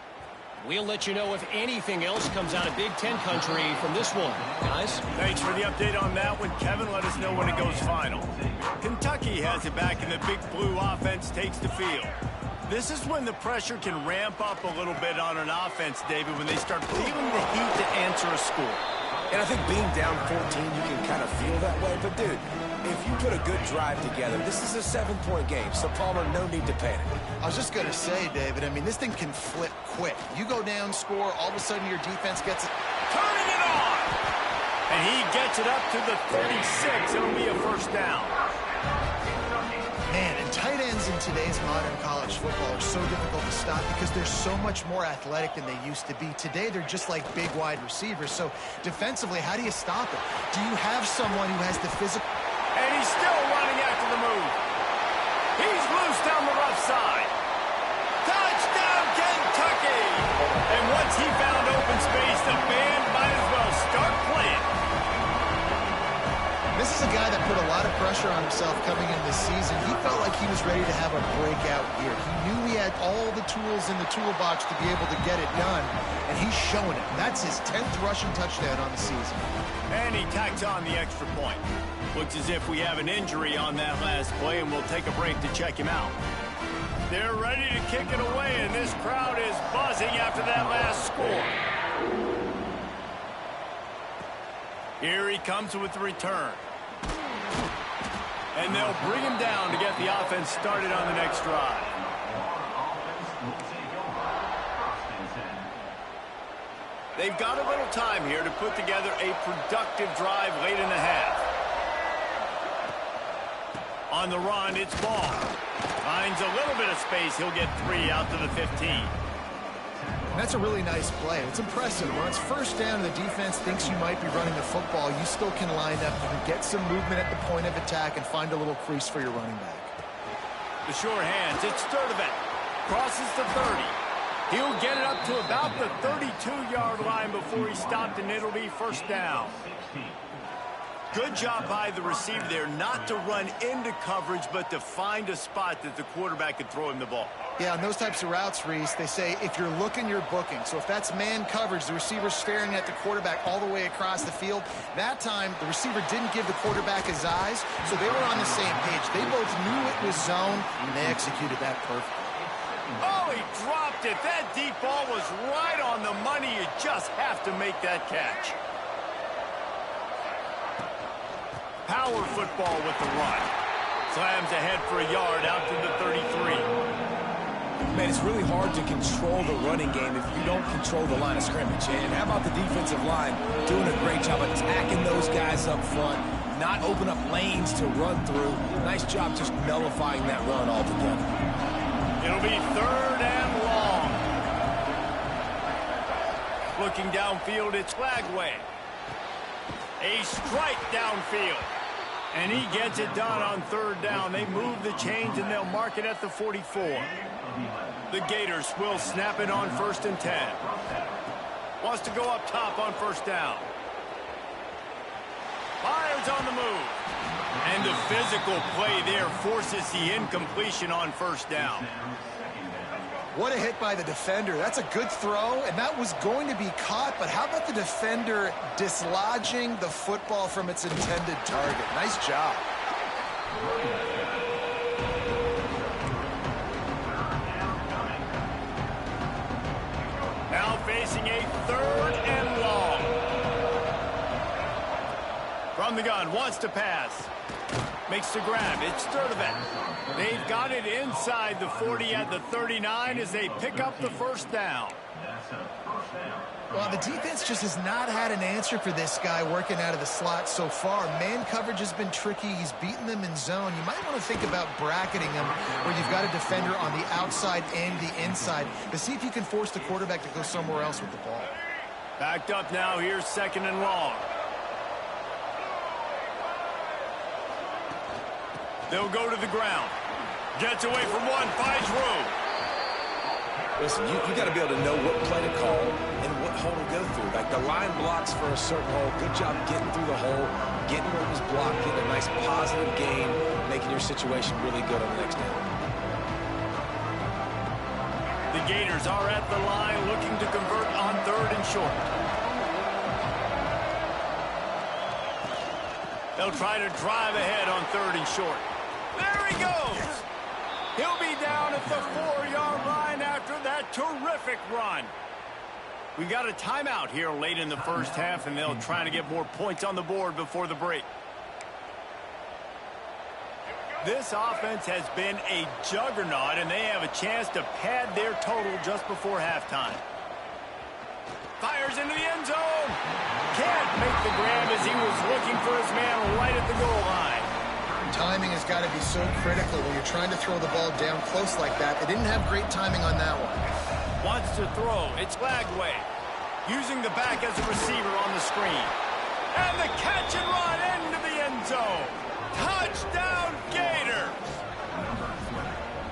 We'll let you know if anything else comes out of Big Ten country from this one. Guys? Thanks for the update on that one, Kevin. Let us know when it goes final. Kentucky has it back, and the Big Blue offense takes the field. This is when the pressure can ramp up a little bit on an offense, David, when they start feeling the heat to answer a score. And I think being down 14, you can kind of feel that way. But, dude, if you put a good drive together, this is a 7-point game. So, Palmer, no need to panic. I was just going to say, David, I mean, this thing can flip quick. You go down, score, all of a sudden your defense gets it. Turning it on! And he gets it up to the 36. It'll be a first down. Man, and tight ends in today's modern college football are so difficult to stop because they're so much more athletic than they used to be. Today, they're just like big wide receivers. So defensively, how do you stop it? Do you have someone who has the physical... And he's still running after the move. He's loose down the left side. Touchdown, Kentucky! And once he found open space, the band might as well start playing. This is a guy that put a lot of pressure on himself coming in this season. He felt like he was ready to have a breakout year. He knew he had all the tools in the toolbox to be able to get it done, and he's showing it. That's his 10th rushing touchdown on the season. And he tacks on the extra point. Looks as if we have an injury on that last play, and we'll take a break to check him out. They're ready to kick it away, and this crowd is buzzing after that last score. Here he comes with the return. And they'll bring him down to get the offense started on the next drive. They've got a little time here to put together a productive drive late in the half. On the run, it's Ball. Finds a little bit of space. He'll get 3 out to the 15. That's a really nice play. It's impressive. When it's first down and the defense thinks you might be running the football, you still can line up. You can get some movement at the point of attack and find a little crease for your running back. The sure hands. It's Sturdivant. Crosses the 30. He'll get it up to about the 32-yard line before he stopped, and it'll be first down. Good job by the receiver there not to run into coverage, but to find a spot that the quarterback could throw him the ball. Yeah, on those types of routes, Reese, they say if you're looking, you're booking. So if that's man coverage, the receiver's staring at the quarterback all the way across the field. That time, the receiver didn't give the quarterback his eyes, so they were on the same page. They both knew it was zone, and they executed that perfectly. Oh, he dropped it. That deep ball was right on the money. You just have to make that catch. Power football with the run. Slams ahead for a yard out to the 33. Man, it's really hard to control the running game if you don't control the line of scrimmage. And how about the defensive line doing a great job attacking those guys up front, not open up lanes to run through. Nice job just nullifying that run altogether. It'll be third and long. Looking downfield, it's Flagway. A strike downfield. And he gets it done on third down. They move the chains, and they'll mark it at the 44. The Gators will snap it on 1st and 10. Wants to go up top on 1st down. Fires on the move. And the physical play there forces the incompletion on 1st down. What a hit by the defender. That's a good throw, and that was going to be caught, but how about the defender dislodging the football from its intended target? Nice job. Now facing a 3rd and long. From the gun, wants to pass. Makes the grab. It's Sturdivant. They've got it inside the 40 at the 39 as they pick up the 1st down. Well, the defense just has not had an answer for this guy working out of the slot so far. Man coverage has been tricky. He's beaten them in zone. You might want to think about bracketing him where you've got a defender on the outside and the inside to see if you can force the quarterback to go somewhere else with the ball. Backed up now. Here's 2nd and long. They'll go to the ground. Gets away from one, finds room. Listen, you got to be able to know what play to call and what hole to go through. Like the line blocks for a certain hole. Good job getting through the hole, getting what was blocked, getting a nice positive gain, making your situation really good on the next down. The Gators are at the line looking to convert on 3rd and short. They'll try to drive ahead on 3rd and short. There he goes. He'll be down at the 4-yard line after that terrific run. We got a timeout here late in the 1st half, and they'll try to get more points on the board before the break. This offense has been a juggernaut, and they have a chance to pad their total just before halftime. Fires into the end zone. Can't make the grab as he was looking for his man right at the goal line. Timing has got to be so critical when you're trying to throw the ball down close like that. They didn't have great timing on that one. Wants to throw. It's Lagway. Using the back as a receiver on the screen. And the catch and run into the end zone. Touchdown, Gators.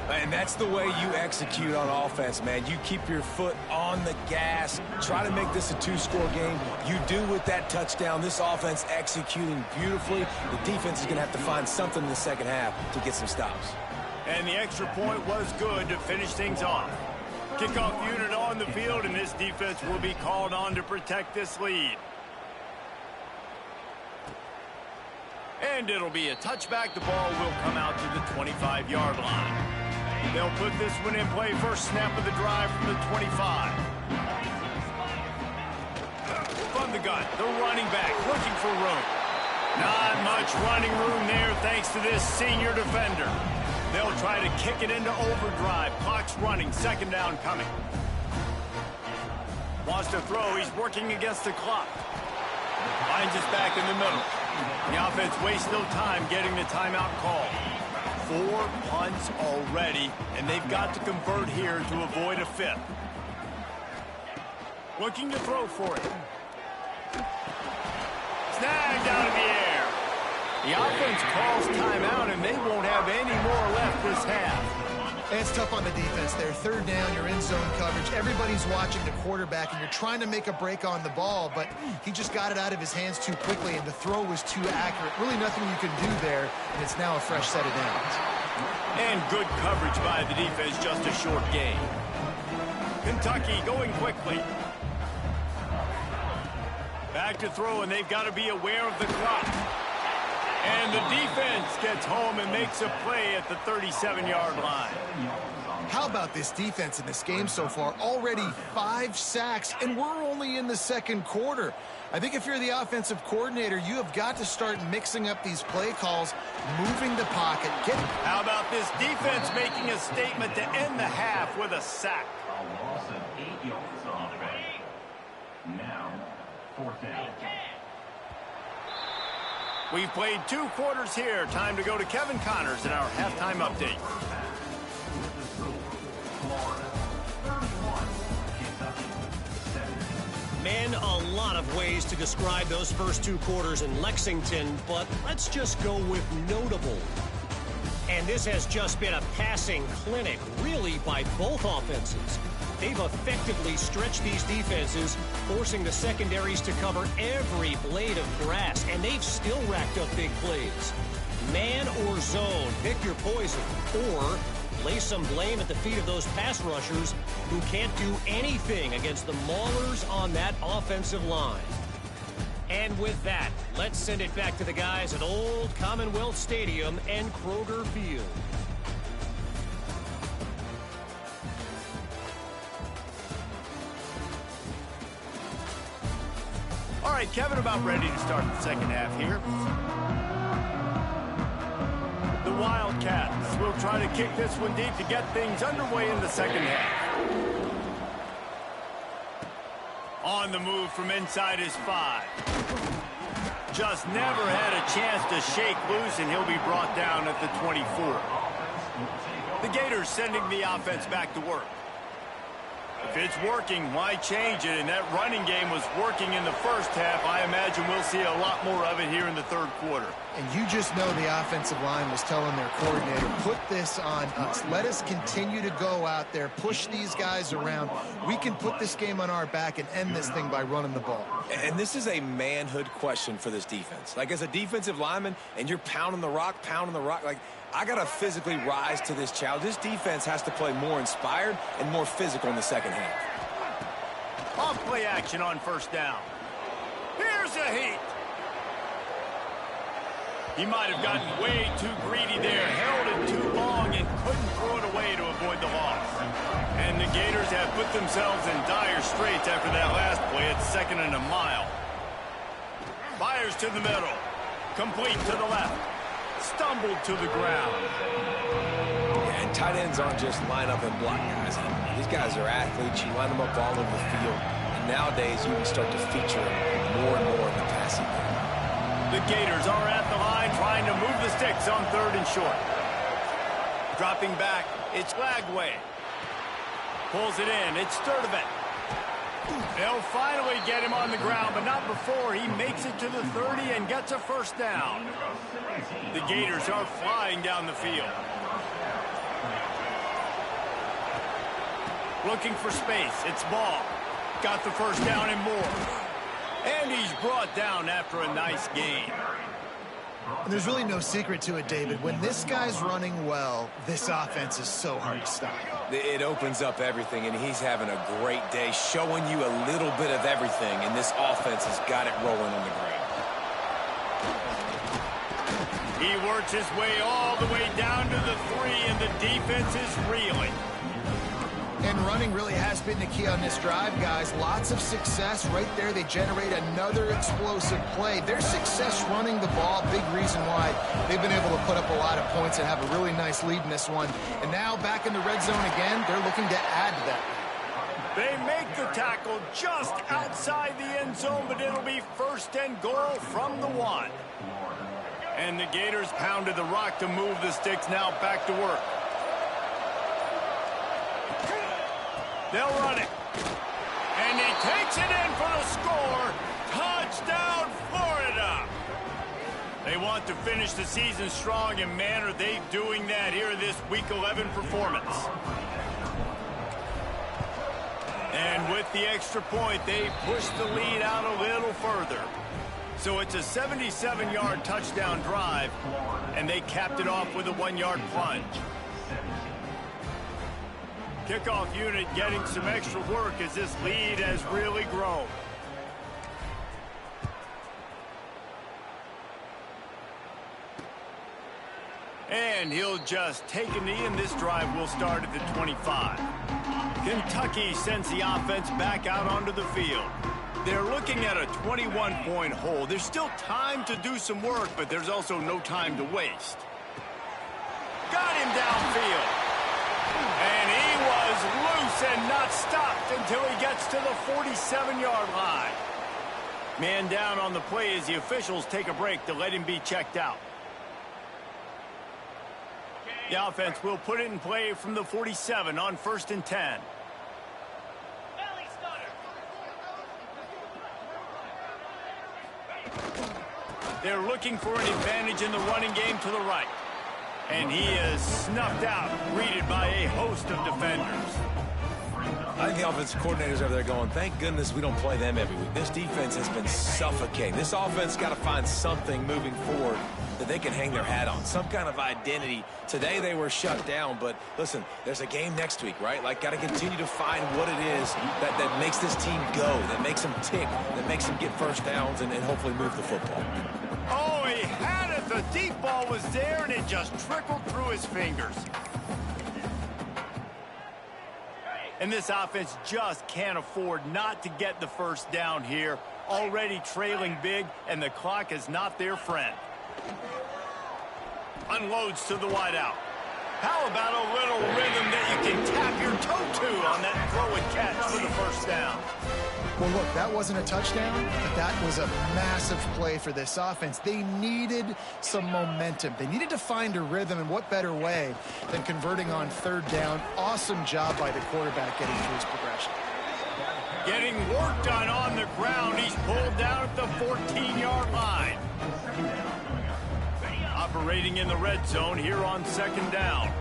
And that's the way you execute on offense, man. You keep your foot on the gas. Try to make this a 2-score game. You do with that touchdown. This offense executing beautifully. The defense is going to have to find something in the 2nd half to get some stops. And the extra point was good to finish things off. Kickoff unit on the field, and this defense will be called on to protect this lead. And it'll be a touchback. The ball will come out to the 25-yard line. They'll put this one in play. First snap of the drive from the 25. From the gun, the running back looking for room. Not much running room there thanks to this senior defender. They'll try to kick it into overdrive. Clock's running. 2nd down coming. Wants to throw. He's working against the clock. Finds us back in the middle. The offense wastes no time getting the timeout call. 4 punts already, and they've got to convert here to avoid a 5th. Looking to throw for it. Snagged out of the air. The offense calls timeout, and they won't have any more left this half. And it's tough on the defense there. 3rd down, you're in zone coverage. Everybody's watching the quarterback, and you're trying to make a break on the ball, but he just got it out of his hands too quickly, and the throw was too accurate. Really nothing you can do there, and it's now a fresh set of downs. And good coverage by the defense, just a short gain. Kentucky going quickly. Back to throw, and they've got to be aware of the clock. And the defense gets home and makes a play at the 37-yard line. How about this defense in this game so far? Already 5 sacks, and we're only in the 2nd quarter. I think if you're the offensive coordinator, you have got to start mixing up these play calls, moving the pocket. How about this defense making a statement to end the half with a sack? A loss of 8 yards on the play. Now, 4th down. We've played 2 quarters here. Time to go to Kevin Connors in our halftime update. Man, a lot of ways to describe those first 2 quarters in Lexington, but let's just go with notable. And this has just been a passing clinic, really, by both offenses. They've effectively stretched these defenses, forcing the secondaries to cover every blade of grass, and they've still racked up big plays. Man or zone, pick your poison, or lay some blame at the feet of those pass rushers who can't do anything against the maulers on that offensive line. And with that, let's send it back to the guys at Old Commonwealth Stadium and Kroger Field. All right, Kevin, about ready to start the second half here. The Wildcats will try to kick this one deep to get things underway in the second half. On the move from inside his 5. Just never had a chance to shake loose, and he'll be brought down at the 24. The Gators sending the offense back to work. If it's working, why change it? And that running game was working in the first half. I imagine we'll see a lot more of it here in the third quarter. And you just know the offensive line was telling their coordinator, put this on us. Let us continue to go out there, push these guys around. We can put this game on our back and end this thing by running the ball. And this is a manhood question for this defense. Like, as a defensive lineman, and you're pounding the rock, like, I got to physically rise to this challenge. This defense has to play more inspired and more physical in the second half. Off play action on first down. Here's a heat. He might have gotten way too greedy there, held it too long, and couldn't throw it away to avoid the loss. And the Gators have put themselves in dire straits after that last play at 2nd and a mile. Fires to the middle. Complete to the left. Stumbled to the ground. Yeah, and tight ends aren't just line up and block guys. These guys are athletes. You line them up all over the field. And nowadays, you can start to feature them more and more in the passing game. The Gators are at the line trying to move the sticks on 3rd and short. Dropping back, it's Lagway. Pulls it in, it's Sturdivant. They'll finally get him on the ground, but not before he makes it to the 30 and gets a first down. The Gators are flying down the field. Looking for space, it's Ball. Got the first down and more. And he's brought down after a nice gain. And there's really no secret to it, David. When this guy's running well, this offense is so hard to stop. It opens up everything, and he's having a great day, showing you a little bit of everything, and this offense has got it rolling on the ground. He works his way all the way down to the 3, and the defense is reeling. And running really has been the key on this drive, guys. Lots of success right there. They generate another explosive play. Their success running the ball, big reason why they've been able to put up a lot of points and have a really nice lead in this one. And now back in the red zone again, they're looking to add to that. They make the tackle just outside the end zone, but it'll be 1st and goal from the 1. And the Gators pounded the rock to move the sticks, now back to work. They'll run it. And he takes it in for the score. Touchdown, Florida. They want to finish the season strong, and man, are they doing that here in this Week 11 performance. And with the extra point, they push the lead out a little further. So it's a 77-yard touchdown drive, and they capped it off with a 1-yard plunge. Kickoff unit getting some extra work as this lead has really grown. And he'll just take a knee, and this drive will start at the 25. Kentucky sends the offense back out onto the field. They're looking at a 21-point hole. There's still time to do some work, but there's also no time to waste. Got him downfield. And he was loose and not stopped until he gets to the 47-yard line. Man down on the play as the officials take a break to let him be checked out. The offense will put it in play from the 47 on 1st and 10. They're looking for an advantage in the running game to the right. And he is snuffed out, greeted by a host of defenders. I think the offensive coordinators over there going, thank goodness we don't play them every week. This defense has been suffocating. This offense got to find something moving forward that they can hang their hat on, some kind of identity. Today they were shut down, but listen, there's a game next week, right? Like, got to continue to find what it is that makes this team go, that makes them tick, that makes them get first downs and hopefully move the football. Oh, he had it. The deep ball was there, and it just trickled through his fingers. And this offense just can't afford not to get the first down here. Already trailing big, and the clock is not their friend. Unloads to the wideout. How about a little rhythm that you can tap your toe to on that throw and catch for the first down? Well, look, that wasn't a touchdown, but that was a massive play for this offense. They needed some momentum. They needed to find a rhythm, and what better way than converting on third down. Awesome job by the quarterback getting through his progression. Getting work done on the ground. He's pulled down at the 14-yard line. Operating in the red zone here on second down.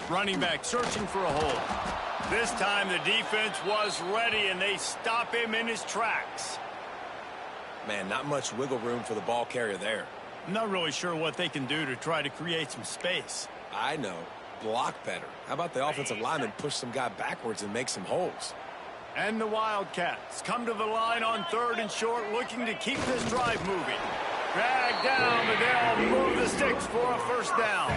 Running back searching for a hole. This time the defense was ready, and they stop him in his tracks. Man, not much wiggle room for the ball carrier there. I'm not really sure what they can do to try to create some space. I know. Block better. How about the offensive lineman push some guy backwards and make some holes? And the Wildcats come to the line on third and short, looking to keep this drive moving. Drag down, but they'll move the sticks for a first down.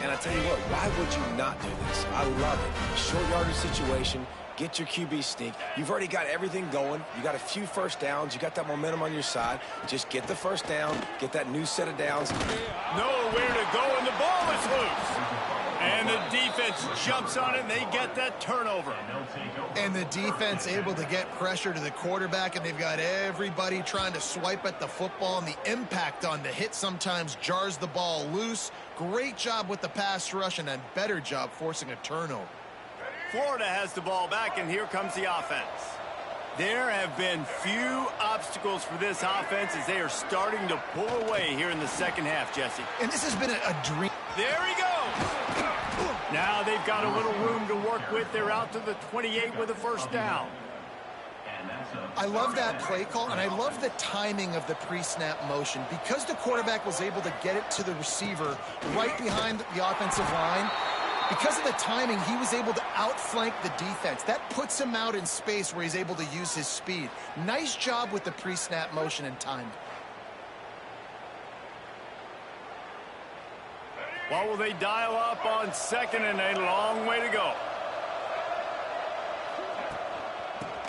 And I tell you what, why would you not do this? I love it. Short yardage situation, get your QB sneak. You've already got everything going. You got a few first downs. You got that momentum on your side. Just get the first down, get that new set of downs. Nowhere to go, and the ball is loose. And the defense jumps on it, and they get that turnover. And the defense able to get pressure to the quarterback, and they've got everybody trying to swipe at the football, and the impact on the hit sometimes jars the ball loose. Great job with the pass rush, and a better job forcing a turnover. Florida has the ball back, and here comes the offense. There have been few obstacles for this offense as they are starting to pull away here in the second half, Jesse. And this has been a dream. There he goes. Now they've got a little room to work with. They're out to the 28 with a first down. I love that play call, and I love the timing of the pre-snap motion. Because the quarterback was able to get it to the receiver right behind the offensive line, because of the timing, he was able to outflank the defense. That puts him out in space where he's able to use his speed. Nice job with the pre-snap motion and timing. What will they dial up on second, and a long way to go?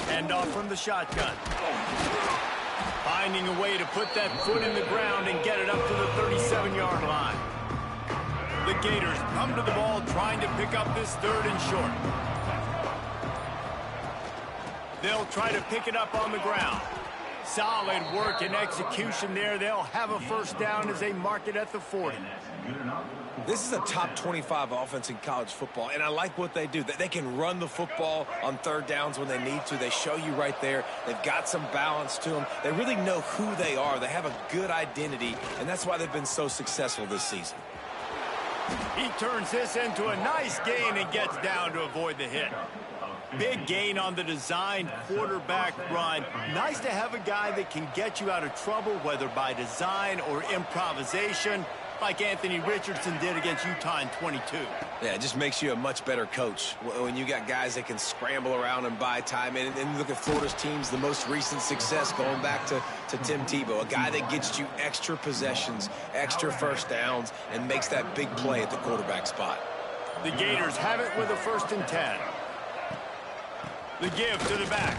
Hand off from the shotgun. Finding a way to put that foot in the ground and get it up to the 37-yard line. The Gators come to the ball trying to pick up this third and short. They'll try to pick it up on the ground. Solid work and execution there. They'll have a first down as they mark it at the 40. This is a top 25 offense in college football, and I like what they do. They can run the football on third downs when they need to. They show you right there. They've got some balance to them. They really know who they are. They have a good identity, and that's why they've been so successful this season. He turns this into a nice gain and gets down to avoid the hit. Big gain on the designed quarterback run. Nice to have a guy that can get you out of trouble, whether by design or improvisation, like Anthony Richardson did against Utah in 22. Yeah, it just makes you a much better coach when you got guys that can scramble around and buy time. And look at Florida's teams, the most recent success going back to Tim Tebow, a guy that gets you extra possessions, extra first downs, and makes that big play at the quarterback spot. The Gators have it with a 1st and 10. The give to the back.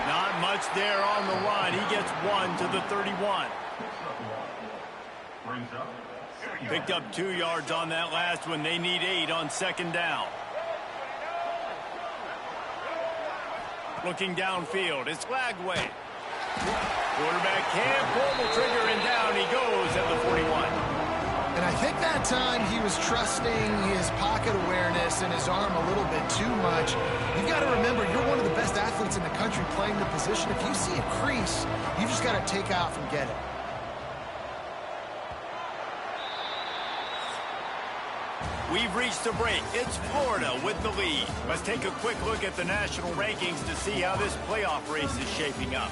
Not much there on the line. He gets one to the 31. Picked up 2 yards on that last one. They need 8 on second down. Looking downfield. It's Lagway. Quarterback can't pull the trigger, and down he goes at the 41. And I think that time he was trusting his pocket awareness and his arm a little bit too much. You've got to remember, you're one of the best athletes athletes in the country playing the position. If you see a crease, you just got to take off and get it. We've reached the break. It's Florida with the lead. Let's take a quick look at the national rankings to see how this playoff race is shaping up.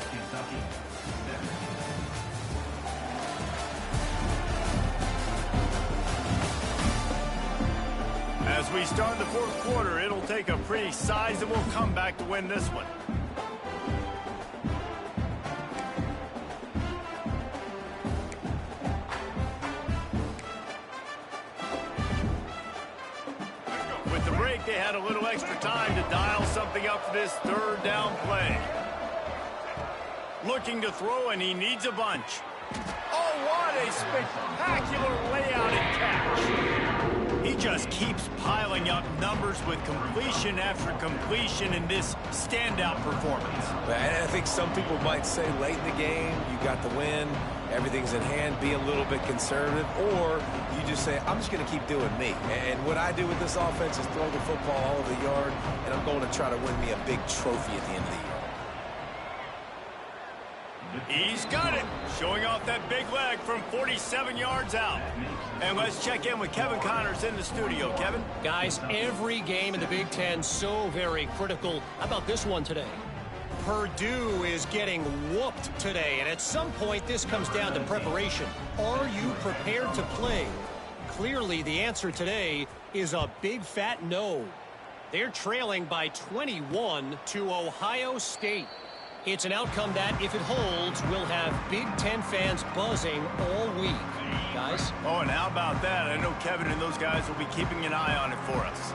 As we start the fourth quarter, it'll take a pretty sizable comeback to win this one. With the break, they had a little extra time to dial something up for this third down play. Looking to throw, and he needs a bunch. Oh, what a spectacular layout and catch. He just keeps piling up numbers with completion after completion in this standout performance. And I think some people might say late in the game, you got the win, everything's in hand, be a little bit conservative, or you just say, I'm just going to keep doing me. And what I do with this offense is throw the football all over the yard, and I'm going to try to win me a big trophy at the end of the year. He's got it, showing off that big leg from 47 yards out. And let's check in with Kevin Connors in the studio. Kevin? Guys, every game in the Big Ten so very critical. How about this one today? Purdue is getting whooped today, and at some point this comes down to preparation. Are you prepared to play? Clearly the answer today is a big fat no. They're trailing by 21 to Ohio State. It's an outcome that, if it holds, will have Big Ten fans buzzing all week. Guys? Oh, and how about that? I know Kevin and those guys will be keeping an eye on it for us.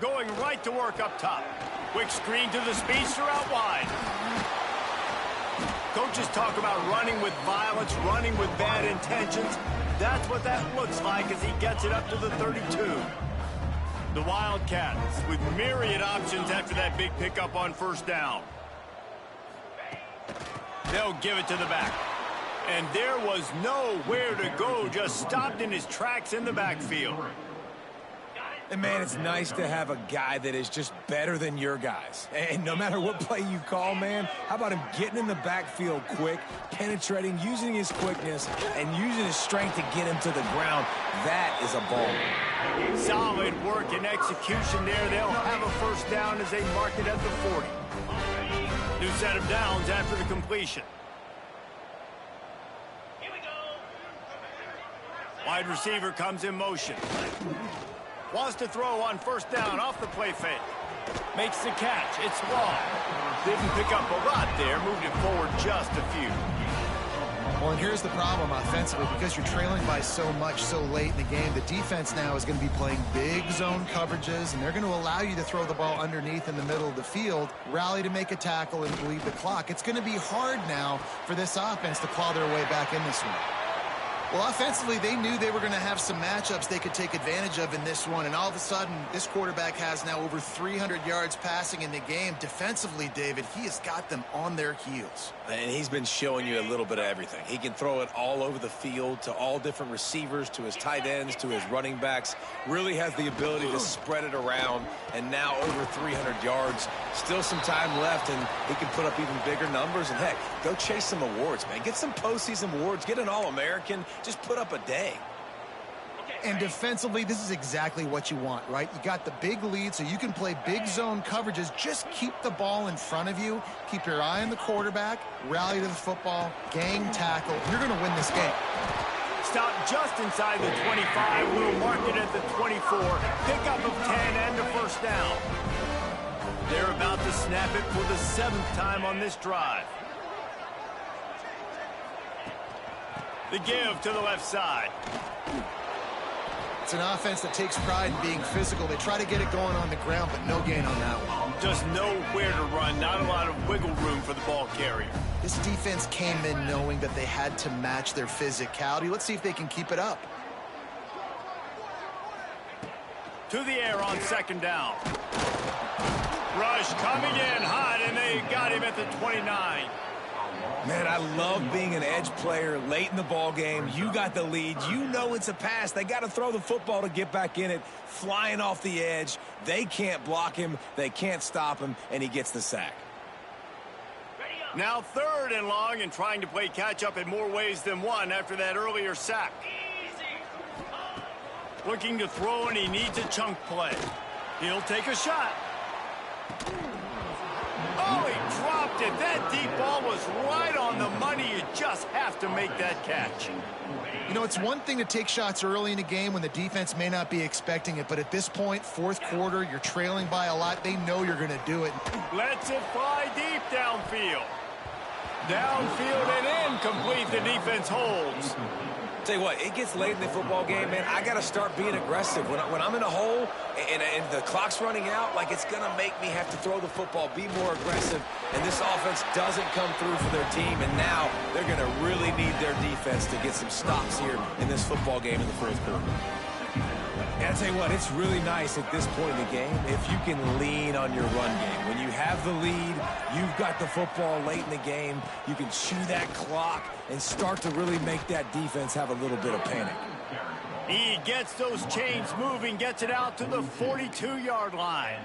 Going right to work up top. Quick screen to the speedster out wide. Coaches talk about running with violence, running with bad intentions. That's what that looks like as he gets it up to the 32. The Wildcats with myriad options after that big pickup on first down. They'll give it to the back. And there was nowhere to go, just stopped in his tracks in the backfield. And, man, it's nice to have a guy that is just better than your guys. And no matter what play you call, man, how about him getting in the backfield quick, penetrating, using his quickness, and using his strength to get him to the ground. That is a ball. Solid work and execution there. They'll have a first down as they mark it at the 40. New set of downs after the completion. Wide receiver comes in motion. Wants to throw on first down off the play fake. Makes the catch. It's long. Didn't pick up a lot there. Moved it forward just a few. Well, and here's the problem offensively. Because you're trailing by so much so late in the game, the defense now is going to be playing big zone coverages, and they're going to allow you to throw the ball underneath in the middle of the field, rally to make a tackle, and bleed the clock. It's going to be hard now for this offense to claw their way back in this one. Well, offensively, they knew they were going to have some matchups they could take advantage of in this one, and all of a sudden, this quarterback has now over 300 yards passing in the game. Defensively, David, he has got them on their heels. And he's been showing you a little bit of everything. He can throw it all over the field to all different receivers, to his tight ends, to his running backs. Really has the ability to spread it around, and now over 300 yards. Still some time left, and he can put up even bigger numbers. And, heck, go chase some awards, man. Get some postseason awards. Get an All-American. Just put up a day. And defensively, this is exactly what you want, right? You got the big lead, so you can play big zone coverages. Just keep the ball in front of you. Keep your eye on the quarterback. Rally to the football. Gang tackle. You're going to win this game. Stop just inside the 25. We'll mark it at the 24. Pickup of 10 and a first down. They're about to snap it for the 7th time on this drive. The give to the left side. It's an offense that takes pride in being physical. They try to get it going on the ground, but no gain on that one. Just nowhere to run. Not a lot of wiggle room for the ball carrier. This defense came in knowing that they had to match their physicality. Let's see if they can keep it up. To the air on second down. Rush coming in hot, and they got him at the 29. Man, I love being an edge player late in the ball game. You got the lead. You know it's a pass. They got to throw the football to get back in it. Flying off the edge. They can't block him. They can't stop him, and he gets the sack. Now 3rd and long and trying to play catch-up in more ways than one after that earlier sack. Looking to throw, and he needs a chunk play. He'll take a shot. Oh, he dropped it. That deep ball was right on the money. You just have to make that catch. You know, it's one thing to take shots early in a game when the defense may not be expecting it, but at this point, 4th quarter, you're trailing by a lot. They know you're going to do it. Lets it fly deep downfield. Downfield and incomplete. The defense holds. Tell you what, it gets late in the football game, man. I got to start being aggressive. When I'm in a hole and the clock's running out, like, it's going to make me have to throw the football, be more aggressive. And this offense doesn't come through for their team, and now they're going to really need their defense to get some stops here in this football game in the 4th quarter. And I'll tell you what, it's really nice at this point in the game if you can lean on your run game. When you have the lead, you've got the football late in the game, you can chew that clock and start to really make that defense have a little bit of panic. He gets those chains moving, gets it out to the 42-yard line.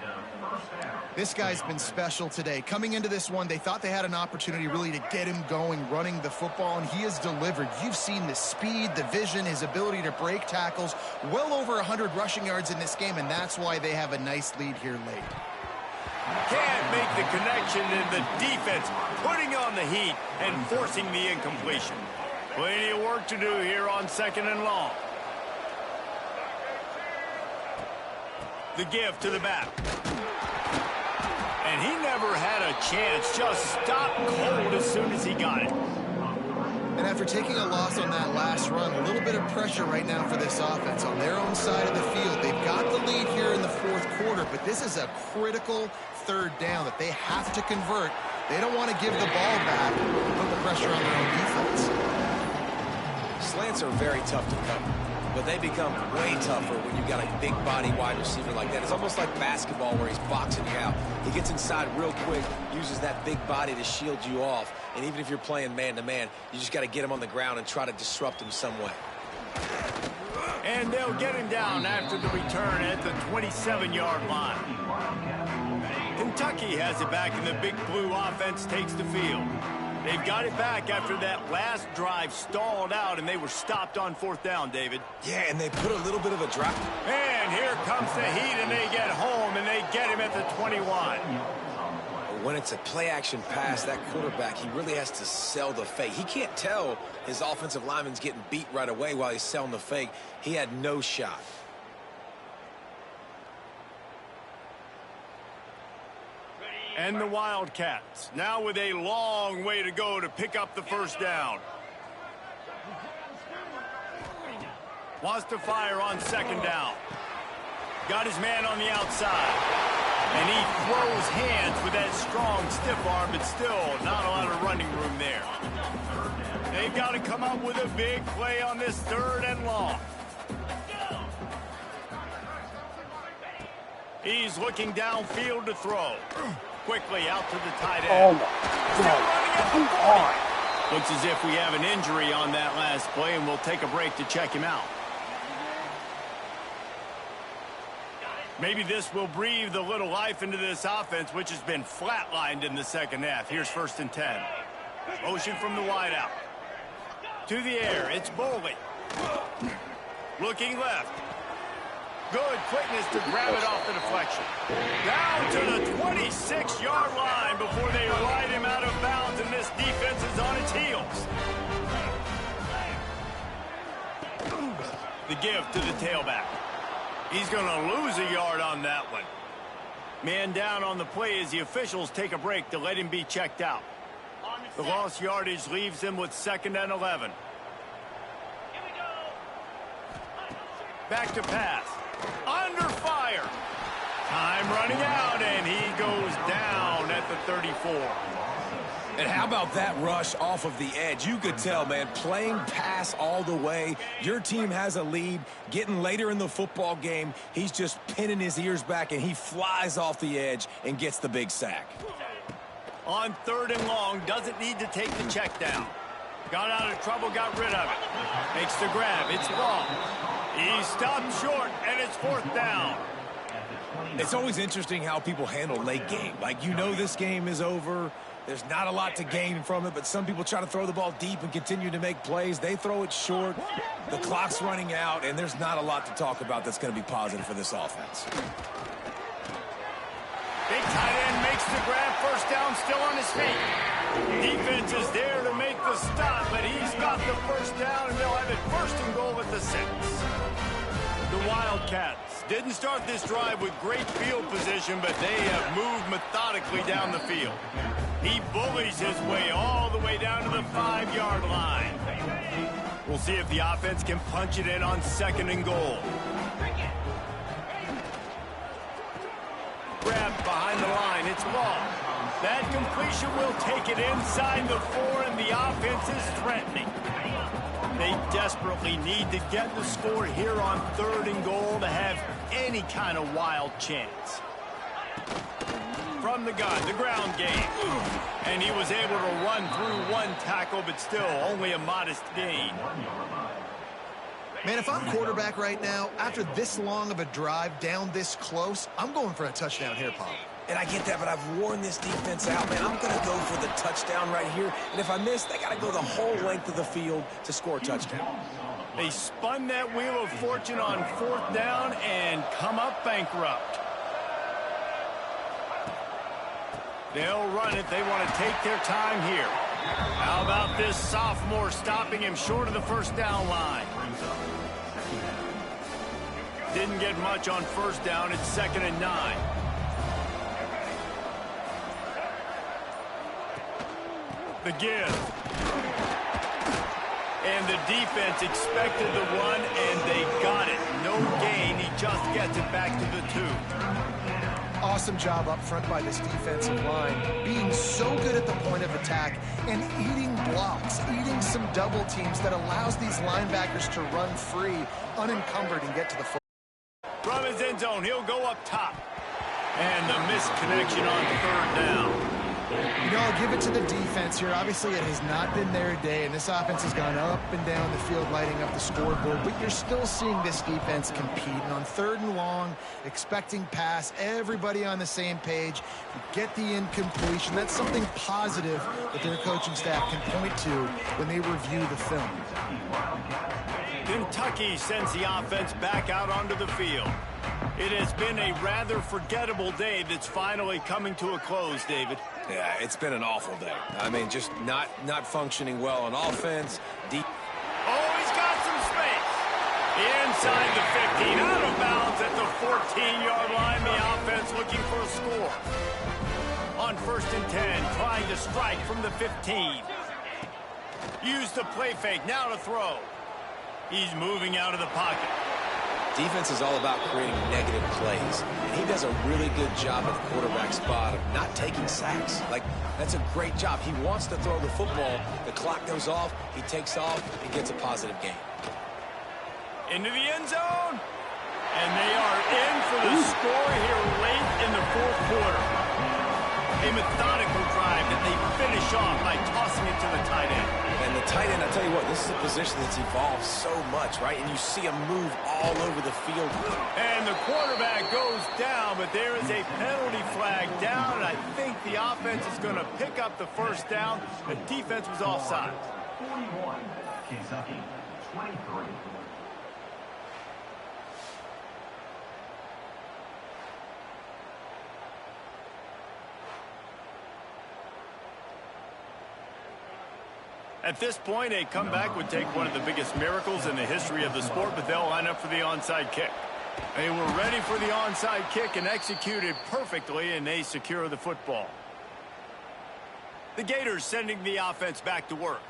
This guy's been special today. Coming into this one, they thought they had an opportunity really to get him going, running the football, and he has delivered. You've seen the speed, the vision, his ability to break tackles, well over 100 rushing yards in this game, and that's why they have a nice lead here late. Can't make the connection, and the defense putting on the heat and forcing the incompletion. Plenty of work to do here on 2nd and long. The give to the back. And he never had a chance. Just stopped cold as soon as he got it. And after taking a loss on that last run, a little bit of pressure right now for this offense on their own side of the field. They've got the lead here in the 4th quarter, but this is a critical 3rd down that they have to convert. They don't want to give the ball back and put the pressure on their own defense. Slants are very tough to cover, but they become way tougher when you've got a big body wide receiver like that. It's almost like basketball where he's boxing you out. He gets inside real quick, uses that big body to shield you off. And even if you're playing man-to-man, you just got to get him on the ground and try to disrupt him some way. And they'll get him down after the return at the 27-yard line. Kentucky has it back, and the Big Blue offense takes the field. They've got it back after that last drive stalled out, and they were stopped on 4th down, David. Yeah, and they put a little bit of a drop. And here comes the heat, and they get home, and they get him at the 21. When it's a play-action pass, that quarterback, he really has to sell the fake. He can't tell his offensive lineman's getting beat right away while he's selling the fake. He had no shot. And the Wildcats, now with a long way to go to pick up the 1st down. Wants to fire on 2nd down. Got his man on the outside. And he throws hands with that strong, stiff arm, but still not a lot of running room there. They've got to come up with a big play on this 3rd and long. He's looking downfield to throw. Quickly out to the tight end. Oh, my God. Come on. Looks as if we have an injury on that last play, and we'll take a break to check him out. Maybe this will breathe a little life into this offense, which has been flatlined in the 2nd half. Here's 1st and 10. Motion from the wideout. To the air, it's Boley. Looking left. Good quickness to grab it off the deflection. Down to the 26-yard line before they ride him out of bounds, and this defense is on its heels. The give to the tailback. He's going to lose a yard on that one. Man down on the play as the officials take a break to let him be checked out. The lost yardage leaves him with 2nd and 11. Back to pass. Under fire. Time running out, and he goes down at the 34. And how about that rush off of the edge? You could tell, man, playing pass all the way. Your team has a lead. Getting later in the football game, he's just pinning his ears back, and he flies off the edge and gets the big sack. On 3rd and long, doesn't need to take the check down. Got out of trouble, got rid of it. Makes the grab, it's long. He stopped short, and it's 4th down. It's always interesting how people handle late game. Like, you know this game is over. There's not a lot to gain from it, but some people try to throw the ball deep and continue to make plays. They throw it short. The clock's running out, and there's not a lot to talk about that's going to be positive for this offense. Big tight end makes the grab, 1st down, still on his feet. Defense is there to make the stop, but he's got the 1st down, and they'll have it 1st and goal at the 6. The Wildcats didn't start this drive with great field position, but they have moved methodically down the field. He bullies his way all the way down to the 5-yard line. We'll see if the offense can punch it in on 2nd and goal. Grabbed behind the line, it's long. That completion will take it inside the 4, and the offense is threatening. They desperately need to get the score here on 3rd and goal to have any kind of wild chance. From the gun, the ground game. And he was able to run through 1 tackle, but still only a modest gain. Man, if I'm quarterback right now, after this long of a drive down this close, I'm going for a touchdown here, Pop. And I get that, but I've worn this defense out, man. I'm going to go for the touchdown right here. And if I miss, they got to go the whole length of the field to score a touchdown. They spun that wheel of fortune on 4th down and come up bankrupt. They'll run it. They want to take their time here. How about this sophomore stopping him short of the 1st down line? Didn't get much on 1st down. It's 2nd and 9. The give. And the defense expected the run, and they got it. No gain. He just gets it back to the 2. Awesome job up front by this defensive line, being so good at the point of attack and eating blocks, eating some double teams that allows these linebackers to run free, unencumbered, and get to the football. From his end zone, he'll go up top. And the missed connection on 3rd down. You know, I'll give it to the defense here. Obviously, it has not been their day, and this offense has gone up and down the field, lighting up the scoreboard, but you're still seeing this defense compete. And on 3rd and long, expecting pass, everybody on the same page, you get the incompletion. That's something positive that their coaching staff can point to when they review the film. Kentucky sends the offense back out onto the field. It has been a rather forgettable day that's finally coming to a close, David. Yeah, it's been an awful day. I mean, just not functioning well on offense. Oh, he's got some space. Inside the 15, out of bounds at the 14-yard line. The offense looking for a score. On 1st and 10, trying to strike from the 15. Use the play fake, now to throw. He's moving out of the pocket. Defense is all about creating negative plays. And he does a really good job at the quarterback spot of not taking sacks. Like, that's a great job. He wants to throw the football. The clock goes off. He takes off and gets a positive gain. Into the end zone. And they are in for the score here late in the 4th quarter. A methodical drive that they finish off by tossing it to the tight end. And the tight end, I tell you what, this is a position that's evolved so much, right? And you see him move all over the field. And the quarterback goes down, but there is a penalty flag down, and I think the offense is going to pick up the 1st down. The defense was offside. 41, Kentucky, 23. At this point, a comeback would take one of the biggest miracles in the history of the sport, but they'll line up for the onside kick. They were ready for the onside kick and executed perfectly, and they secure the football. The Gators sending the offense back to work.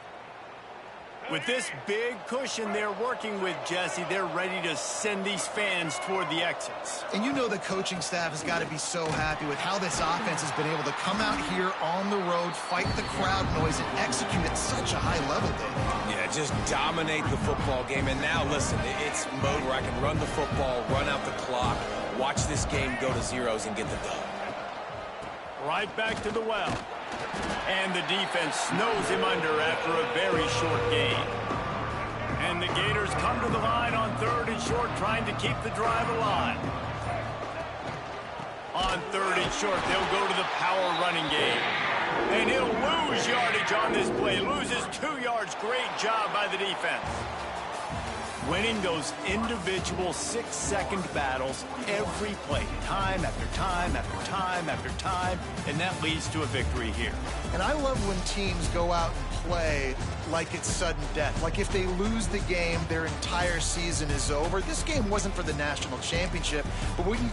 With this big cushion they're working with, Jesse, they're ready to send these fans toward the exits. And you know the coaching staff has got to be so happy with how this offense has been able to come out here on the road, fight the crowd noise, and execute at such a high level, David. Yeah, just dominate the football game. And now, listen, it's mode where I can run the football, run out the clock, watch this game go to zeros, and get the dub. Right back to the well. And the defense snows him under after a very short gain. And the Gators come to the line on 3rd and short, trying to keep the drive alive. On 3rd and short, they'll go to the power running game. And he'll lose yardage on this play. Loses 2 yards. Great job by the defense. Winning those individual 6-second battles every play, time after time after time after time, and that leads to a victory here. And I love when teams go out and play like it's sudden death. Like if they lose the game, their entire season is over. This game wasn't for the national championship, but when you...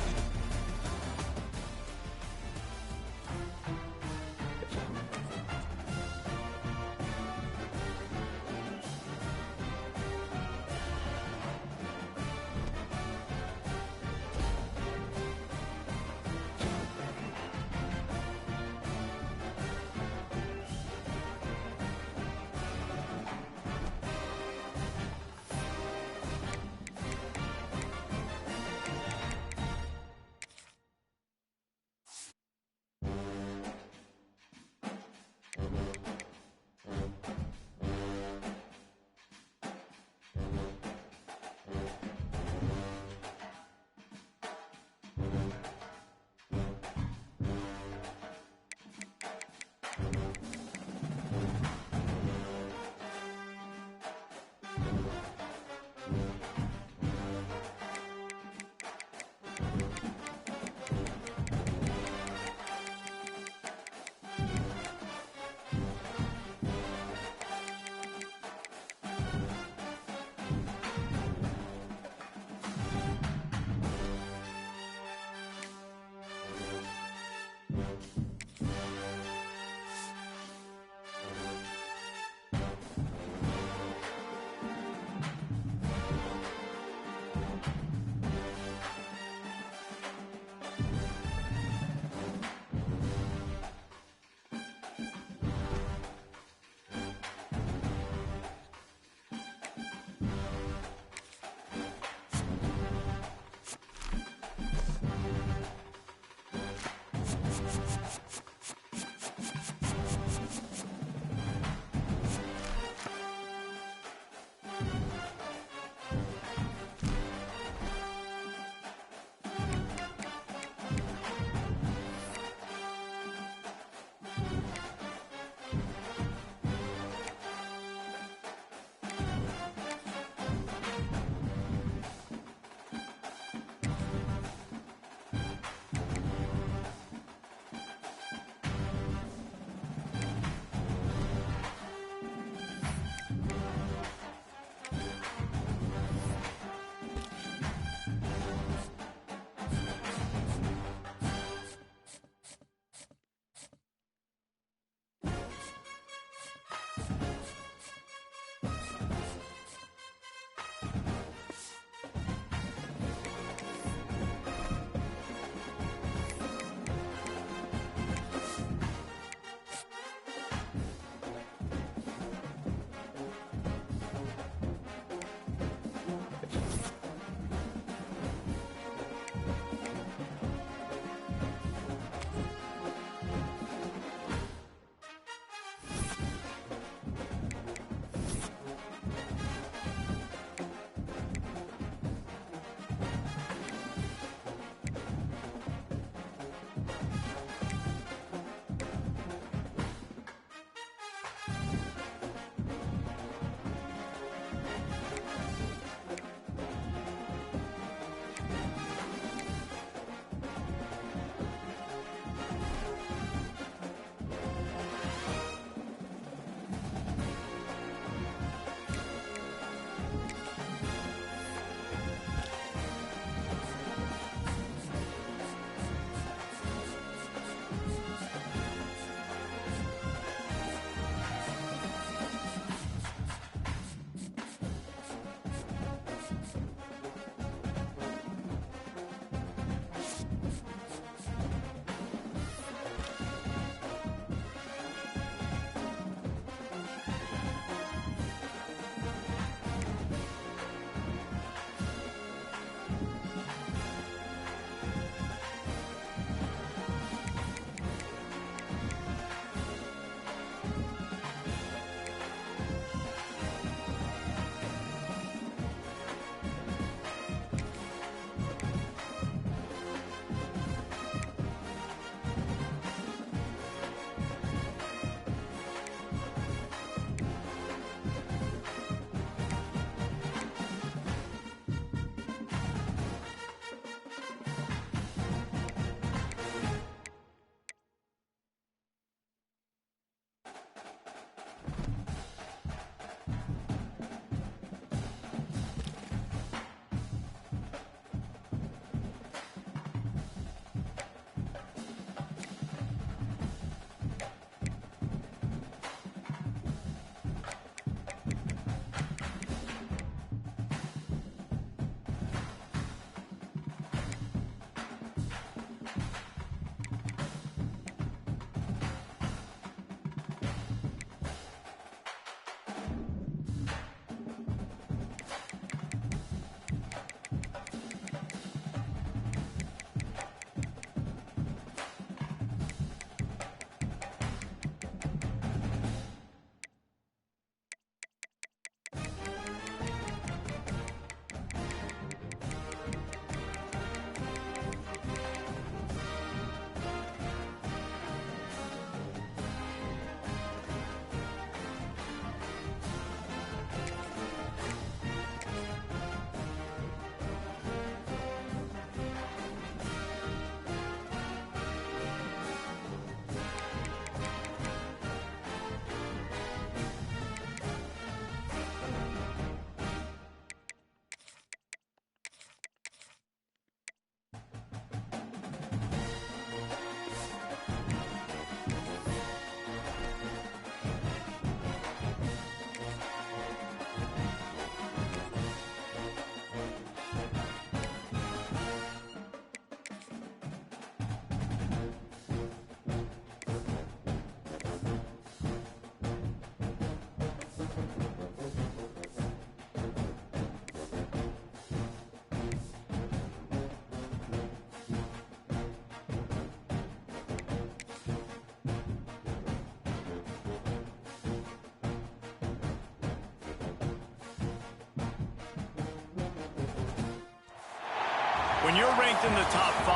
When you're ranked in the top 5,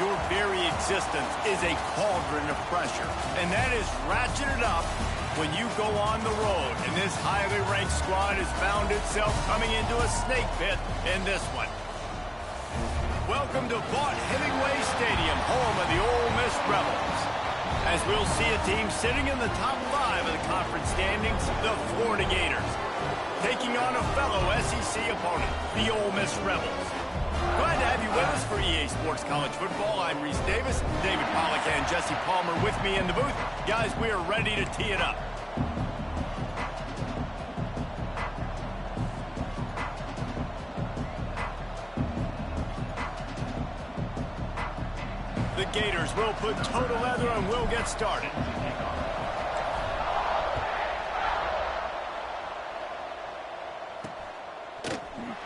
your very existence is a cauldron of pressure. And that is ratcheted up when you go on the road. And this highly ranked squad has found itself coming into a snake pit in this one. Welcome to Vaught Hemingway Stadium, home of the Ole Miss Rebels. As we'll see a team sitting in the top 5 of the conference standings, the Florida Gators, taking on a fellow SEC opponent, the Ole Miss Rebels. Glad to have you with us for EA Sports College Football. I'm Reese Davis, David Pollack and Jesse Palmer with me in the booth. Guys, we are ready to tee it up. The Gators will put total leather and we'll get started.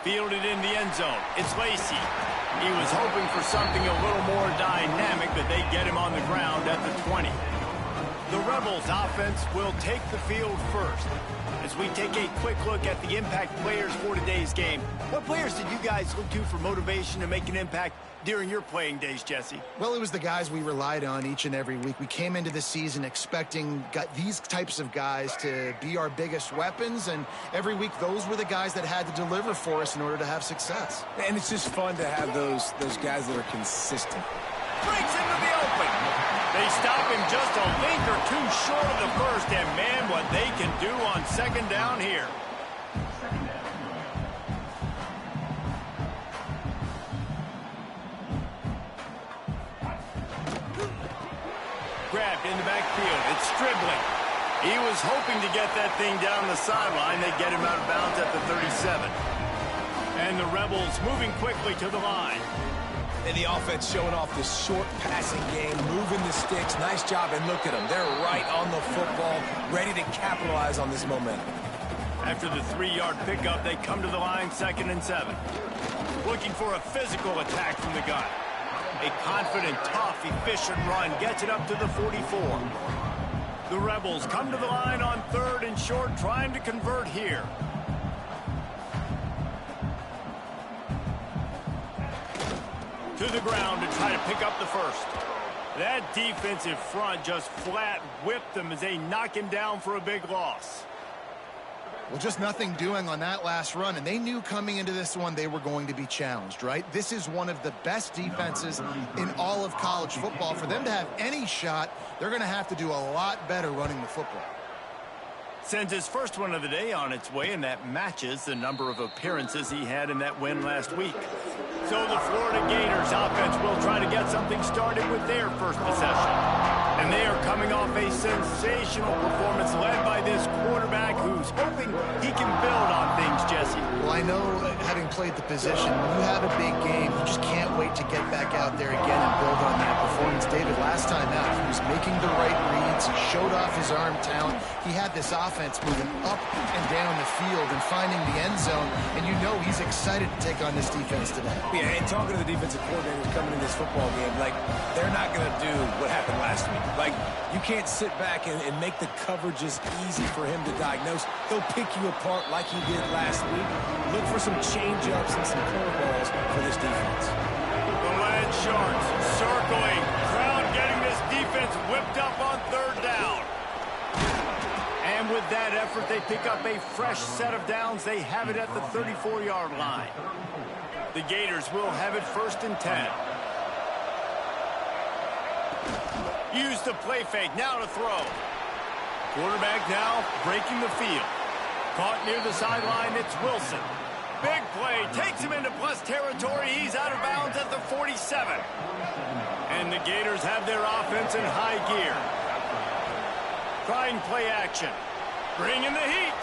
Fielded in the end zone. It's Lacey. He was hoping for something a little more dynamic, but they get him on the ground at the 20. The Rebels offense will take the field first. As we take a quick look at the impact players for today's game, what players did you guys look to for motivation to make an impact during your playing days, Jesse? Well, it was the guys we relied on each and every week. We came into the season expecting these types of guys to be our biggest weapons, and every week those were the guys that had to deliver for us in order to have success. And it's just fun to have those guys that are consistent. Breaks into the open. They stop him just a link or two short of the first, and man, what they can do on second down here. Grabbed in the backfield. It's Stribling. He was hoping to get that thing down the sideline. They get him out of bounds at the 37. And the Rebels moving quickly to the line. And the offense showing off this short passing game, moving the sticks. Nice job, and look at them. They're right on the football, ready to capitalize on this momentum. After the 3-yard pickup, they come to the line, 2nd and 7. Looking for a physical attack from the gun. A confident, tough, efficient run gets it up to the 44. The Rebels come to the line on 3rd and short, trying to convert here. To the ground to try to pick up the first. That defensive front just flat whipped them as they knock him down for a big loss. Well, just nothing doing on that last run, and they knew coming into this one they were going to be challenged, right? This is one of the best defenses in all of college football. For them to have any shot, they're going to have to do a lot better running the football. Sends his first one of the day on its way, and that matches the number of appearances he had in that win last week. So the Florida Gators offense will try to get something started with their first possession. And they are coming off a sensational performance led by this quarterback who's hoping he can build on things, Jesse. Well, I know, having played the position, when you have a big game, you just can't wait to get back out there again and build on that performance. David, last time out, he was making the right reads. He showed off his arm talent. He had this offense moving up and down the field and finding the end zone, and you know he's excited to take on this defense today. Yeah, and talking to the defensive coordinators coming in this football game, like, they're not going to do what happened last week. Like, you can't sit back and make the coverages easy for him to diagnose. He'll pick you apart like he did last week. Look for some change-ups and some curveballs for this defense. The Land Sharks circling. Crowd getting this defense whipped up on 3rd down. And with that effort, they pick up a fresh set of downs. They have it at the 34-yard line. The Gators will have it 1st and 10. Use the play fake, now to throw. Quarterback now breaking the field. Caught near the sideline, it's Wilson. Big play, takes him into plus territory. He's out of bounds at the 47. And the Gators have their offense in high gear. Trying play action. Bringing the heat.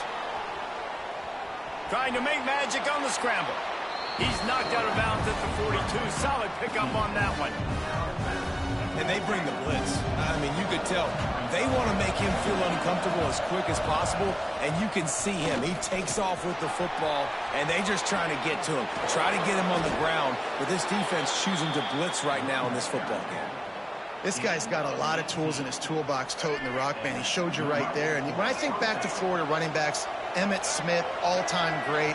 Trying to make magic on the scramble. He's knocked out of bounds at the 42. Solid pickup on that one. And they bring the blitz. I mean, you could tell they want to make him feel uncomfortable as quick as possible, and you can see him. He takes off with the football, and they just trying to get to him, try to get him on the ground, but this defense choosing to blitz right now in this football game. This guy's got a lot of tools in his toolbox toting the rock, man. He showed you right there. And when I think back to Florida running backs, Emmitt Smith, all-time great.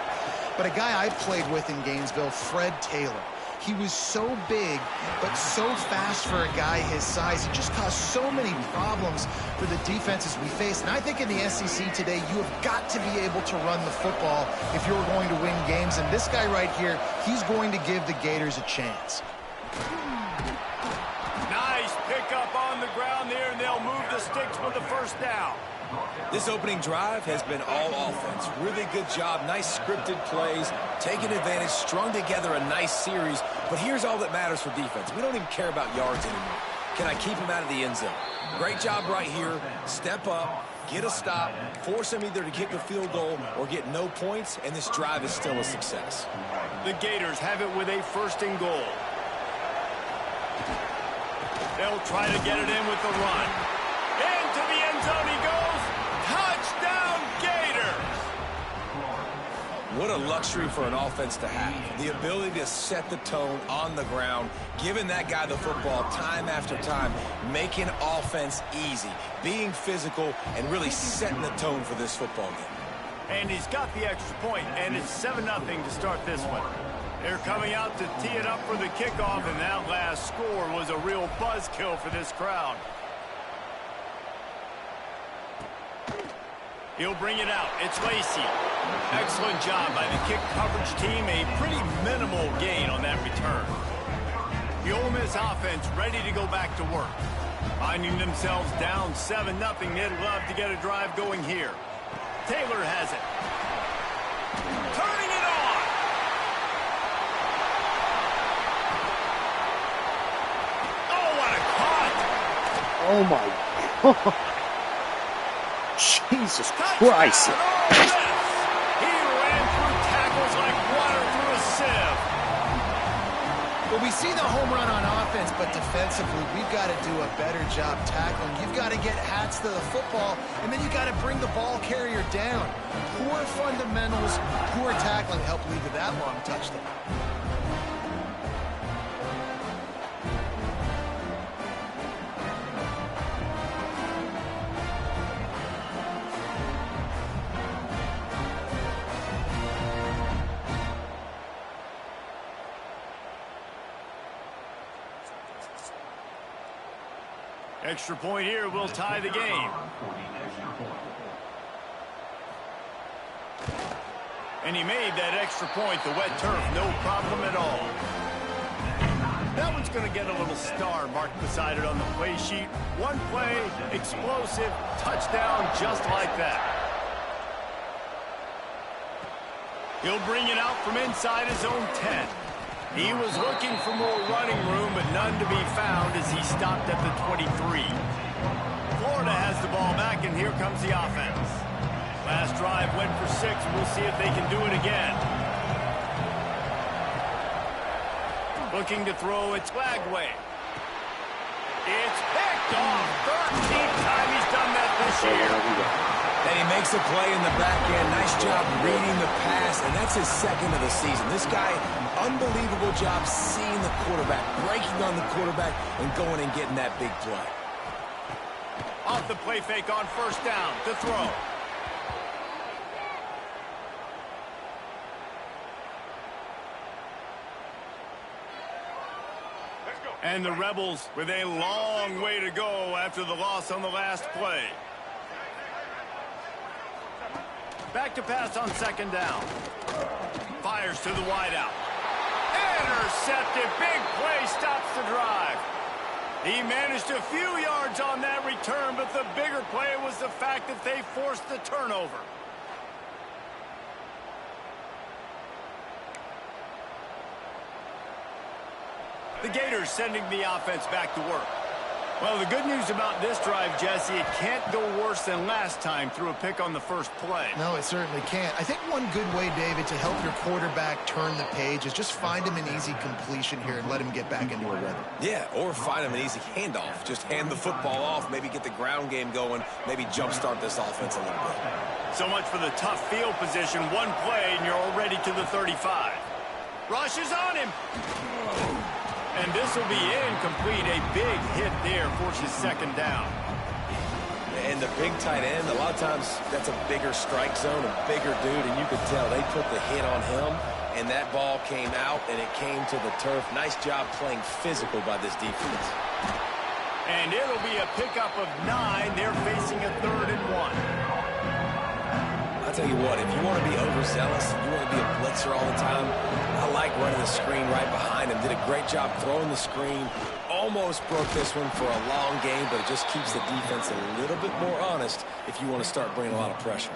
But a guy I played with in Gainesville, Fred Taylor. He was so big, but so fast for a guy his size. He just caused so many problems for the defenses we faced. And I think in the SEC today, you have got to be able to run the football if you're going to win games. And this guy right here, he's going to give the Gators a chance. Nice pickup on the ground there, and they'll move the sticks for the first down. This opening drive has been all offense. Really good job. Nice scripted plays, taking advantage, strung together a nice series. But here's all that matters for defense. We don't even care about yards anymore. Can I keep him out of the end zone? Great job right here. Step up, get a stop, force him either to kick a field goal or get no points, and this drive is still a success. The Gators have it with a 1st and goal. They'll try to get it in with the run. Into the end zone he goes. Touchdown, Gators! What a luxury for an offense to have. The ability to set the tone on the ground, giving that guy the football time after time, making offense easy, being physical, and really setting the tone for this football game. And he's got the extra point, and it's 7-0 to start this one. They're coming out to tee it up for the kickoff, and that last score was a real buzzkill for this crowd. He'll bring it out. It's Lacey. Excellent job by the kick coverage team. A pretty minimal gain on that return. The Ole Miss offense ready to go back to work. Finding themselves down 7-0. They'd love to get a drive going here. Taylor has it. Turning it on. Oh, what a cut. Oh, my God. Jesus Christ. He ran through tackles like water through a sieve. Well, we see the home run on offense, but defensively, we've got to do a better job tackling. You've got to get hats to the football, and then you've got to bring the ball carrier down. Poor fundamentals, poor tackling help lead to that long touchdown. Extra point here will tie the game. And he made that extra point, the wet turf, no problem at all. That one's going to get a little star marked beside it on the play sheet. One play, explosive, touchdown, just like that. He'll bring it out from inside his own 10. He was looking for more running room, but none to be found as he stopped at the 23. Florida has the ball back, and here comes the offense. Last drive went for 6. We'll see if they can do it again. Looking to throw, it's Lagway. It's picked off. 13th time he's done that this year. And he makes a play in the back end. Nice job reading the pass, and that's his 2nd of the season. This guy, unbelievable job seeing the quarterback, breaking on the quarterback, and going and getting that big play. Off the play fake on 1st down to throw. And the Rebels with a long way to go after the loss on the last play. Back to pass on 2nd down. Fires to the wideout. Intercepted. Big play stops the drive. He managed a few yards on that return, but the bigger play was the fact that they forced the turnover. The Gators sending the offense back to work. Well, the good news about this drive, Jesse, it can't go worse than last time through a pick on the first play. No, it certainly can't. I think one good way, David, to help your quarterback turn the page is just find him an easy completion here and let him get back into a rhythm. Yeah, or find him an easy handoff. Just hand the football off, maybe get the ground game going, maybe jumpstart this offense a little bit. So much for the tough field position. One play, and you're already to the 35. Rush is on him. And this will be incomplete. A big hit there forces 2nd down. And the big tight end, a lot of times that's a bigger strike zone, a bigger dude, and you could tell they put the hit on him, and that ball came out, and it came to the turf. Nice job playing physical by this defense. And it'll be a pickup of 9. They're facing a 3rd and 1. I'll tell you what, if you want to be overzealous, you want to be a blitzer all the time, I like running the screen right behind him. Did a great job throwing the screen. Almost broke this one for a long game, but it just keeps the defense a little bit more honest if you want to start bringing a lot of pressure.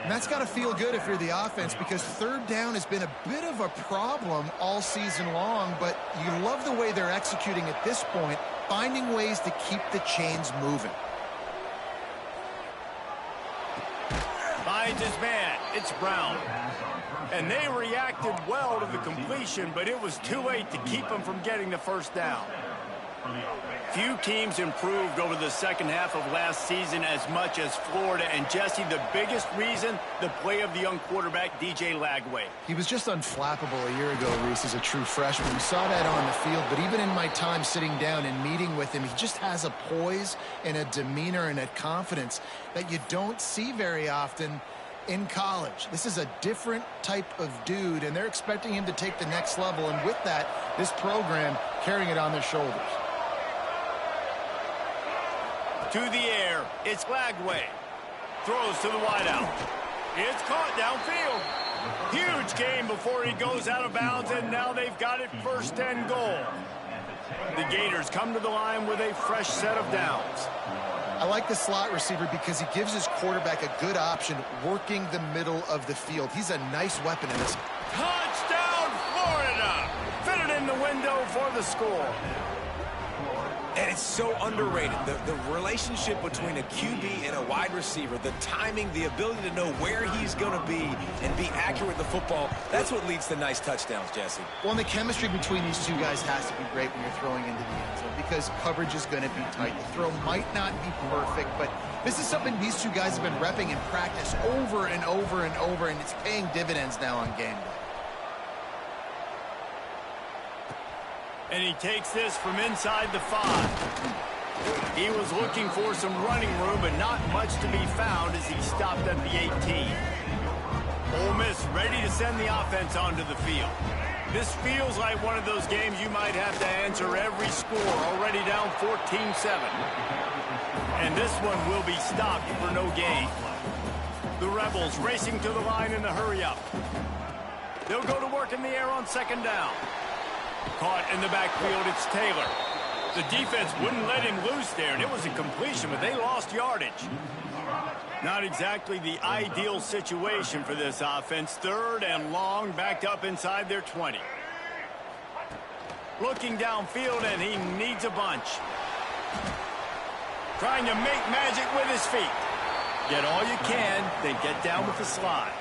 And that's got to feel good if you're the offense, because 3rd down has been a bit of a problem all season long, but you love the way they're executing at this point, finding ways to keep the chains moving. Finds his man. It's Brown. And they reacted well to the completion, but it was too late to keep them from getting the 1st down. Few teams improved over the second half of last season as much as Florida. And, Jesse, the biggest reason, the play of the young quarterback, DJ Lagway. He was just unflappable a year ago, Reese, as a true freshman. We saw that on the field, but even in my time sitting down and meeting with him, he just has a poise and a demeanor and a confidence that you don't see very often in college. This is a different type of dude, and they're expecting him to take the next level. And with that, this program carrying it on their shoulders. To the air, it's Lagway. Throws to the wideout. It's caught downfield. Huge gain before he goes out of bounds, and now they've got it 1st and goal. The Gators come to the line with a fresh set of downs. I like the slot receiver because he gives his quarterback a good option working the middle of the field. He's a nice weapon in this. Touchdown, Florida! Fitted in the window for the score. And it's so underrated. The relationship between a QB and a wide receiver, the timing, the ability to know where he's going to be and be accurate with the football, that's what leads to nice touchdowns, Jesse. Well, and the chemistry between these two guys has to be great when you're throwing into the end zone because coverage is going to be tight. The throw might not be perfect, but this is something these two guys have been repping in practice over and over and over, and it's paying dividends now on game day. And he takes this from inside the 5. He was looking for some running room, but not much to be found as he stopped at the 18. Ole Miss ready to send the offense onto the field. This feels like one of those games you might have to answer every score, already down 14-7. And this one will be stopped for no gain. The Rebels racing to the line in the hurry-up. They'll go to work in the air on 2nd down. Caught in the backfield, it's Taylor. The defense wouldn't let him loose there, and it was a completion, but they lost yardage. Not exactly the ideal situation for this offense. 3rd and long, backed up inside their 20. Looking downfield, and he needs a bunch. Trying to make magic with his feet. Get all you can, then get down with the slide.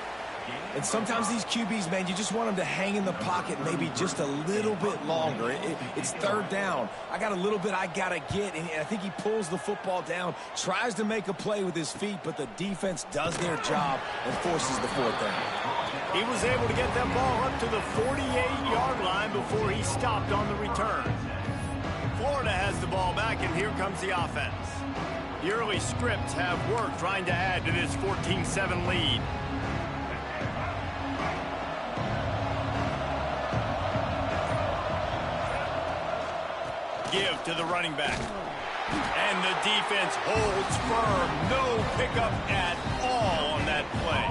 And sometimes these QBs, man, you just want them to hang in the pocket maybe just a little bit longer. It's 3rd down. I got a little bit I got to get, and I think he pulls the football down, tries to make a play with his feet, but the defense does their job and forces the 4th down. He was able to get that ball up to the 48-yard line before he stopped on the return. Florida has the ball back, and here comes the offense. The early scripts have worked trying to add to this 14-7 lead. Give to the running back. And the defense holds firm. No pickup at all on that play.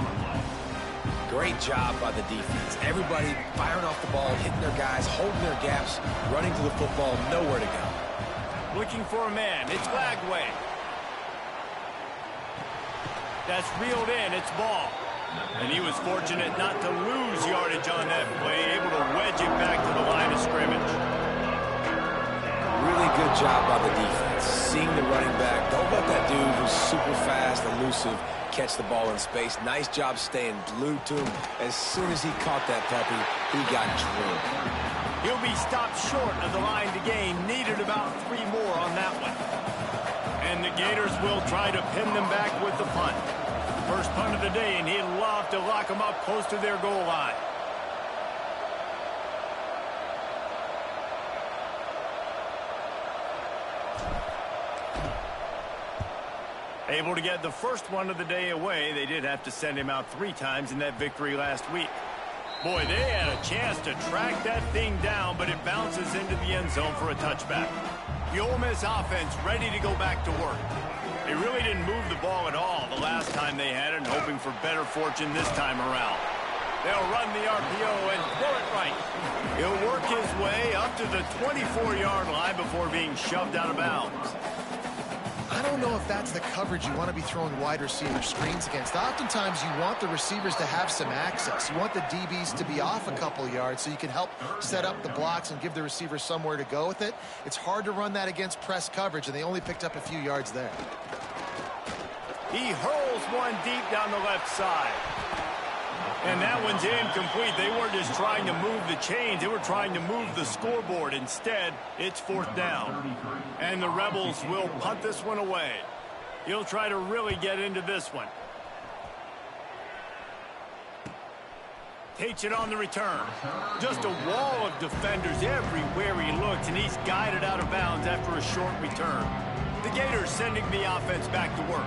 Great job by the defense. Everybody firing off the ball, hitting their guys, holding their gaps, running to the football, nowhere to go. Looking for a man. It's Lagway. That's reeled in. It's Ball. And he was fortunate not to lose yardage on that play, able to wedge it back to the line of scrimmage. Really good job by the defense. Seeing the running back. Don't let that dude who's super fast, elusive, catch the ball in space. Nice job staying glued to him. As soon as he caught that puppy, he got drilled. He'll be stopped short of the line to gain. Needed about 3 more on that one. And the Gators will try to pin them back with the punt. First punt of the day, and he'd love to lock them up close to their goal line. Able to get the first one of the day away. They did have to send him out 3 times in that victory last week. Boy, they had a chance to track that thing down, but it bounces into the end zone for a touchback. The Ole Miss offense ready to go back to work. They really didn't move the ball at all the last time they had it, and hoping for better fortune this time around. They'll run the RPO and throw it right. He'll work his way up to the 24-yard line before being shoved out of bounds. I don't know if that's the coverage you want to be throwing wide receiver screens against. Oftentimes, you want the receivers to have some access. You want the DBs to be off a couple yards so you can help set up the blocks and give the receivers somewhere to go with it. It's hard to run that against press coverage, and they only picked up a few yards there. He hurls one deep down the left side. And that one's incomplete. They weren't just trying to move the chains. They were trying to move the scoreboard. Instead, it's 4th down. And the Rebels will punt this one away. He'll try to really get into this one. Takes it on the return. Just a wall of defenders everywhere he looks, and he's guided out of bounds after a short return. The Gators sending the offense back to work.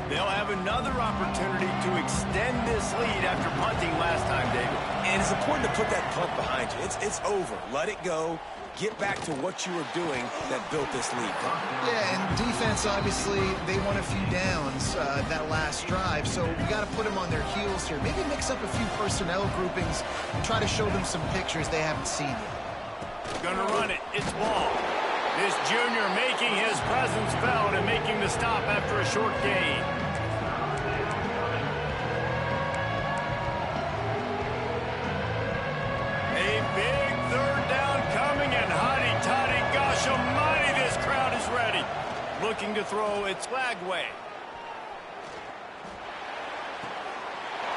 They'll have another opportunity to extend this lead after punting last time, David. And it's important to put that punt behind you. It's over. Let it go. Get back to what you were doing that built this lead. Yeah, and defense, obviously, they won a few downs that last drive, so we got to put them on their heels here. Maybe mix up a few personnel groupings and try to show them some pictures they haven't seen yet. Gonna run it. It's ball. This junior making his presence felt and making the stop after a short gain. A big 3rd down coming, and hotty-toddy, gosh almighty, this crowd is ready. Looking to throw, it's Lagway.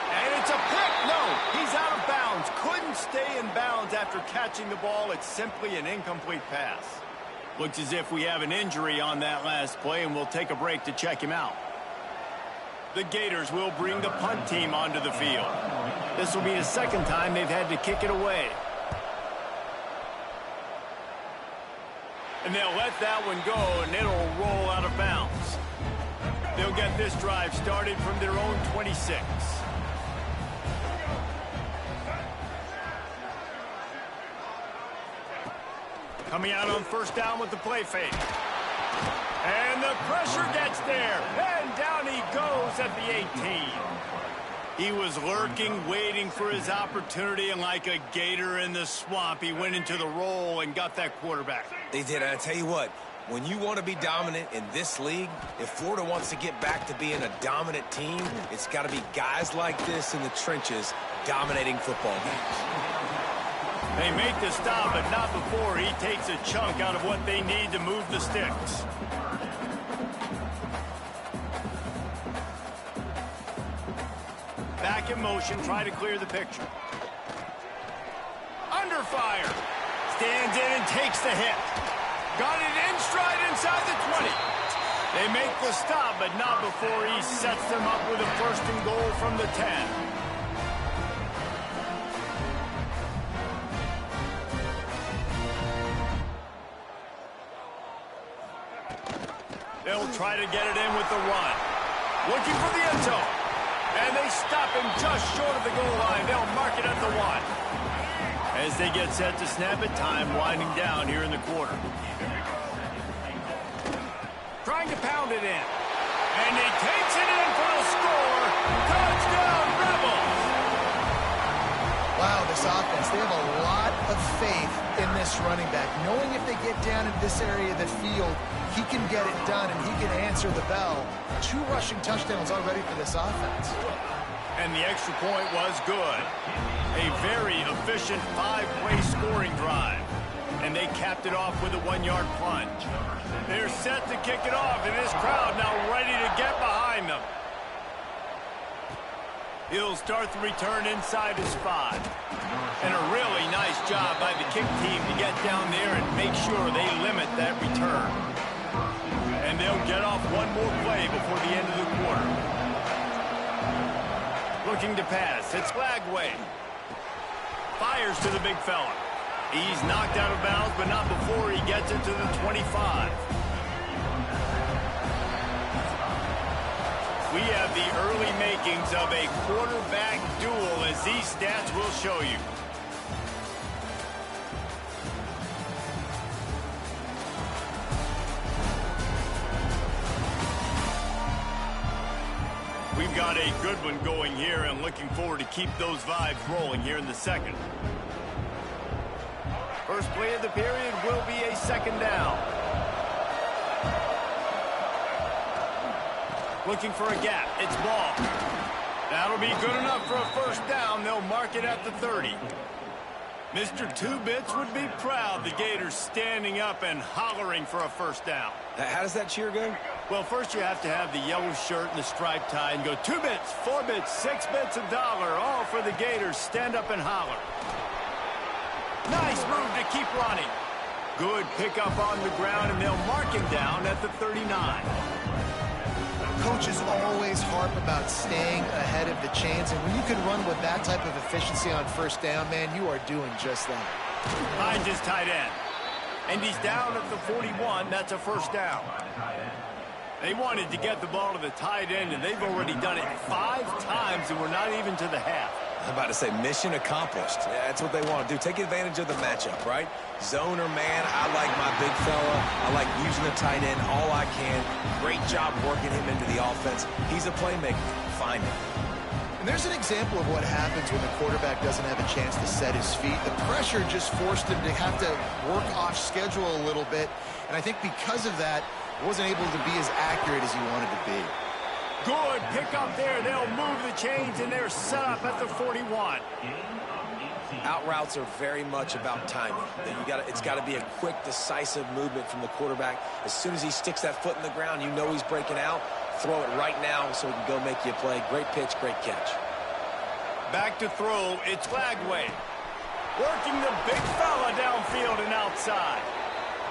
And it's a pick. No, he's out of bounds. Couldn't stay in bounds after catching the ball. It's simply an incomplete pass. Looks as if we have an injury on that last play, and we'll take a break to check him out. The Gators will bring the punt team onto the field. This will be the 2nd time they've had to kick it away. And they'll let that one go, and it'll roll out of bounds. They'll get this drive started from their own 26. Coming out on 1st down with the play fake. And the pressure gets there. And down he goes at the 18. He was lurking, waiting for his opportunity, and like a gator in the swamp, he went into the roll and got that quarterback. They did. I tell you what, when you want to be dominant in this league, if Florida wants to get back to being a dominant team, it's got to be guys like this in the trenches dominating football games. They make the stop, but not before he takes a chunk out of what they need to move the sticks. Back in motion, try to clear the picture. Under fire. Stands in and takes the hit. Got it in stride inside the 20. They make the stop, but not before he sets them up with a 1st and goal from the 10. They'll try to get it in with the run. Looking for the end zone. And they stop him just short of the goal line. They'll mark it at the 1. As they get set to snap it, time winding down here in the quarter. Trying to pound it in. And he takes it in for the score. Touchdown, Rebels! Wow, this offense, they have a lot of faith in this running back, knowing if they get down in this area of the field, he can get it done and he can answer the bell. 2 rushing touchdowns already for this offense. And the extra point was good. A very efficient 5-play scoring drive. And they capped it off with a 1-yard plunge. They're set to kick it off, and this crowd now ready to get behind them. He'll start the return inside his 5. And a really nice job by the kick team to get down there and make sure they limit that return. And they'll get off one more play before the end of the quarter. Looking to pass. It's Lagway. Fires to the big fella. He's knocked out of bounds, but not before he gets it to the 25. We we have the early makings of a quarterback duel, as these stats will show you. We've got a good one going here, and looking forward to keep those vibes rolling here in the second. First play of the period will be a second down. Looking for a gap. It's ball. That'll be good enough for a first down. They'll mark it at the 30. Mr. Two-Bits would be proud. The Gators standing up and hollering for a first down. How does that cheer go? Well, first you have to have the yellow shirt and the striped tie and go 2 bits, 4 bits, 6 bits, $1, all for the Gators. Stand up and holler. Nice move to keep running. Good pickup on the ground, and they'll mark him down at the 39. Coaches always harp about staying ahead of the chains, and when you can run with that type of efficiency on first down, man, you are doing just that. Behind his tight end. And he's down at the 41. That's a first down. They wanted to get the ball to the tight end, and they've already done it 5 times, and we're not even to the half. I'm about to say mission accomplished. That's what they want to do. Take advantage of the matchup, right? Zone or man, I like my big fella. I like using the tight end all I can. Great job working him into the offense. He's a playmaker. Find him. And there's an example of what happens when the quarterback doesn't have a chance to set his feet. The pressure just forced him to have to work off schedule a little bit. And I think because of that, wasn't able to be as accurate as he wanted to be. Good pick up there. They'll move the chains, and they're set up at the 41. Out routes are very much about timing. It's got to be a quick, decisive movement from the quarterback. As soon as he sticks that foot in the ground, you know he's breaking out. Throw it right now so he can go make you a play. Great pitch, great catch. Back to throw. It's Lagway. Working the big fella downfield and outside.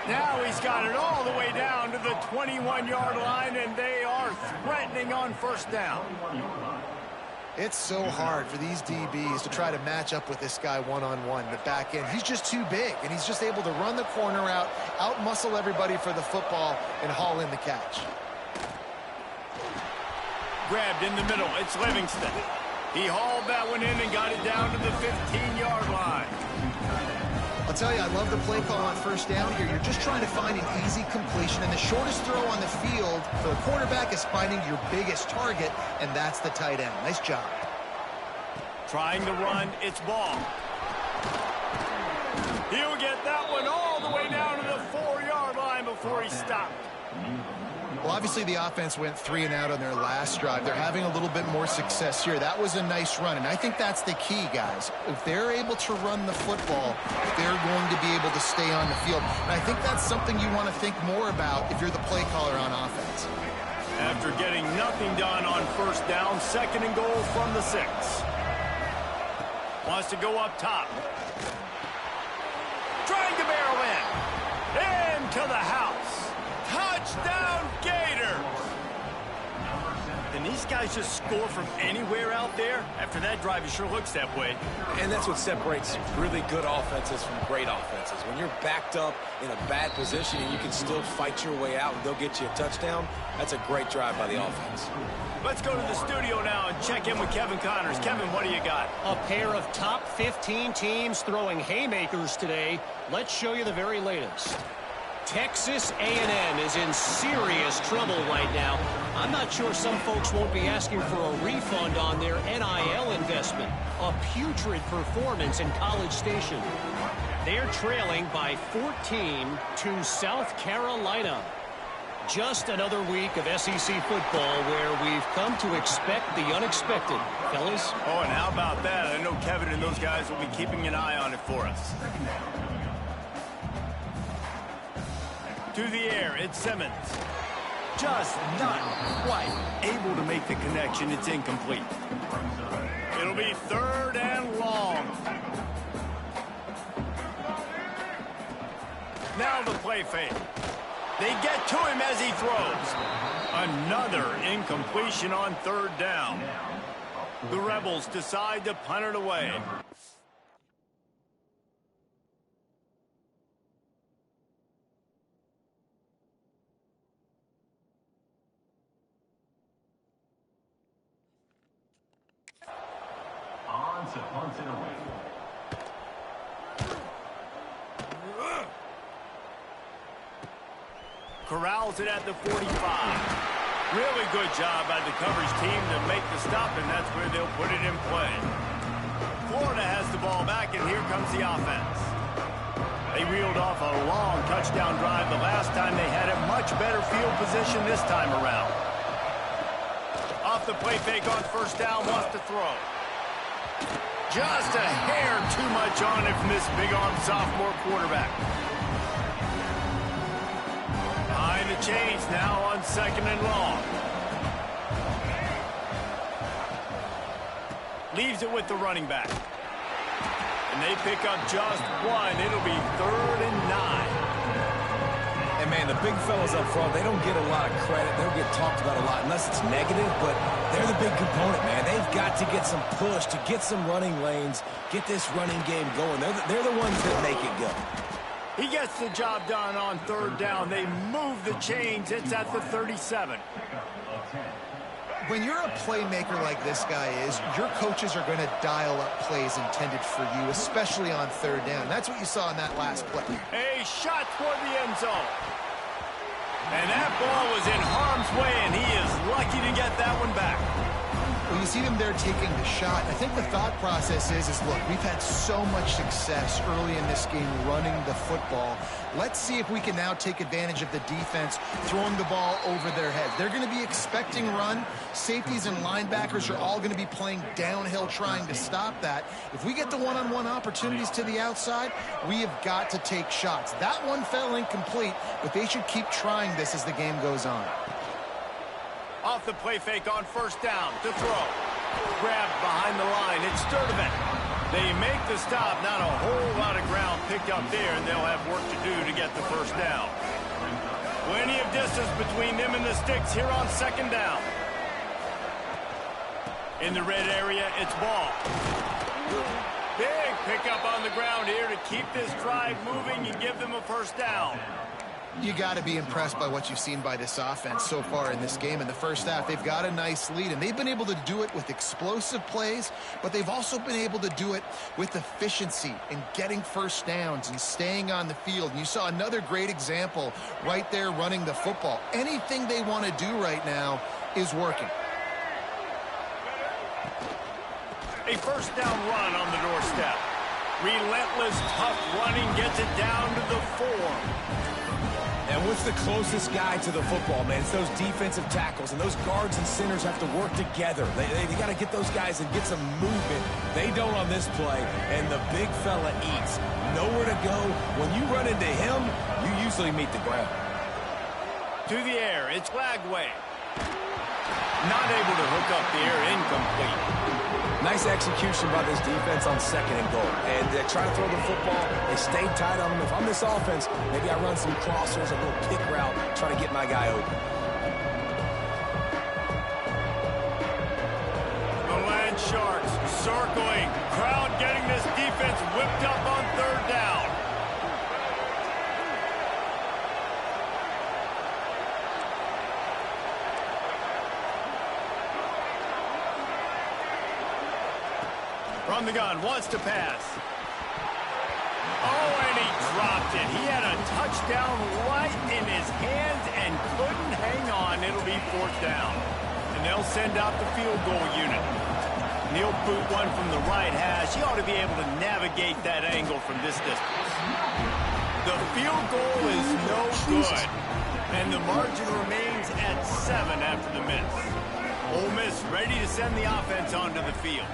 Now he's got it all the way down to the 21-yard line, and they are threatening on first down. It's so hard for these DBs to try to match up with this guy one-on-one, the back end. He's just too big, and he's just able to run the corner out-muscle everybody for the football, and haul in the catch. Grabbed in the middle. It's Livingston. He hauled that one in and got it down to the 15-yard line. I'll tell you, I love the play call on first down here. You're just trying to find an easy completion, and the shortest throw on the field for the quarterback is finding your biggest target, and that's the tight end. Nice job. Trying to run, it's ball. He'll get that one all the way down to the 4-yard line before he stopped. Well, obviously the offense went 3 and out on their last drive. They're having a little bit more success here. That was a nice run, and I think that's the key, guys. If they're able to run the football, they're going to be able to stay on the field. And I think that's something you want to think more about if you're the play caller on offense. After getting nothing done on first down, 2nd and goal from the 6. Wants to go up top. Trying to barrel in. Into the house. Touchdown, Gators! And these guys just score from anywhere out there? After that drive, it sure looks that way. And that's what separates really good offenses from great offenses. When you're backed up in a bad position and you can still fight your way out and they'll get you a touchdown, that's a great drive by the offense. Let's go to the studio now and check in with Kevin Connors. Kevin, what do you got? A pair of top 15 teams throwing haymakers today. Let's show you the very latest. Texas A&M is in serious trouble right now. I'm not sure some folks won't be asking for a refund on their NIL investment. A putrid performance in College Station. They're trailing by 14 to South Carolina. Just another week of SEC football where we've come to expect the unexpected. Fellas? Oh, and how about that? I know Kevin and those guys will be keeping an eye on it for us. To the air, it's Simmons. Just not quite able to make the connection. It's incomplete. It'll be 3rd and long. Now the play fake. They get to him as he throws. Another incompletion on 3rd down. The Rebels decide to punt it away. punts it away. Corrals it at the 45. Really good job by the coverage team to make the stop, and that's where they'll put it in play. Florida has the ball back, and here comes the offense. They reeled off a long touchdown drive the last time. They had a much better field position this time around. Off the play fake on first down, wants to throw. Just a hair too much on it from this big-arm sophomore quarterback. Behind the chains now on 2nd and long. Leaves it with the running back. And they pick up just one. It'll be 3rd and 9. And, man, the big fellas up front, they don't get a lot of credit. They don't get talked about a lot unless it's negative, but they're the big component, man. They've got to get some push, to get some running lanes, get this running game going. They're the ones that make it go. He gets the job done on 3rd down. They move the chains. It's at the 37. When you're a playmaker like this guy is, your coaches are going to dial up plays intended for you, especially on 3rd down. That's what you saw in that last play. A shot toward the end zone. And that ball was in harm's way, and he is lucky to get that one back. Well, you see them there taking the shot. I think the thought process is look, we've had so much success early in this game running the football. Let's see if we can now take advantage of the defense throwing the ball over their heads. They're going to be expecting run. Safeties and linebackers are all going to be playing downhill trying to stop that. If we get the one-on-one opportunities to the outside, we have got to take shots. That one fell incomplete, but they should keep trying this as the game goes on. Off the play fake on first down to throw. Grabbed behind the line. It's Sturdivant. They make the stop. Not a whole lot of ground picked up there, and they'll have work to do to get the first down. Plenty of distance between them and the sticks here on 2nd down. In the red area, it's Ball. Big pickup on the ground here to keep this drive moving and give them a first down. You got to be impressed by what you've seen by this offense so far in this game. In the first half, they've got a nice lead, and they've been able to do it with explosive plays, but they've also been able to do it with efficiency and getting first downs and staying on the field. And you saw another great example right there running the football. Anything they want to do right now is working. A first down run on the doorstep. Relentless, tough running gets it down to the 4. And what's the closest guy to the football, man? It's those defensive tackles, and those guards and centers have to work together. They got to get those guys and get some movement. They don't on this play, and the big fella eats. Nowhere to go. When you run into him, you usually meet the ground. To the air, it's Lagway. Not able to hook up there, incomplete. Nice execution by this defense on 2nd and goal. And they try to throw the football. They stayed tight on them. If I'm this offense, maybe I run some crossers, a little pick route, try to get my guy open. The Land Sharks circling. Crowd getting this defense whipped up on 3rd down. From the gun, wants to pass. Oh, and he dropped it. He had a touchdown right in his hands and couldn't hang on. It'll be 4th down. And they'll send out the field goal unit. And he'll boot one from the right hash. He ought to be able to navigate that angle from this distance. The field goal is no good. And the margin remains at 7 after the miss. Ole Miss ready to send the offense onto the field.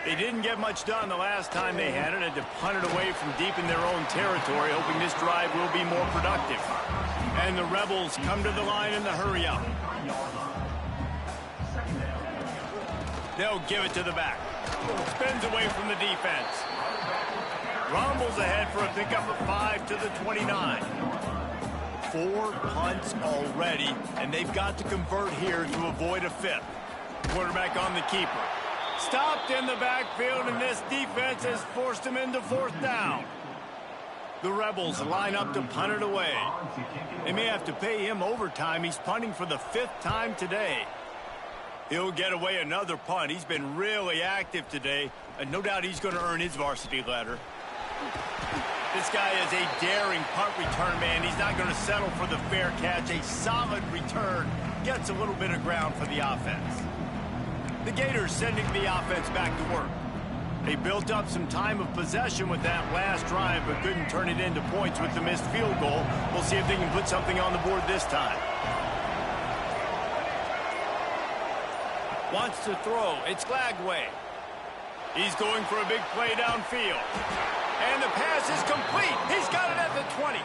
They didn't get much done the last time they had it. Had to punt it away from deep in their own territory, hoping this drive will be more productive. And the Rebels come to the line in the hurry-up. They'll give it to the back. Spins away from the defense. Rumbles ahead for a pickup of 5 to the 29. 4 punts already, and they've got to convert here to avoid a 5th. Quarterback on the keeper. Stopped in the backfield, and this defense has forced him into 4th down. The Rebels line up to punt it away. They may have to pay him overtime. He's punting for the 5th time today. He'll get away another punt. He's been really active today, and no doubt he's going to earn his varsity letter. This guy is a daring punt return man. He's not going to settle for the fair catch. A solid return gets a little bit of ground for the offense. The Gators sending the offense back to work. They built up some time of possession with that last drive, but couldn't turn it into points with the missed field goal. We'll see if they can put something on the board this time. Wants to throw. It's Glagway. He's going for a big play downfield. And the pass is complete. He's got it at the 20.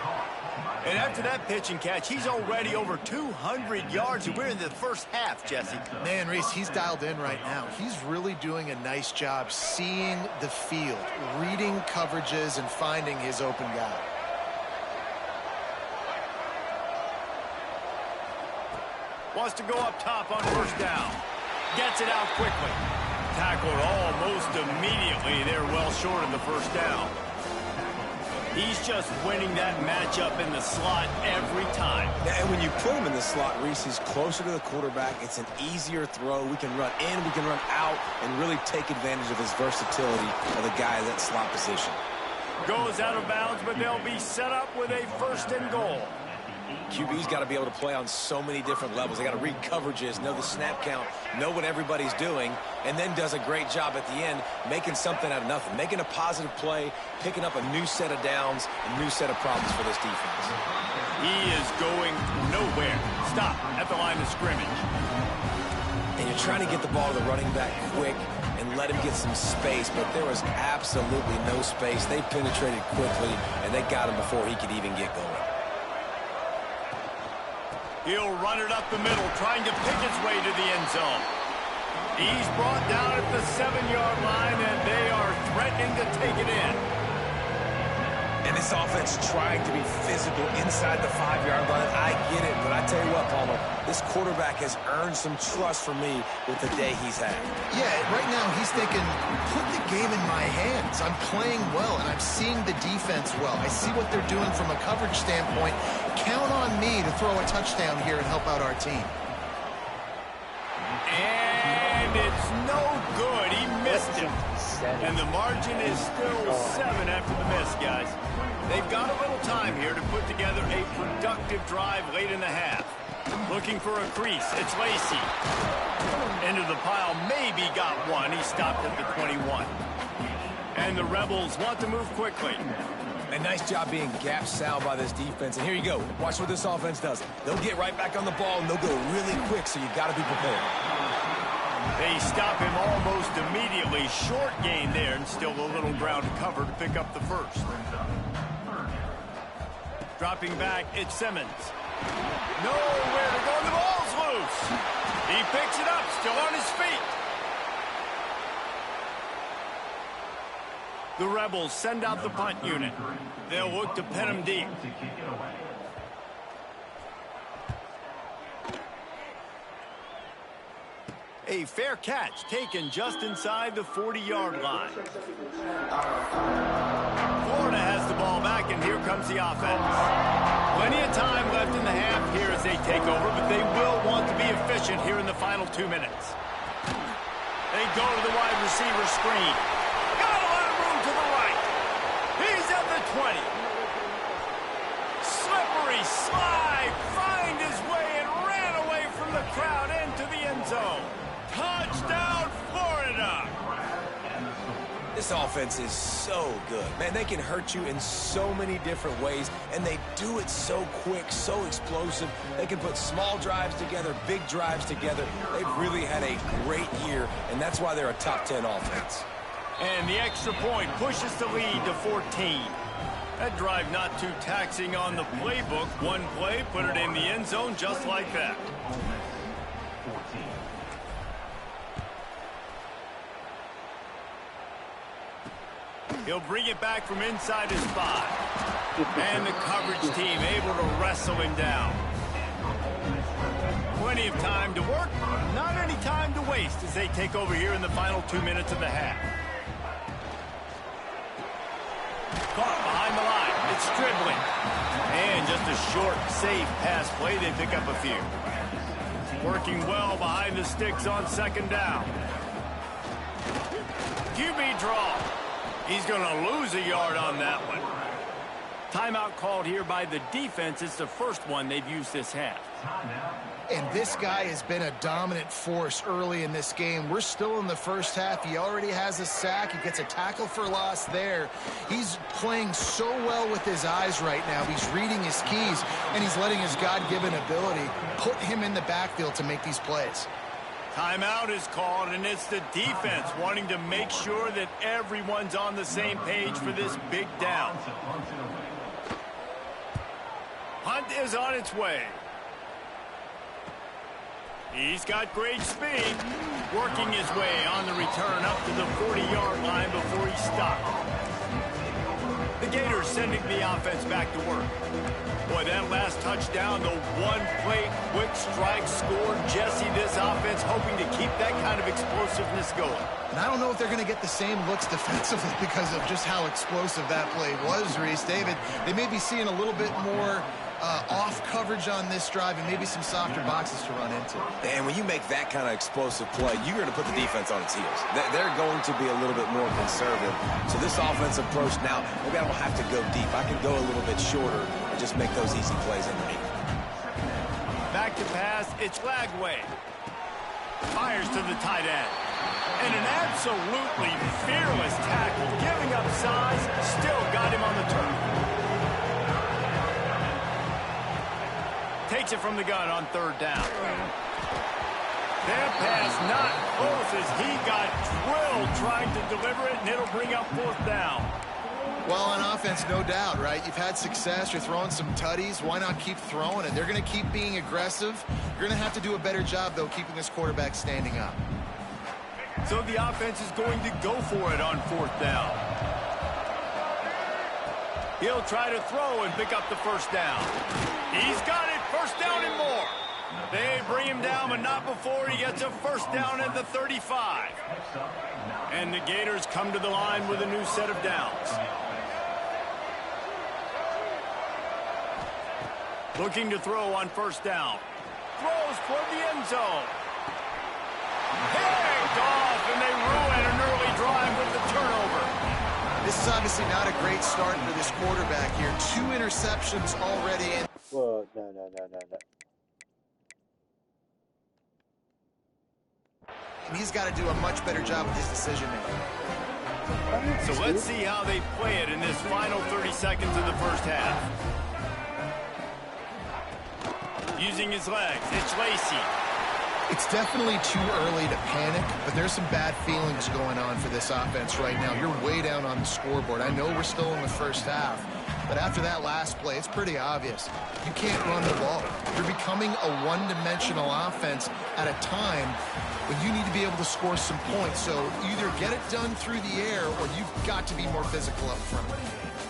And after that pitch and catch, he's already over 200 yards. And we're in the first half, Jesse. Man, Reese, he's dialed in right now. He's really doing a nice job seeing the field, reading coverages, and finding his open guy. Wants to go up top on first down. Gets it out quickly. Tackled almost immediately. They're well short of the first down. He's just winning that matchup in the slot every time. And when you put him in the slot, Reese, he's closer to the quarterback. It's an easier throw. We can run in, we can run out, and really take advantage of his versatility of the guy in that slot position. Goes out of bounds, but they'll be set up with a first and goal. QB's got to be able to play on so many different levels. They got to read coverages, know the snap count, know what everybody's doing, and then does a great job at the end making something out of nothing, making a positive play, picking up a new set of downs, a new set of problems for this defense. He is going nowhere. Stop at the line of scrimmage. And you're trying to get the ball to the running back quick and let him get some space, but there was absolutely no space. They penetrated quickly, and they got him before he could even get going. He'll run it up the middle, trying to pick his way to the end zone. He's brought down at the 7-yard line, and they are threatening to take it in. And this offense trying to be physical inside the 5-yard line. I get it, but I tell you what, Palmer, this quarterback has earned some trust from me with the day he's had. Yeah, right now he's thinking, put the game in my hands. I'm playing well, and I'm seeing the defense well. I see what they're doing from a coverage standpoint. Count on me to throw a touchdown here and help out our team. And it's no good. He missed it. And the margin is still 7 after the miss, guys. They've got a little time here to put together a productive drive late in the half. Looking for a crease. It's Lacey. Into the pile. Maybe got one. He stopped at the 21. And the Rebels want to move quickly. A nice job being gap sound by this defense. And here you go. Watch what this offense does. They'll get right back on the ball, and they'll go really quick, so you got to be prepared. They stop him almost immediately. Short gain there, and still a little ground to cover to pick up the first. Dropping back, it's Simmons. Nowhere to go. The ball's loose. He picks it up, still on his feet. The Rebels send out the punt unit. They'll look to pin him deep. A fair catch taken just inside the 40-yard line. Florida has the ball back, and here comes the offense. Plenty of time left in the half here as they take over, but they will want to be efficient here in the final 2 minutes. They go to the wide receiver screen. Got a lot of room to the right. He's at the 20. Slippery slide. Find his way and ran away from the crowd into the end zone. Touchdown, Florida! This offense is so good. Man, they can hurt you in so many different ways, and they do it so quick, so explosive. They can put small drives together, big drives together. They've really had a great year, and that's why they're a top 10 offense. And the extra point pushes the lead to 14. That drive not too taxing on the playbook. One play, put it in the end zone just like that. He'll bring it back from inside his 5. And the coverage team able to wrestle him down. Plenty of time to work, not any time to waste as they take over here in the final 2 minutes of the half. Caught behind the line. It's dribbling. And just a short, safe pass play. They pick up a few. Working well behind the sticks on second down. QB draw. He's going to lose a yard on that one. Timeout called here by the defense. It's the first one they've used this half. And this guy has been a dominant force early in this game. We're still in the first half. He already has a sack. He gets a tackle for loss there. He's playing so well with his eyes right now. He's reading his keys, and he's letting his God-given ability put him in the backfield to make these plays. Timeout is called, and it's the defense wanting to make sure that everyone's on the same page for this big down. Hunt is on its way. He's got great speed, working his way on the return up to the 40-yard line before he stopped. The Gators sending the offense back to work. Boy, that last touchdown, the one-play quick strike scored. Jesse, this offense hoping to keep that kind of explosiveness going. And I don't know if they're going to get the same looks defensively because of just how explosive that play was, Reese. David, they may be seeing a little bit more off coverage on this drive and maybe some softer boxes to run into. And when you make that kind of explosive play, you're going to put the defense on its heels. They're going to be a little bit more conservative. So this offensive approach now, maybe I don't have to go deep. I can go a little bit shorter and just make those easy plays underneath. Back to pass, it's Lagway. Fires to the tight end. And an absolutely fearless tackle, giving up size, still got him on the turf. Takes it from the gun on third down. That pass not close as he got drilled trying to deliver it, and it'll bring up fourth down. Well, on offense, no doubt, right? You've had success. You're throwing some tutties. Why not keep throwing it? They're going to keep being aggressive. You're going to have to do a better job, though, keeping this quarterback standing up. So the offense is going to go for it on fourth down. He'll try to throw and pick up the first down. He's got it. First down and more. They bring him down, but not before he gets a first down at the 35. And the Gators come to the line with a new set of downs. Looking to throw on first down. Throws toward the end zone. Picked off, and they ruin an early drive with the turnover. This is obviously not a great start for this quarterback here. 2 interceptions already. Whoa, no. And he's got to do a much better job with his decision-making. So let's see how they play it in this final 30 seconds of the first half. Using his legs, it's Lacey. It's definitely too early to panic, but there's some bad feelings going on for this offense right now. You're way down on the scoreboard. I know we're still in the first half, but after that last play, it's pretty obvious. You can't run the ball. You're becoming a one-dimensional offense at a time when you need to be able to score some points. So either get it done through the air or you've got to be more physical up front.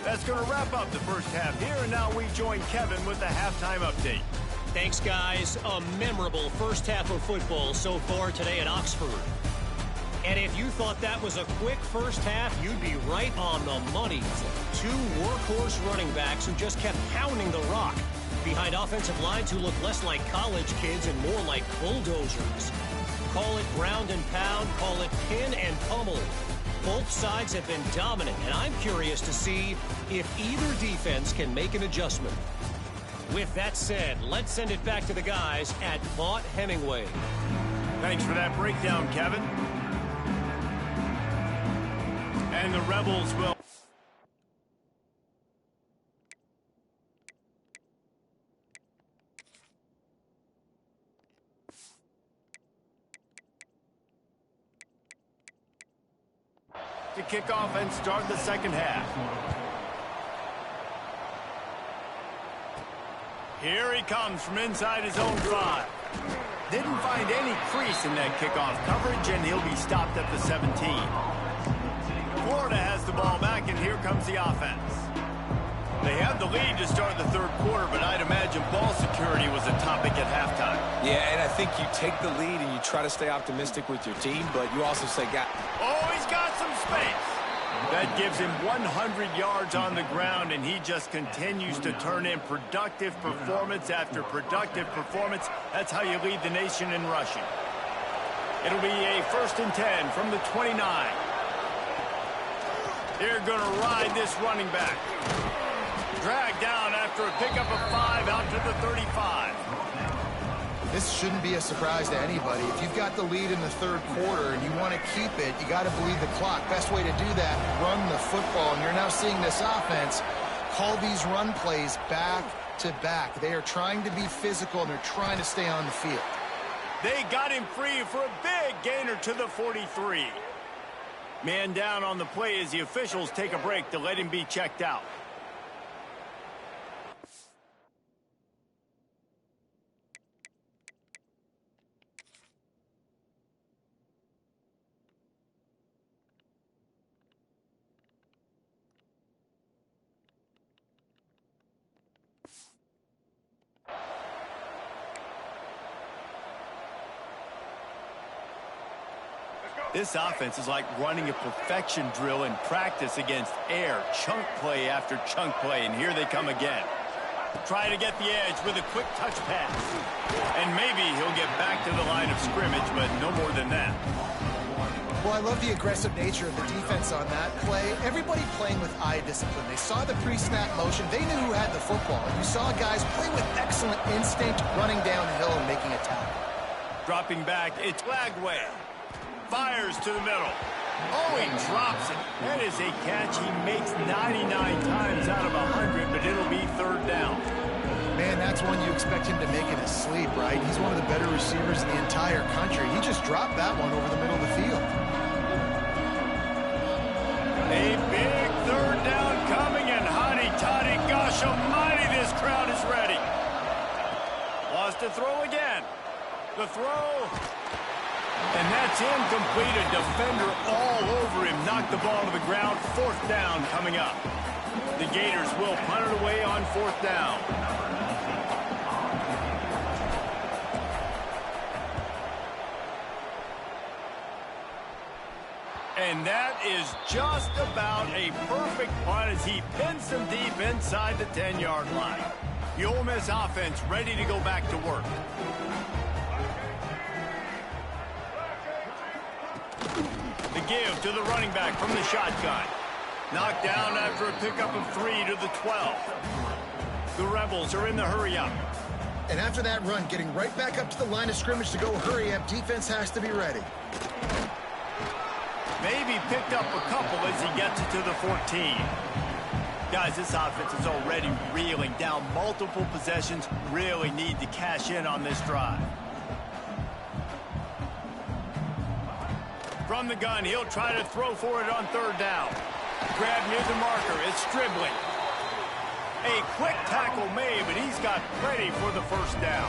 That's going to wrap up the first half here, and now we join Kevin with the halftime update. Thanks, guys. A memorable first half of football so far today at Oxford. And if you thought that was a quick first half, you'd be right on the money. 2 workhorse running backs who just kept pounding the rock behind offensive lines who look less like college kids and more like bulldozers. Call it ground and pound, call it pin and pummel. Both sides have been dominant, and I'm curious to see if either defense can make an adjustment. With that said, let's send it back to the guys at Vaught Hemingway. Thanks for that breakdown, Kevin. And the Rebels will... to kick off and start the second half. Here he comes from inside his own drive. Didn't find any crease in that kickoff coverage, and he'll be stopped at the 17. Florida has the ball back, and here comes the offense. They have the lead to start the third quarter, but I'd imagine ball security was a topic at halftime. Yeah, and I think you take the lead and you try to stay optimistic with your team, but you also say, oh, he's got some space. That gives him 100 yards on the ground, and he just continues to turn in productive performance after productive performance. That's how you lead the nation in rushing. It'll be a 1st and 10 from the 29. They're going to ride this running back. Dragged down after a pickup of 5 out to the 35. This shouldn't be a surprise to anybody. If you've got the lead in the 3rd quarter and you want to keep it, you got to bleed the clock. Best way to do that, run the football. And you're now seeing this offense call these run plays back to back. They are trying to be physical, and they're trying to stay on the field. They got him free for a big gainer to the 43. Man down on the play as the officials take a break to let him be checked out. This offense is like running a perfection drill in practice against air. Chunk play after chunk play, and here they come again. Try to get the edge with a quick touch pass. And maybe he'll get back to the line of scrimmage, but no more than that. Well, I love the aggressive nature of the defense on that play. Everybody playing with eye discipline. They saw the pre-snap motion. They knew who had the football. And you saw guys play with excellent instinct, running downhill and making a tackle. Dropping back, it's Lagway. Fires to the middle. Oh, he drops it. That is a catch he makes 99 times out of 100, but it'll be 3rd down. Man, that's one you expect him to make in his sleep, right? He's one of the better receivers in the entire country. He just dropped that one over the middle of the field. A big 3rd down coming, and hotty-toddy, gosh almighty, this crowd is ready. Lost to throw again. The throw. And that's incomplete. A defender all over him. Knocked the ball to the ground. 4th down coming up. The Gators will punt it away on 4th down. And that is just about a perfect punt as he pins them deep inside the 10-yard line. The Ole Miss offense ready to go back to work. The give to the running back from the shotgun. Knocked down after a pickup of 3 to the 12. The Rebels are in the hurry-up. And after that run, getting right back up to the line of scrimmage to go hurry-up, defense has to be ready. Maybe picked up a couple as he gets it to the 14. Guys, this offense is already reeling down multiple possessions. Really need to cash in on this drive. From the gun, he'll try to throw for it on 3rd down. Grab near the marker. It's Stribling. A quick tackle made, but he's got plenty for the 1st down.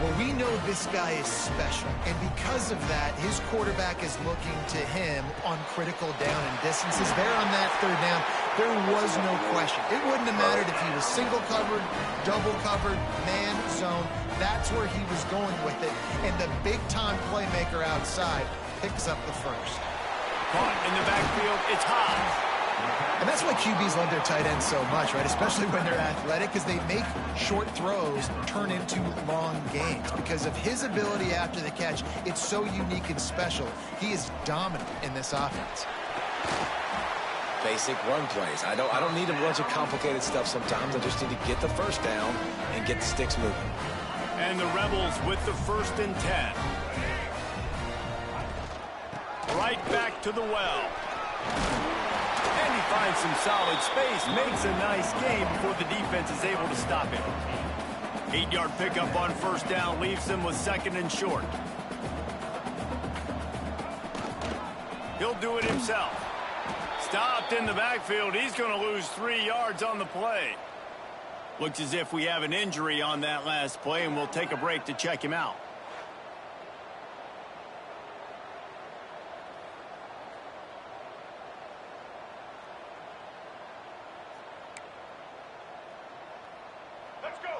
Well, we know this guy is special, and because of that, his quarterback is looking to him on critical down and distances. There on that 3rd down, there was no question. It wouldn't have mattered if he was single covered, double covered, man, zone. That's where he was going with it, and the big-time playmaker outside picks up the 1st. Caught in the backfield, it's Hobbs. And that's why QBs love their tight ends so much, right? Especially when they're athletic, because they make short throws turn into long gains. Because of his ability after the catch, it's so unique and special. He is dominant in this offense. Basic run plays. I don't need a bunch of complicated stuff sometimes. I just need to get the 1st down and get the sticks moving. And the Rebels with the 1st and 10. Right back to the well. And he finds some solid space, makes a nice game before the defense is able to stop him. 8-yard pickup on 1st down leaves him with 2nd and short. He'll do it himself. Stopped in the backfield. He's going to lose 3 yards on the play. Looks as if we have an injury on that last play, and we'll take a break to check him out.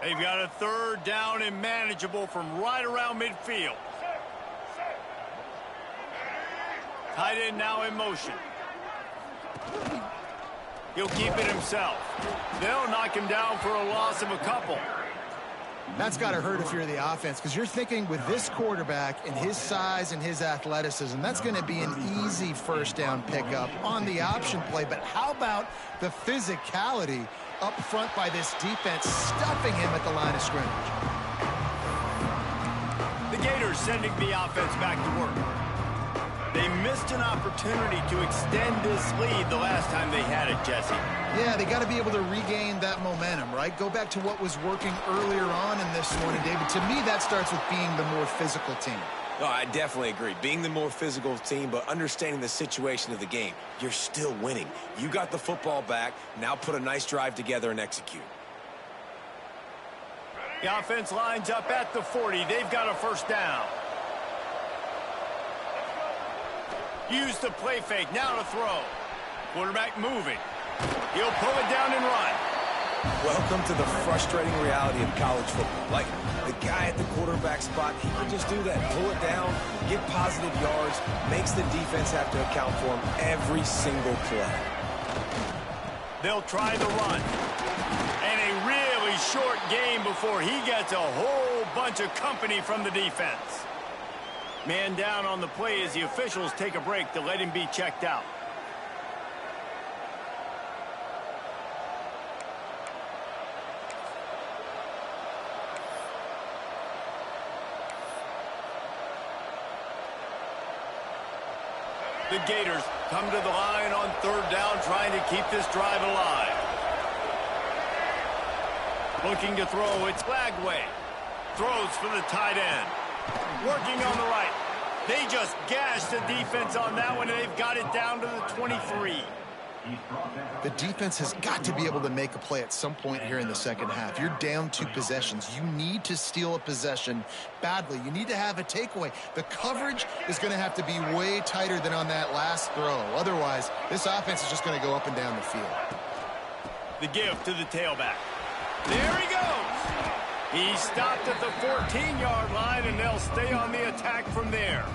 They've got a 3rd down and manageable from right around midfield. Tight end now in motion. He'll keep it himself. They'll knock him down for a loss of a couple. That's got to hurt if you're the offense, because you're thinking with this quarterback and his size and his athleticism, that's going to be an easy first down pickup on the option play. But how about the physicality up front by this defense, stuffing him at the line of scrimmage? The Gators sending the offense back to work. They missed an opportunity to extend this lead the last time they had it, Jesse. Yeah, they got to be able to regain that momentum, right? Go back to what was working earlier on in this one. And, David, to me, that starts with being the more physical team. No, I definitely agree. Being the more physical team, but understanding the situation of the game. You're still winning. You got the football back. Now put a nice drive together and execute. The offense lines up at the 40. They've got a first down. Use the play fake. Now to throw. Quarterback moving. He'll pull it down and run. Welcome to the frustrating reality of college football. Like, the guy at the quarterback spot, he can just do that. Pull it down, get positive yards, makes the defense have to account for him every single play. They'll try the run. And a really short game before he gets a whole bunch of company from the defense. Man down on the play as the officials take a break to let him be checked out. The Gators come to the line on third down, trying to keep this drive alive. Looking to throw, it's Lagway. Throws for the tight end. Working on the right. They just gashed the defense on that one, and they've got it down to the 23. The defense has got to be able to make a play at some point here in the second half. You're down 2 possessions. You need to steal a possession badly. You need to have a takeaway. The coverage is going to have to be way tighter than on that last throw. Otherwise, this offense is just going to go up and down the field. The give to the tailback. There he goes. He stopped at the 14-yard line, and they'll stay on the attack from there.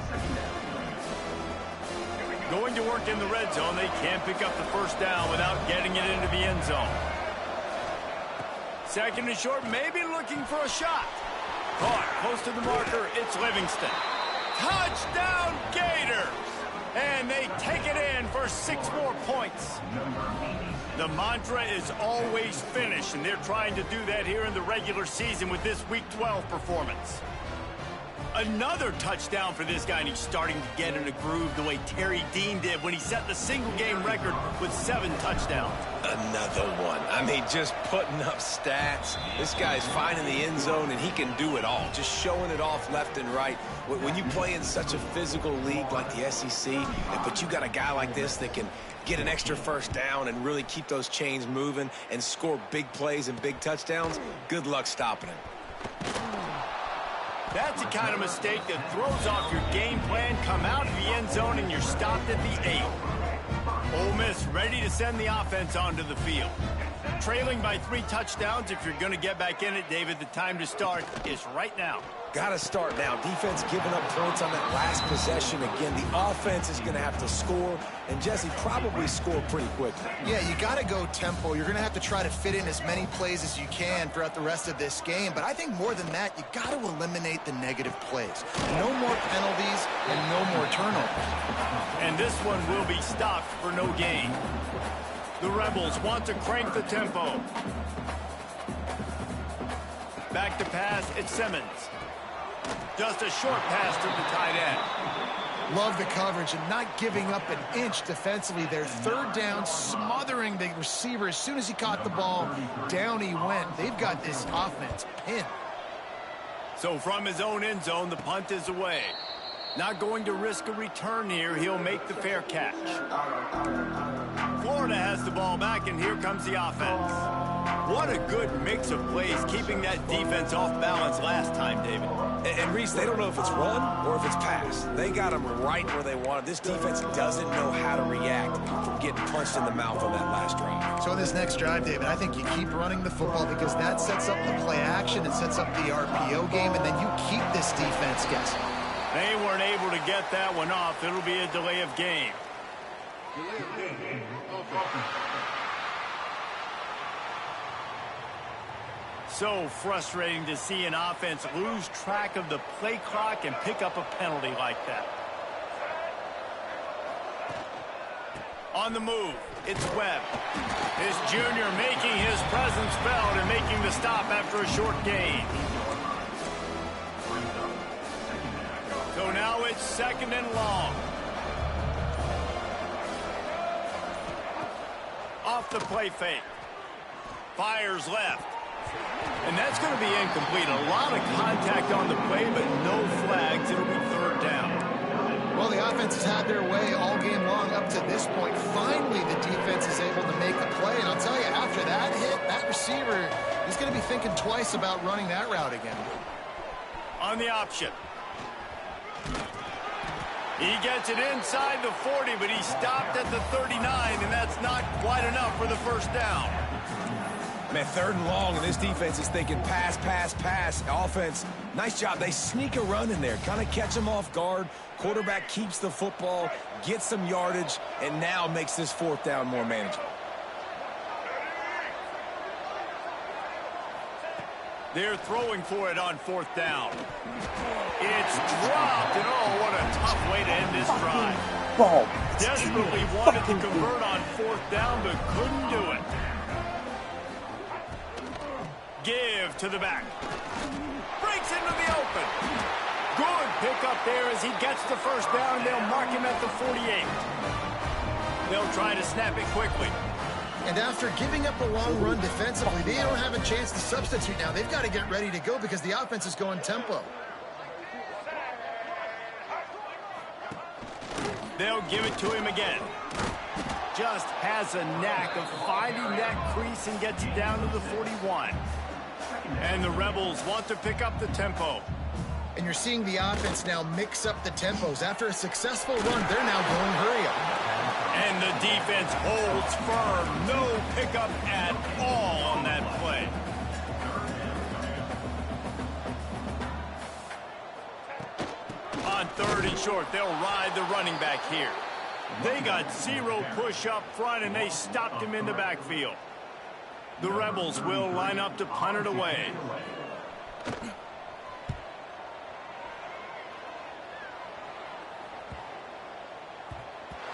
Going to work in the red zone. They can't pick up the first down without getting it into the end zone. Second and short, maybe looking for a shot. Caught close to the marker. It's Livingston. Touchdown, Gators! And they take it in for 6 more points. The mantra is always finish, and they're trying to do that here in the regular season with this Week 12 performance. Another touchdown for this guy, and he's starting to get in a groove the way Terry Dean did when he set the single-game record with 7 touchdowns. Another one. I mean, just putting up stats. This guy's finding the end zone, and he can do it all. Just showing it off left and right. When you play in such a physical league like the SEC, but you got a guy like this that can get an extra first down and really keep those chains moving and score big plays and big touchdowns, good luck stopping him. That's the kind of mistake that throws off your game plan. Come out of the end zone, and you're stopped at the 8. Ole Miss ready to send the offense onto the field. Trailing by 3 touchdowns. If you're going to get back in it, David, the time to start is right now. Got to start now. Defense giving up points on that last possession. Again, the offense is going to have to score, and Jesse probably score pretty quickly. Yeah, you got to go tempo. You're going to have to try to fit in as many plays as you can throughout the rest of this game. But I think more than that, you got to eliminate the negative plays. No more penalties and no more turnovers. And this one will be stopped for no gain. The Rebels want to crank the tempo. Back to pass, it's Simmons. Just a short pass to the tight end. Love the coverage and not giving up an inch defensively. Their third down, smothering the receiver. As soon as he caught the ball, down he went. They've got this offense pinned. So from his own end zone, the punt is away. Not going to risk a return here. He'll make the fair catch. Florida has the ball back, and here comes the offense. What a good mix of plays, keeping that defense off balance last time, David. And Reese, they don't know if it's run or if it's pass. They got them right where they want it. This defense doesn't know how to react from getting punched in the mouth on that last drive. So in this next drive, David, I think you keep running the football because that sets up the play action. It sets up the RPO game, and then you keep this defense guessing. They weren't able to get that one off. It'll be a delay of game. So frustrating to see an offense lose track of the play clock and pick up a penalty like that. On the move, it's Webb. This junior making his presence felt and making the stop after a short gain. So now it's 2nd and long. Off the play fake. Fires left. And that's going to be incomplete. A lot of contact on the play, but no flags. It'll be 3rd down. Well, the offense has had their way all game long up to this point. Finally, the defense is able to make a play. And I'll tell you, after that hit, that receiver is going to be thinking twice about running that route again. On the option. He gets it inside the 40, but he stopped at the 39, and that's not quite enough for the 1st down. Man, 3rd and long, and this defense is thinking pass, pass, pass. Offense, nice job. They sneak a run in there, kind of catch them off guard. Quarterback keeps the football, gets some yardage, and now makes this 4th down more manageable. They're throwing for it on 4th down. It's dropped, and oh, what a tough way to end this drive. Ball. Desperately wanted to convert on 4th down, but couldn't do it. Give to the back. Breaks into the open. Good pickup there as he gets the 1st down, and they'll mark him at the 48. They'll try to snap it quickly. And after giving up a long run defensively, they don't have a chance to substitute now. They've got to get ready to go because the offense is going tempo. They'll give it to him again. Just has a knack of finding that crease and gets it down to the 41. And the Rebels want to pick up the tempo. And you're seeing the offense now mix up the tempos. After a successful run, they're now going hurry up. And the defense holds firm. No pickup at all on that play. On 3rd and short, they'll ride the running back here. They got 0 push up front, and they stopped him in the backfield. The Rebels will line up to punt it away.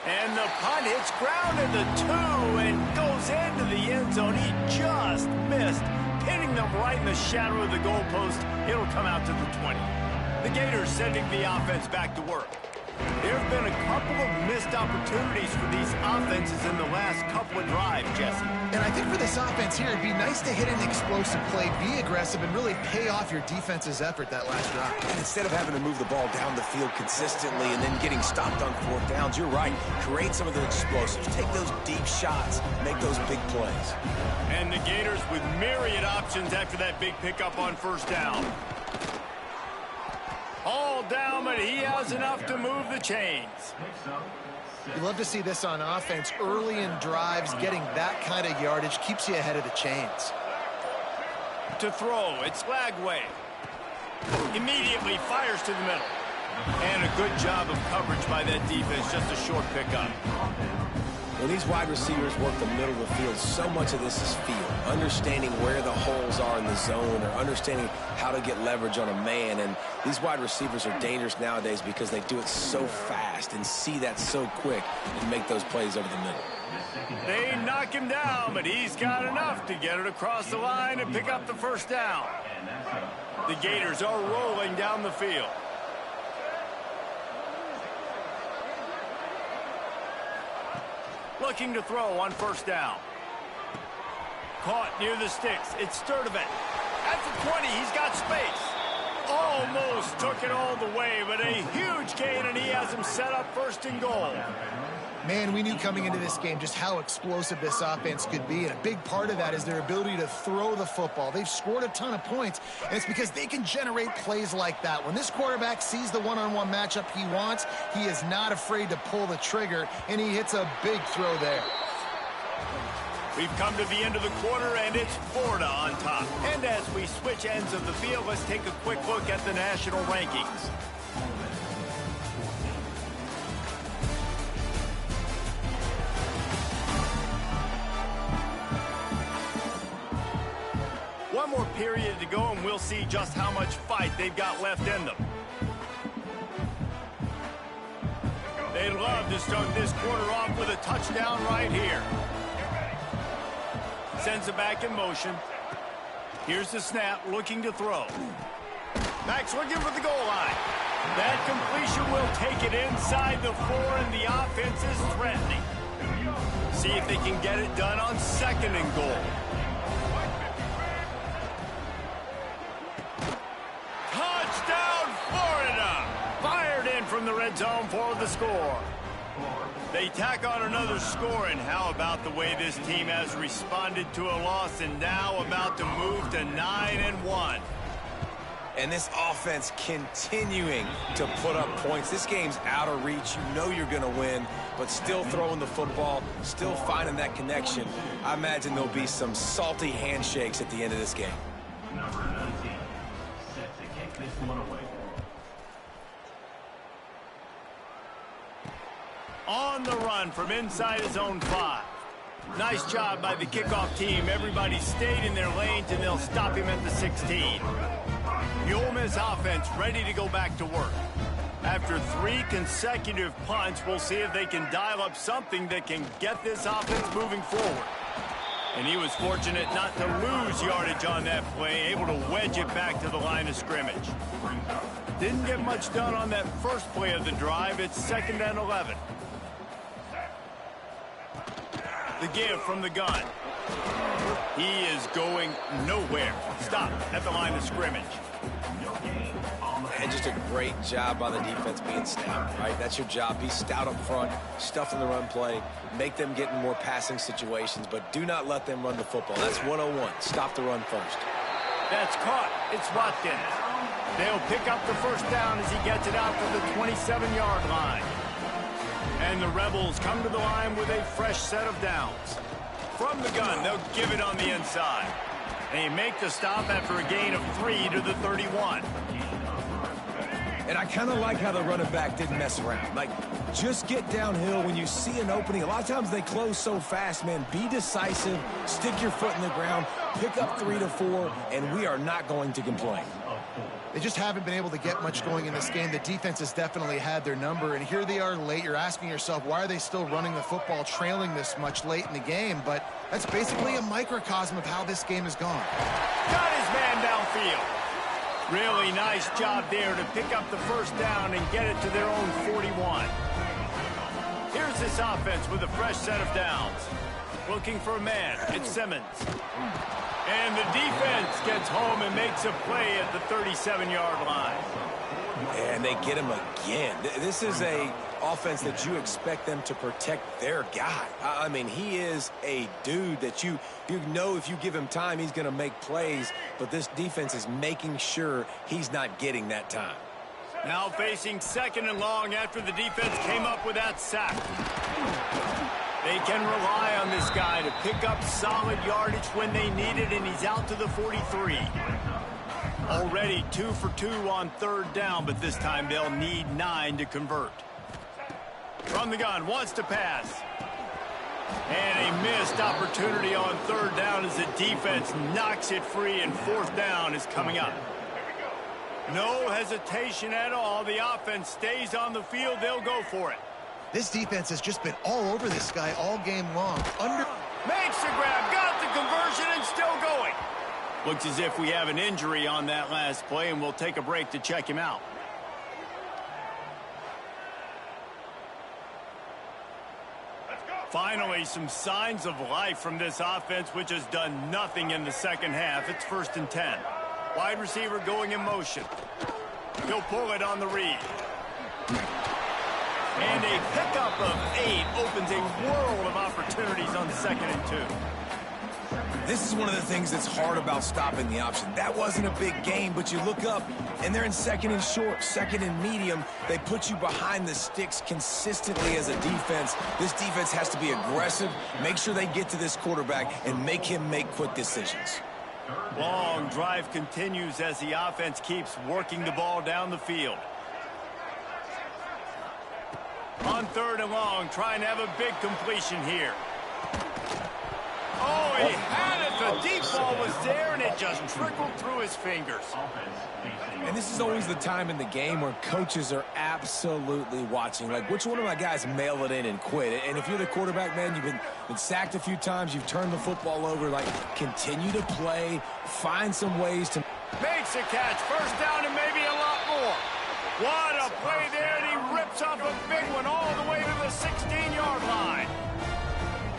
And the punt hits ground at the 2 and goes into the end zone. He just missed, pinning them right in the shadow of the goalpost. It'll come out to the 20. The Gators sending the offense back to work. There have been a couple of missed opportunities for these offenses in the last couple of drives, Jesse. And I think for this offense here, it'd be nice to hit an explosive play, be aggressive, and really pay off your defense's effort that last drive. And instead of having to move the ball down the field consistently and then getting stopped on 4th downs, you're right. Create some of the explosives. Take those deep shots. Make those big plays. And the Gators with myriad options after that big pickup on 1st down. All down, but he has enough to move the chains. You love to see this on offense. Early in drives, getting that kind of yardage keeps you ahead of the chains. To throw, it's Lagway. Immediately fires to the middle. And a good job of coverage by that defense, just a short pickup. When these wide receivers work the middle of the field, so much of this is feel. Understanding where the holes are in the zone or understanding how to get leverage on a man. And these wide receivers are dangerous nowadays because they do it so fast and see that so quick and make those plays over the middle. They knock him down, but he's got enough to get it across the line and pick up the 1st down. The Gators are rolling down the field. Looking to throw on 1st down. Caught near the sticks. It's Sturdivant. At the 20, he's got space. Almost took it all the way, but a huge gain, and he has him set up 1st and goal. Man, we knew coming into this game just how explosive this offense could be, and a big part of that is their ability to throw the football. They've scored a ton of points, and it's because they can generate plays like that. When this quarterback sees the one-on-one matchup he wants, he is not afraid to pull the trigger, and he hits a big throw there. We've come to the end of the quarter, and it's Florida on top. And as we switch ends of the field, let's take a quick look at the national rankings. One more period to go, and we'll see just how much fight they've got left in them. They'd love to start this quarter off with a touchdown right here. Sends it back in motion. Here's the snap, looking to throw. Max looking for the goal line. That completion will take it inside the 4, and the offense is threatening. See if they can get it done on 2nd and goal. Touchdown, Florida! Fired in from the red zone for the score. They tack on another score, and how about the way this team has responded to a loss and now about to move to 9-1. And this offense continuing to put up points. This game's out of reach. You know you're going to win, but still throwing the football, still finding that connection. I imagine there'll be some salty handshakes at the end of this game. Number 19, set to kick this one away. On the run from inside his own 5. Nice job by the kickoff team. Everybody stayed in their lanes, and they'll stop him at the 16. The Ole Miss offense ready to go back to work. After 3 consecutive punts, we'll see if they can dial up something that can get this offense moving forward. And he was fortunate not to lose yardage on that play, able to wedge it back to the line of scrimmage. Didn't get much done on that first play of the drive. It's 2nd and 11. The give from the gun. He is going nowhere. Stop at the line of scrimmage. And just a great job by the defense being stout, right? That's your job. Be stout up front, stuff in the run play, make them get in more passing situations, but do not let them run the football. That's 101. Stop the run first. That's caught. It's Watkins. They'll pick up the first down as he gets it out to the 27-yard line. And the Rebels come to the line with a fresh set of downs. From the gun, they'll give it on the inside. They make the stop after a gain of 3 to the 31. And I kind of like how the running back didn't mess around. Like, just get downhill when you see an opening. A lot of times they close so fast, man. Be decisive, stick your foot in the ground, pick up 3 to 4, and we are not going to complain. They just haven't been able to get much going in this game. The defense has definitely had their number, and here they are late. You're asking yourself, why are they still running the football, trailing this much late in the game? But that's basically a microcosm of how this game has gone. Got his man downfield. Really nice job there to pick up the first down and get it to their own 41. Here's this offense with a fresh set of downs. Looking for a man. It's Simmons. And the defense gets home and makes a play at the 37-yard line. And they get him again. This is a offense that you expect them to protect their guy. I mean, he is a dude that you know if you give him time, he's going to make plays. But this defense is making sure he's not getting that time. Now facing 2nd and long after the defense came up with that sack. They can rely on this guy to pick up solid yardage when they need it, and he's out to the 43. Already 2 for 2 on 3rd down, but this time they'll need 9 to convert. From the gun, wants to pass. And a missed opportunity on 3rd down as the defense knocks it free, and 4th down is coming up. No hesitation at all. The offense stays on the field. They'll go for it. This defense has just been all over this guy all game long. Makes the grab, got the conversion, and still going. Looks as if we have an injury on that last play, and we'll take a break to check him out. Finally, some signs of life from this offense, which has done nothing in the second half. It's 1st and 10. Wide receiver going in motion. He'll pull it on the read. And a pickup of 8 opens a world of opportunities on 2nd and 2. This is one of the things that's hard about stopping the option. That wasn't a big game, but you look up, and they're in 2nd and short, 2nd and medium. They put you behind the sticks consistently as a defense. This defense has to be aggressive, make sure they get to this quarterback, and make him make quick decisions. Long drive continues as the offense keeps working the ball down the field. On 3rd and long, trying to have a big completion here. Oh, he had it. The deep ball was there, and it just trickled through his fingers. And this is always the time in the game where coaches are absolutely watching. Like, which one of my guys mail it in and quit? And if you're the quarterback, man, you've been sacked a few times, you've turned the football over. Like, continue to play, find some ways to... Makes a catch. First down and maybe a lot more. What a play there, and he rips off a big one all the way to the 16-yard line.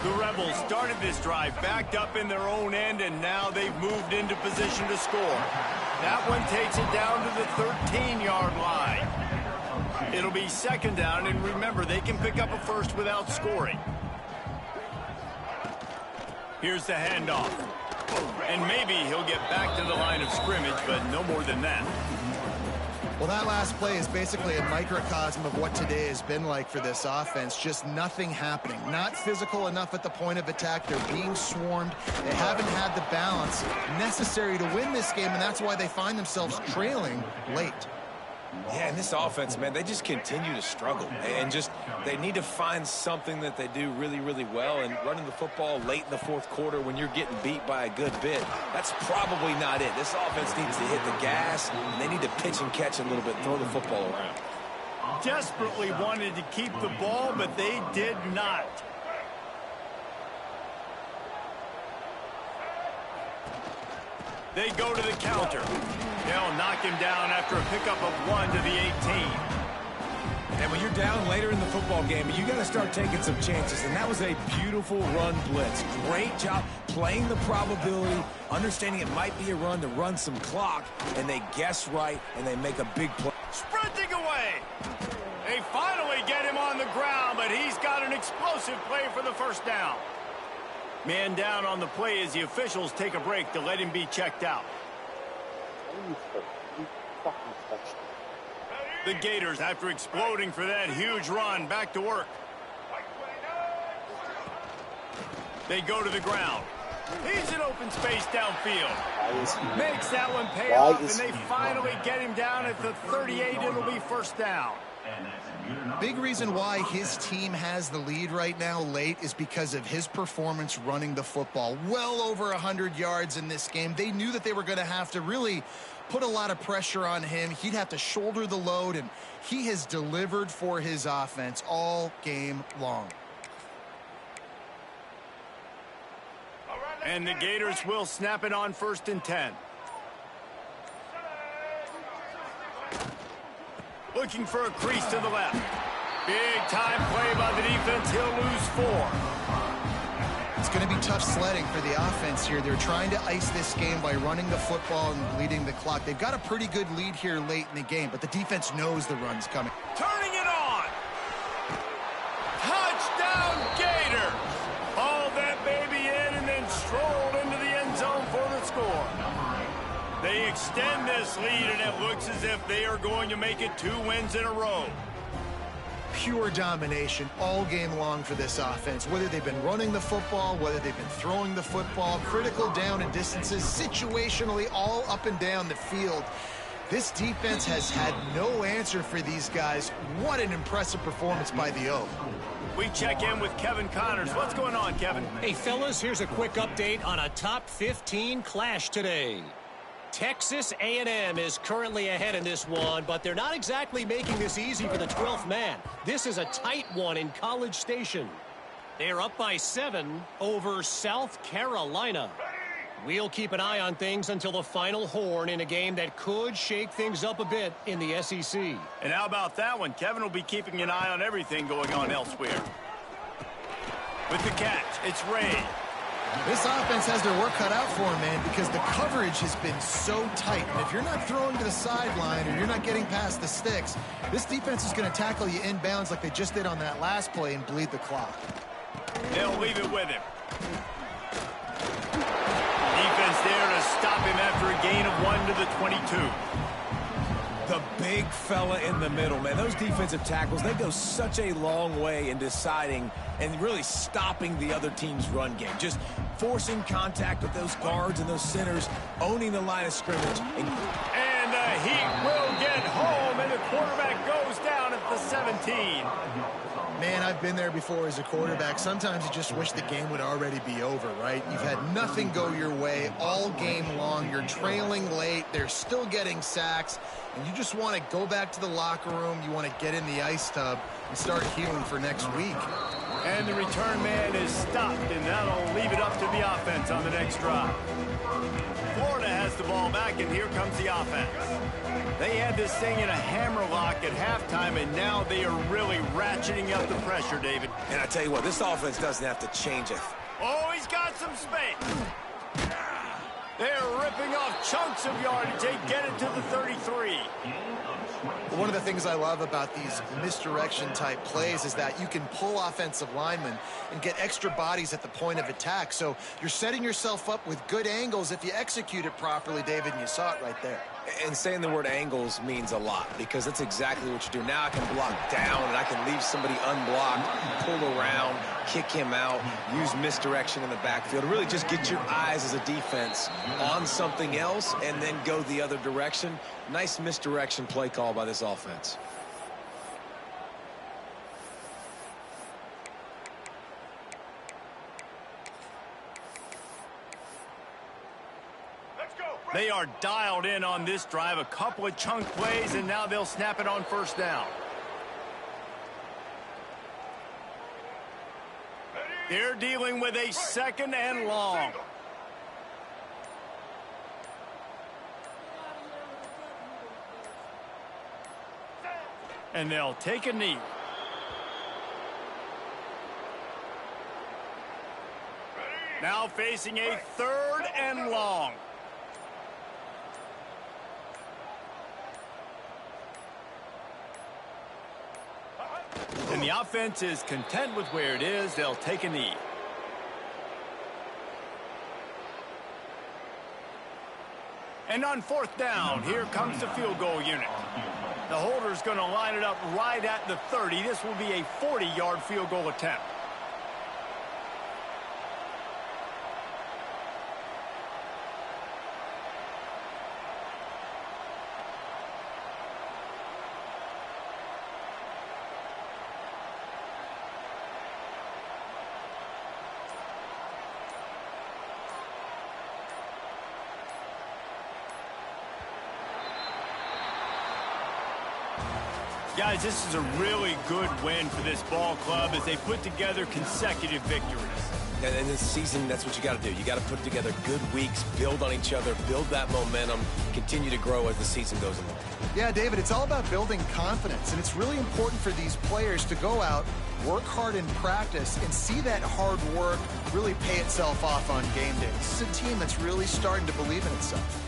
The Rebels started this drive backed up in their own end, and now they've moved into position to score. That one takes it down to the 13-yard line. It'll be second down, and remember, they can pick up a first without scoring. Here's the handoff. And maybe he'll get back to the line of scrimmage, but no more than that. Well, that last play is basically a microcosm of what today has been like for this offense. Just nothing happening. Not physical enough at the point of attack. They're being swarmed. They haven't had the balance necessary to win this game, and that's why they find themselves trailing late. Yeah, and this offense, man, they just continue to struggle. And just, they need to find something that they do really, really well. And running the football late in the fourth quarter when you're getting beat by a good bit, that's probably not it. This offense needs to hit the gas, and they need to pitch and catch a little bit, throw the football around. Desperately wanted to keep the ball, but they did not. They go to the counter. They'll knock him down after a pickup of 1 to the 18. And when you're down later in the football game, you got to start taking some chances. And that was a beautiful run blitz. Great job playing the probability, understanding it might be a run to run some clock, and they guess right, and they make a big play. Sprinting away. They finally get him on the ground, but he's got an explosive play for the first down. Man down on the play as the officials take a break to let him be checked out. The Gators, after exploding for that huge run, back to work. They go to the ground. He's in open space downfield. Makes that one pay off, and they finally get him down at the 38. It'll be first down. Big reason why his team has the lead right now late is because of his performance running the football. Well over 100 yards in this game. They knew that they were going to have to really put a lot of pressure on him. He'd have to shoulder the load, and he has delivered for his offense all game long. And the Gators will snap it on 1st and 10. Looking for a crease to the left. Big time play by the defense. He'll lose 4. It's going to be tough sledding for the offense here. They're trying to ice this game by running the football and bleeding the clock. They've got a pretty good lead here late in the game, but the defense knows the run's coming. Turning it on. Touchdown Gators. Hauled that baby in and then strolled into the end zone for the score. They extend this lead, and it looks as if they are going to make it 2 wins in a row. Pure domination all game long for this offense. Whether they've been running the football, whether they've been throwing the football, critical down and distances, situationally all up and down the field. This defense has had no answer for these guys. What an impressive performance by the O. We check in with Kevin Connors. What's going on, Kevin? Hey, fellas, here's a quick update on a top 15 clash today. Texas A&M is currently ahead in this one, but they're not exactly making this easy for the 12th man. This is a tight one in College Station. They're up by 7 over South Carolina. We'll keep an eye on things until the final horn in a game that could shake things up a bit in the SEC. And how about that one? Kevin will be keeping an eye on everything going on elsewhere. With the catch, it's Ray. This offense has their work cut out for them, man, because the coverage has been so tight. And if you're not throwing to the sideline or you're not getting past the sticks, this defense is going to tackle you inbounds like they just did on that last play and bleed the clock. They'll leave it with him. Defense there to stop him after a gain of 1 to the 22. The big fella in the middle, man. Those defensive tackles, they go such a long way in deciding and really stopping the other team's run game. Just forcing contact with those guards and those centers, owning the line of scrimmage. And the Heat will get home, and the quarterback goes down at the 17. Man, I've been there before as a quarterback. Sometimes you just wish the game would already be over, right? You've had nothing go your way all game long. You're trailing late. They're still getting sacks. And you just want to go back to the locker room. You want to get in the ice tub and start healing for next week. And the return man is stopped, and that'll leave it up to the offense on the next drive. Florida has the ball back, and here comes the offense. They had this thing in a hammerlock at halftime, and now they are really ratcheting up the pressure, David. And I tell you what, this offense doesn't have to change it. Oh, he's got some space. They're ripping off chunks of yardage. They get it to the 33. One of the things I love about these misdirection type plays is that you can pull offensive linemen and get extra bodies at the point of attack. So you're setting yourself up with good angles if you execute it properly, David, and you saw it right there. And saying the word angles means a lot because that's exactly what you do. Now I can block down and I can leave somebody unblocked, pull around, kick him out, use misdirection in the backfield. Really just get your eyes as a defense on something else and then go the other direction. Nice misdirection play call by this offense. They are dialed in on this drive. A couple of chunk plays, and now they'll snap it on first down. They're dealing with a second and long. And they'll take a knee. Now facing a third and long. And the offense is content with where it is. They'll take a knee. And on fourth down, here comes the field goal unit. The holder's going to line it up right at the 30. This will be a 40-yard field goal attempt. Guys, this is a really good win for this ball club as they put together consecutive victories. And in this season, that's what you got to do. You got to put together good weeks, build on each other, build that momentum, continue to grow as the season goes along. Yeah, David, it's all about building confidence, and it's really important for these players to go out, work hard in practice, and see that hard work really pay itself off on game day. This is a team that's really starting to believe in itself.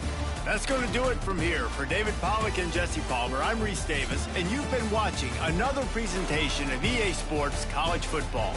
That's going to do it from here. For David Pollack and Jesse Palmer, I'm Reese Davis, and you've been watching another presentation of EA Sports College Football.